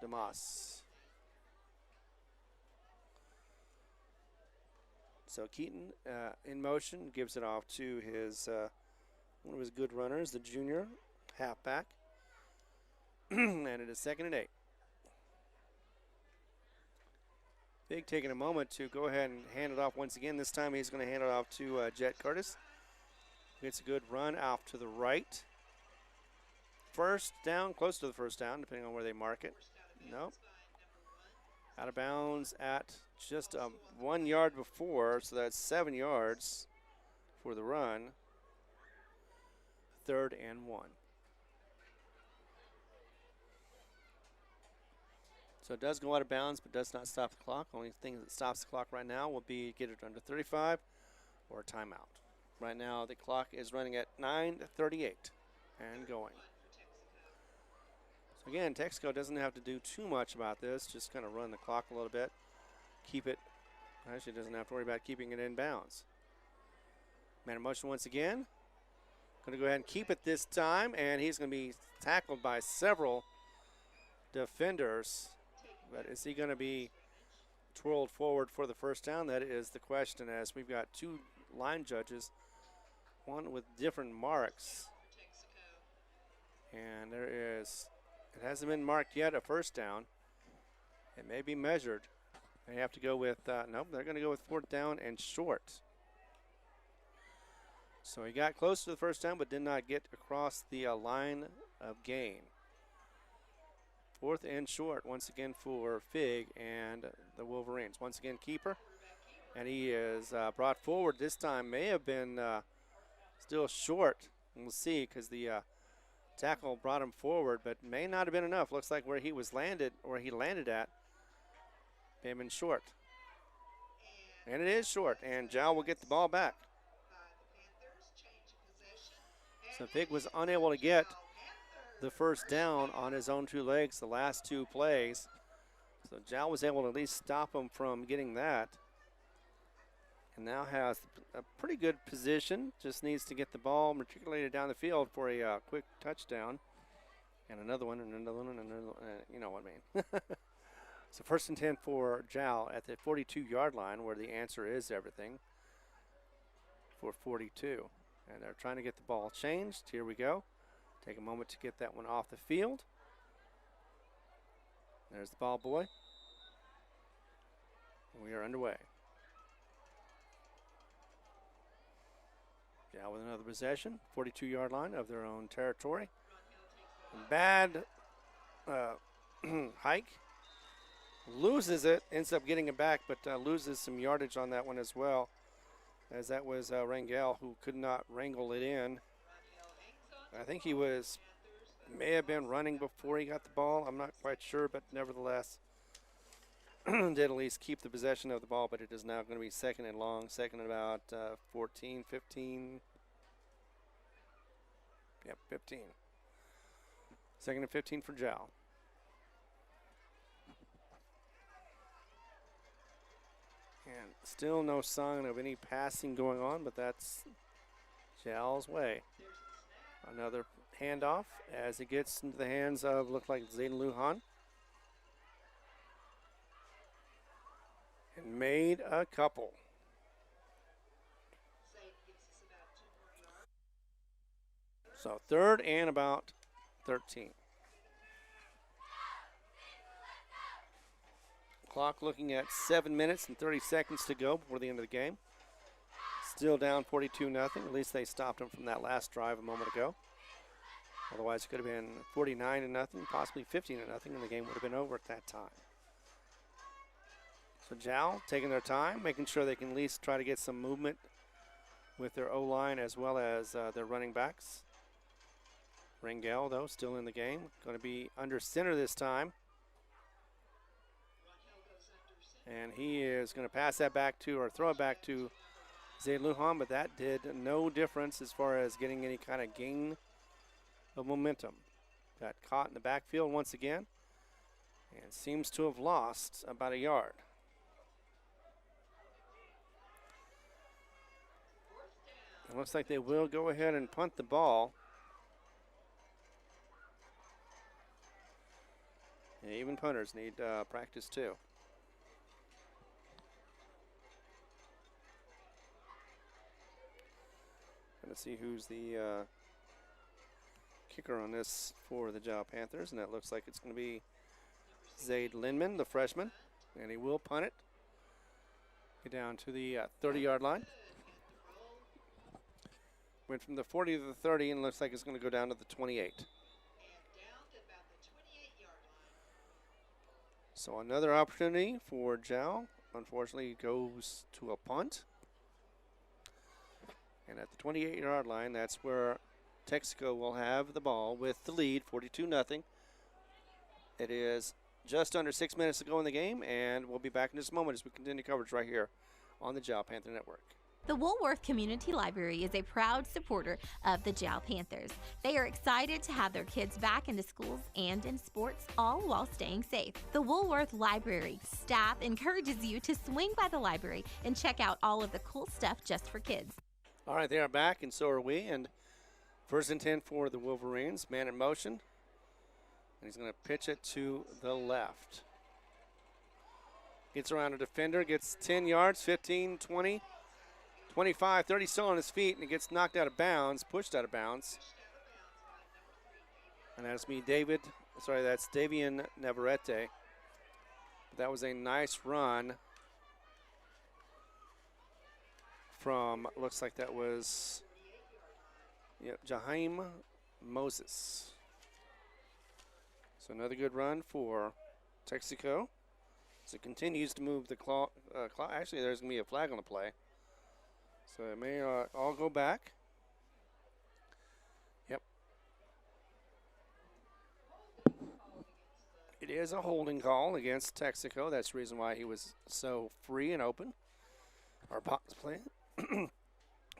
Demas. So Keaton in motion gives it off to his one of his good runners, the junior halfback. And it is 2nd and 8. Big taking a moment to go ahead and hand it off once again. This time he's going to hand it off to Jet Curtis. Gets a good run out to the right. First down, close to the first down, depending on where they mark it. Nope. Out of bounds at just 1 yard before, so that's 7 yards for the run. 3rd and 1. So it does go out of bounds, but does not stop the clock. Only thing that stops the clock right now will be get it under 35 or a timeout. Right now the clock is running at 9:38 and going. So again, Texico doesn't have to do too much about this, just kind of run the clock a little bit. Keep it, actually doesn't have to worry about keeping it in bounds. Man in motion once again. Going to go ahead and keep it this time, and he's going to be tackled by several defenders. But is he going to be twirled forward for the first down? That is the question, as we've got 2 line judges, one with different marks. And there is, it hasn't been marked yet, a first down. It may be measured. They have to go with, nope, they're going to go with 4th down and short. So he got close to the first down, but did not get across the line of gain. 4th and short once again for Fig and the Wolverines. Once again, keeper. And he is brought forward this time. May have been still short. We'll see, because the tackle brought him forward, but may not have been enough. Looks like where he was landed, or he landed at, may have been short. And it is short, and Jal will get the ball back. So Fig was unable to get the first down on his own 2 legs the last 2 plays. So Jal was able to at least stop him from getting that. And now has a pretty good position. Just needs to get the ball matriculated down the field for a quick touchdown. And another one, and another one, and another one. You know what I mean. So 1st and 10 for Jal at the 42-yard line, where the answer is everything, for 42. And they're trying to get the ball changed. Here we go. Take a moment to get that one off the field. There's the ball boy. We are underway. Jal with another possession, 42-yard line of their own territory. Bad hike. Loses it, ends up getting it back, but loses some yardage on that one as well, as that was Rangel who could not wrangle it in. I think he may have been running before he got the ball. I'm not quite sure, but nevertheless, did at least keep the possession of the ball, but it is now going to be 2nd and long, 2nd and about 14, 15. Yep, 15. 2nd and 15 for Jal. And still no sign of any passing going on, but that's Jal's way. Another handoff as it gets into the hands of, look like Zayden Lujan. And made a couple. So 3rd and about 13. Clock looking at 7 minutes and 30 seconds to go before the end of the game. Still down 42-0. At least they stopped them from that last drive a moment ago. Otherwise, it could have been 49-0, possibly 15-0, and the game would have been over at that time. So Jal taking their time, making sure they can at least try to get some movement with their O-line as well as their running backs. Rangel, though, still in the game. Going to be under center this time. And he is going to pass that back to, or throw it back to Zayden Lujan, but that did no difference as far as getting any kind of gain of momentum. Got caught in the backfield once again and seems to have lost about a yard. It looks like they will go ahead and punt the ball. Yeah, even punters need practice too. Let's see who's the kicker on this for the Jal Panthers, and that looks like it's going to be Zaid Lindman, the freshman, and he will punt it. Get down to the 30-yard line. Went from the 40 to the 30, and looks like it's going to go down to the 28. So another opportunity for Jal. Unfortunately, goes to a punt. And at the 28-yard line, that's where Texico will have the ball with the lead, 42-0. It is just under 6 minutes to go in the game, and we'll be back in just a moment as we continue coverage right here on the Jal Panther Network. The Woolworth Community Library is a proud supporter of the Jal Panthers. They are excited to have their kids back into schools and in sports, all while staying safe. The Woolworth Library staff encourages you to swing by the library and check out all of the cool stuff just for kids. All right, they are back, and so are we. And 1st and 10 for the Wolverines. Man in motion. And he's going to pitch it to the left. Gets around a defender, gets 10 yards, 15, 20, 25, 30 still on his feet, and he gets knocked out of bounds, pushed out of bounds. And that's that's Davian Navarrete. That was a nice run from, looks like that was Jaheim Moses. So another good run for Texico. So it continues to move the clock. Actually, there's going to be a flag on the play. So it may all go back. Yep. It is a holding call against Texico. That's the reason why he was so free and open. Our box play.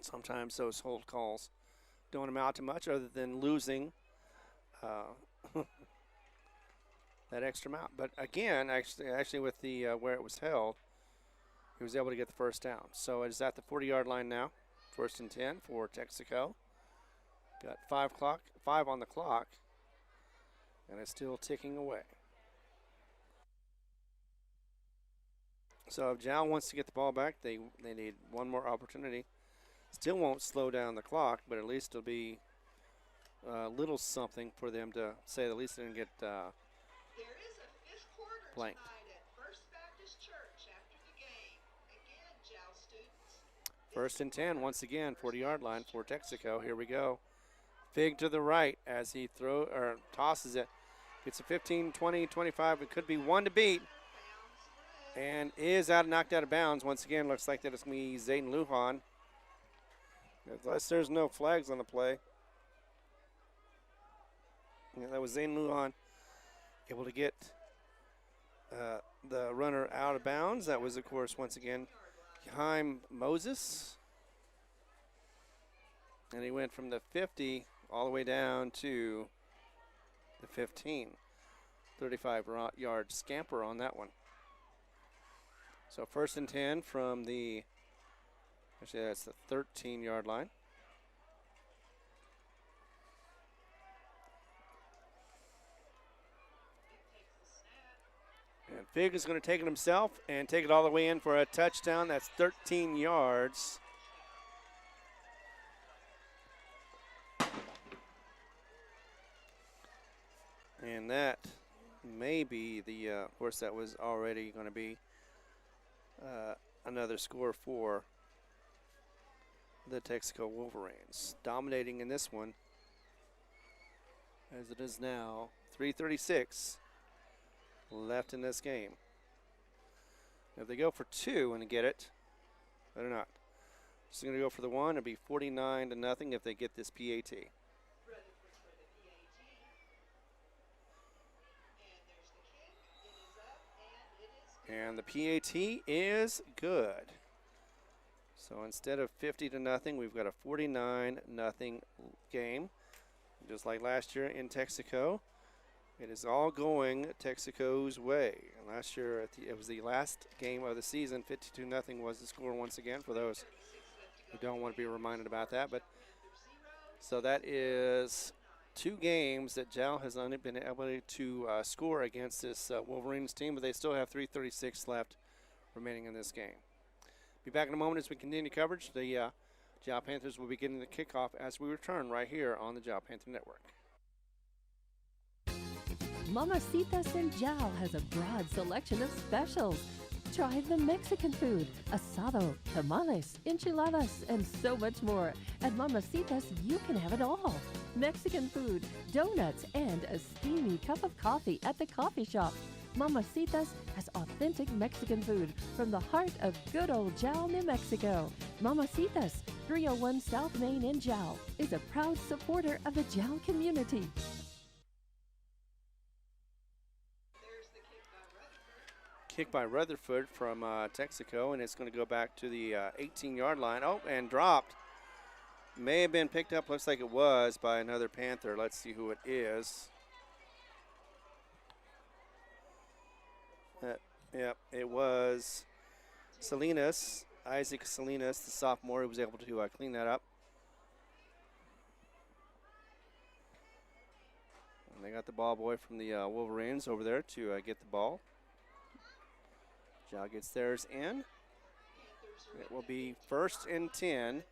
Sometimes those hold calls don't amount to much other than losing that extra amount. But again, actually with the where it was held, he was able to get the first down. So it is at the 40-yard line now. 1st and 10 for Texico. Got 5 on the clock, and it's still ticking away. So if Jal wants to get the ball back, they need one more opportunity. Still won't slow down the clock, but at least it'll be a little something for them to say the least they didn't get There is a fifth quarter blanked. tonight at First Baptist Church after the game. Again, Jal students. 1st and 10 once again, 40-yard line for Texico. Here we go. Fig to the right as he tosses it. Gets a 15, 20, 25. It could be one to beat. And is knocked out of bounds. Once again, looks like that it's going to be Zayden Lujan. Unless there's no flags on the play. Yeah, that was Zayden Lujan able to get the runner out of bounds. That was, of course, once again, Jaheim Moses. And he went from the 50 all the way down to the 15. 35-yard scamper on that one. So 1st and 10 from the, actually that's the 13-yard line. And Fig is going to take it himself and take it all the way in for a touchdown. That's 13 yards. And that may be the, of course, that was already going to be another score for the Texico Wolverines. Dominating in this one, as it is now 3:36 left in this game. If they go for 2 and get it, better not. Just going to go for the 1. It'll be 49-0 if they get this PAT. And the PAT is good. So instead of 50-0, we've got a 49-0 game. Just like last year in Texico, it is all going Texico's way. And last year, it was the last game of the season. 52-0 was the score once again for those who don't want to be reminded about that. But so that is 2 games that Jal has only been able to score against this Wolverines team, but they still have 3:36 left remaining in this game. Be back in a moment as we continue coverage. The Jal Panthers will be getting the kickoff as we return right here on the Jal Panther Network. Mamacitas in Jal has a broad selection of specials. Try the Mexican food, asado, tamales, enchiladas, and so much more. At Mamacitas, you can have it all. Mexican food, donuts, and a steamy cup of coffee at the coffee shop. Mamacitas has authentic Mexican food from the heart of good old Jal, New Mexico. Mamacitas, 301 South Main in Jal, is a proud supporter of the Jal community. Kick by Rutherford from Texico, and it's going to go back to the 18-yard line. Oh, and dropped. May have been picked up, looks like it was, by another Panther. Let's see who it is. Yep, it was Salinas, Isaac Salinas, the sophomore, who was able to clean that up. And they got the ball boy from the Wolverines over there to get the ball. Jal gets theirs in. It will be 1st and 10.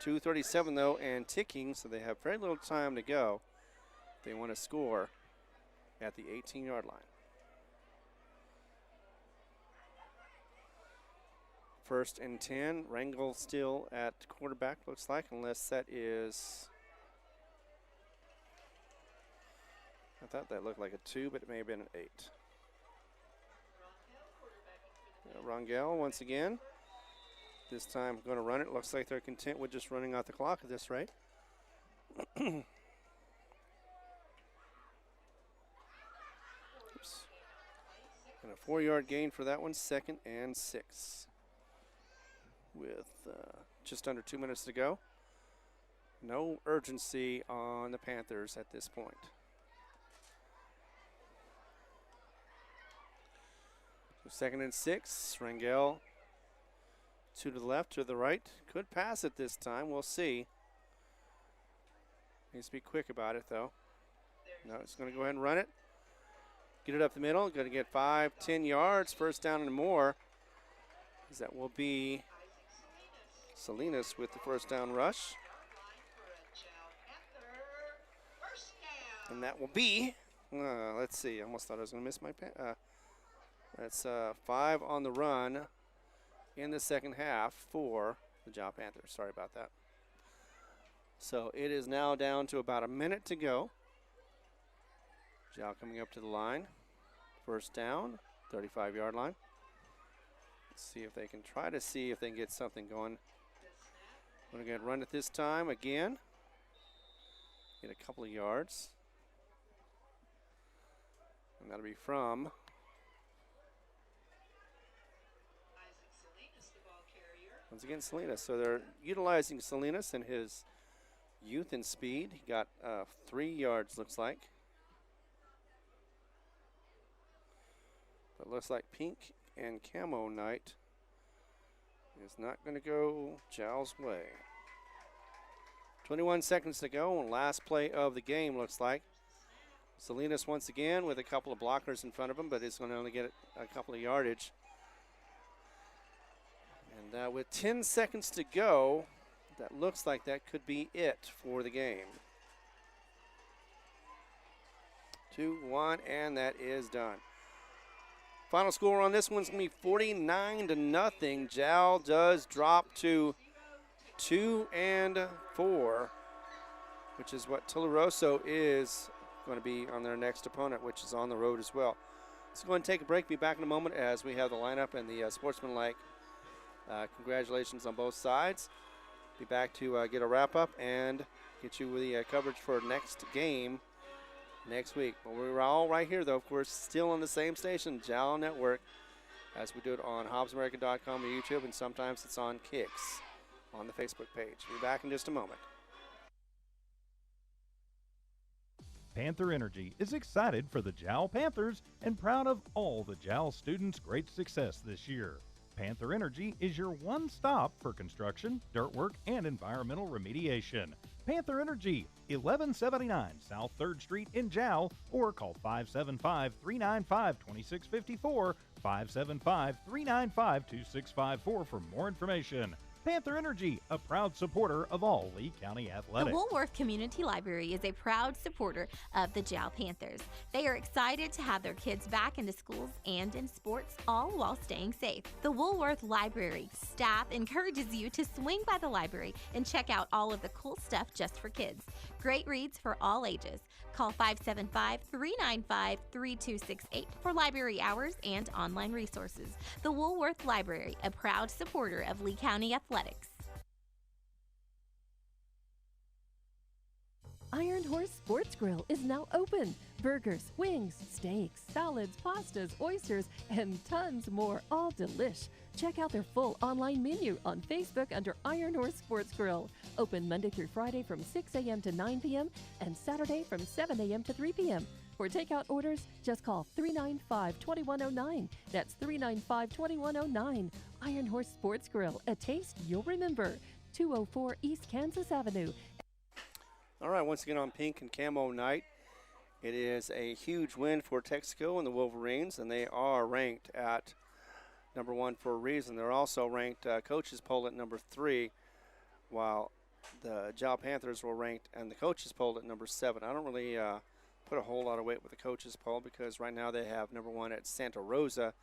2:37 though and ticking, so they have very little time to go. They want to score at the 18-yard line. 1st and 10. Rangel still at quarterback, looks like, unless that is. I thought that looked like a 2, but it may have been an 8. Rangel once again. This time going to run it. Looks like they're content with just running out the clock at this rate. Oops. And a 4-yard gain for that one. 2nd and 6. With just under 2 minutes to go. No urgency on the Panthers at this point. So 2nd and 6. Rangel. 2 to the left, 2 to the right. Could pass it this time. We'll see. Needs to be quick about it, though. No, it's going to go ahead and run it. Get it up the middle. Going to get 5, 10 yards. 1st down and more. That will be Salinas with the 1st down rush. And that will be, let's see. I almost thought I was going to miss my that's 5 on the run in the 2nd half for the Jal Panthers. Sorry about that. So it is now down to about a minute to go. Jal coming up to the line. 1st down, 35-yard line. Let's see if they can get something going. Going to run it this time again. Get a couple of yards. And that'll be from once again, Salinas. So they're utilizing Salinas and his youth and speed. He got 3 yards, looks like. But looks like Pink and camo night is not going to go Jal's way. 21 seconds to go, and last play of the game looks like. Salinas once again with a couple of blockers in front of him, but he's going to only get a couple of yardage. And with 10 seconds to go, that looks like that could be it for the game. 2-1, and that is done. Final score on this one's going to be 49-0. Jal does drop to 2-4, which is what Tularosa is going to be on their next opponent, which is on the road as well. Let's go ahead and take a break. Be back in a moment as we have the lineup and the sportsmanlike congratulations on both sides. Be back to get a wrap-up and get you with the coverage for next game next week. But we're all right here, though, of course, still on the same station, Jal Network, as we do it on HobbsAmerican.com or YouTube, and sometimes it's on Kicks on the Facebook page. Be back in just a moment. Panther Energy is excited for the Jal Panthers and proud of all the Jal students' great success this year. Panther Energy is your one stop for construction, dirt work, and environmental remediation. Panther Energy, 1179 South 3rd Street in Jal, or call 575-395-2654, 575-395-2654 for more information. Panther Energy, a proud supporter of all Lee County athletics. The Woolworth Community Library is a proud supporter of the Jal Panthers. They are excited to have their kids back into schools and in sports, all while staying safe. The Woolworth Library staff encourages you to swing by the library and check out all of the cool stuff just for kids. Great reads for all ages. Call 575-395-3268 for library hours and online resources. The Woolworth Library, a proud supporter of Lee County athletics. Iron Horse Sports Grill is now open. Burgers, wings, steaks, salads, pastas, oysters, and tons more, all delish. Check out their full online menu on Facebook under Iron Horse Sports Grill. Open Monday through Friday from 6 a.m. to 9 p.m. and Saturday from 7 a.m. to 3 p.m. For takeout orders, just call 395-2109. That's 395-2109. Iron Horse Sports Grill, a taste you'll remember. 204 East Kansas Avenue. All right, once again on pink and camo night, it is a huge win for Texico and the Wolverines, and they are ranked at number 1 for a reason. They're also ranked coaches poll at number 3, while the Jal Panthers were ranked and the coaches poll at number 7. I don't really put a whole lot of weight with the coaches poll because right now they have number 1 at Santa Rosa.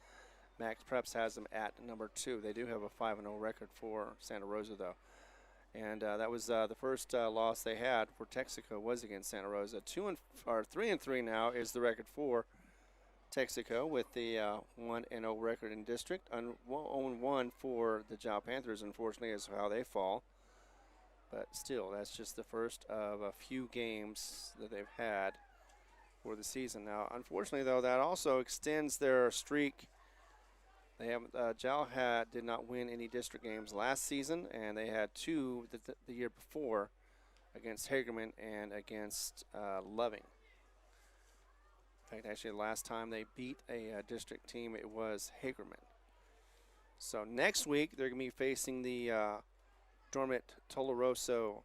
Max Preps has them at number 2. They do have a 5-0 record for Santa Rosa, though. And that was the first loss they had for Texico was against Santa Rosa. 3-3 now is the record for Texico with the 1-0 record in district. 0-1 for the Jal Panthers, unfortunately, is how they fall. But still, that's just the first of a few games that they've had for the season. Now, unfortunately, though, that also extends their streak. They have Jal did not win any district games last season, and they had 2 the year before against Hagerman and against Loving. In fact, actually, the last time they beat a district team, it was Hagerman. So next week, they're going to be facing the dormant Tularosa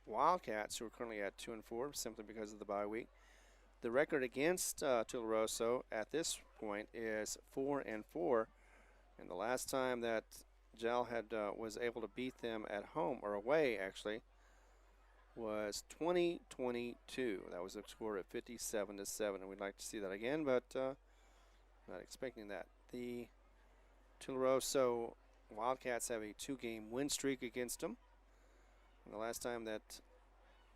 Wildcats, who are currently at 2-4, simply because of the bye week. The record against Tularosa at this point is 4-4. And the last time that Jal was able to beat them at home, or away actually, was 2022. That was a score of 57-7, and we'd like to see that again, but not expecting that. The Tularosa Wildcats have a 2-game win streak against them. And the last time that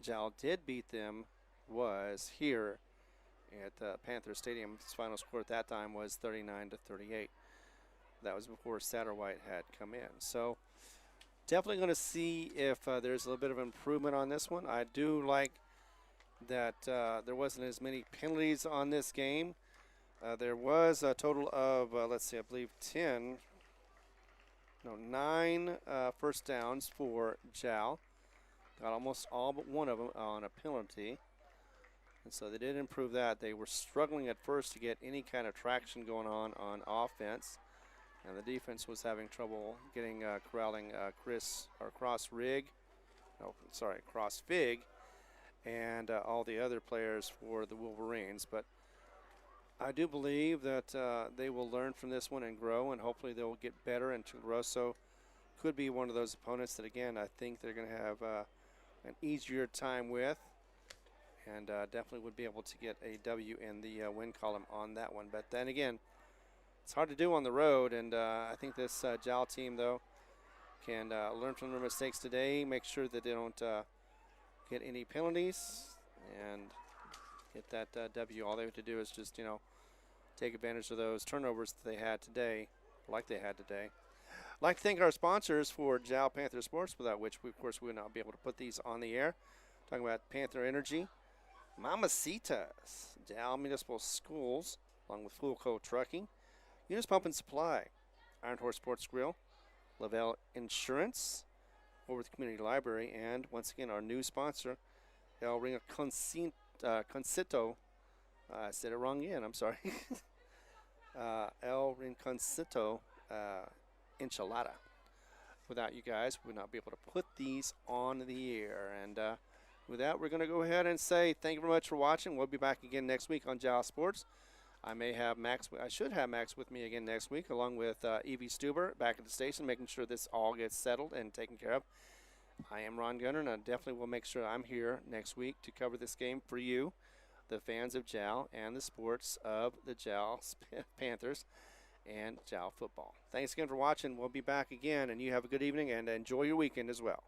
Jal did beat them was here at Panther Stadium. His final score at that time was 39-38. That was before Satterwhite had come in. So definitely going to see if there's a little bit of improvement on this one. I do like that there wasn't as many penalties on this game. There was a total of, let's see, I believe 9 first downs for Jal. Got almost all but one of them on a penalty. And so they did improve that. They were struggling at first to get any kind of traction going on offense. And the defense was having trouble getting corralling Cross Fig and all the other players for the Wolverines. But I do believe that they will learn from this one and grow, and hopefully they'll get better. And Tularosa could be one of those opponents that, again, I think they're going to have an easier time with, and definitely would be able to get a W in the win column on that one. But then again, it's hard to do on the road, and I think this JAL team, though, can learn from their mistakes today, make sure that they don't get any penalties, and get that W. All they have to do is just, take advantage of those turnovers that they had today, like they had today. I'd like to thank our sponsors for JAL Panther Sports, without which, we, of course, we would not be able to put these on the air. Talking about Panther Energy, Mamacitas, JAL Municipal Schools, along with Fulco Trucking, Eunice Pump and Supply, Iron Horse Sports Grill, Lavelle Insurance, over the Community Library, and once again our new sponsor, El Rinconcito. I said it wrong again, I'm sorry. El Rinconcito Enchilada. Without you guys, we would not be able to put these on the air. And with that, we're going to go ahead and say thank you very much for watching. We'll be back again next week on JAL Sports. I should have Max with me again next week, along with Evie Stuber back at the station, making sure this all gets settled and taken care of. I am Ron Gunner, and I definitely will make sure I'm here next week to cover this game for you, the fans of JAL, and the sports of the JAL Panthers and JAL football. Thanks again for watching. We'll be back again, and you have a good evening and enjoy your weekend as well.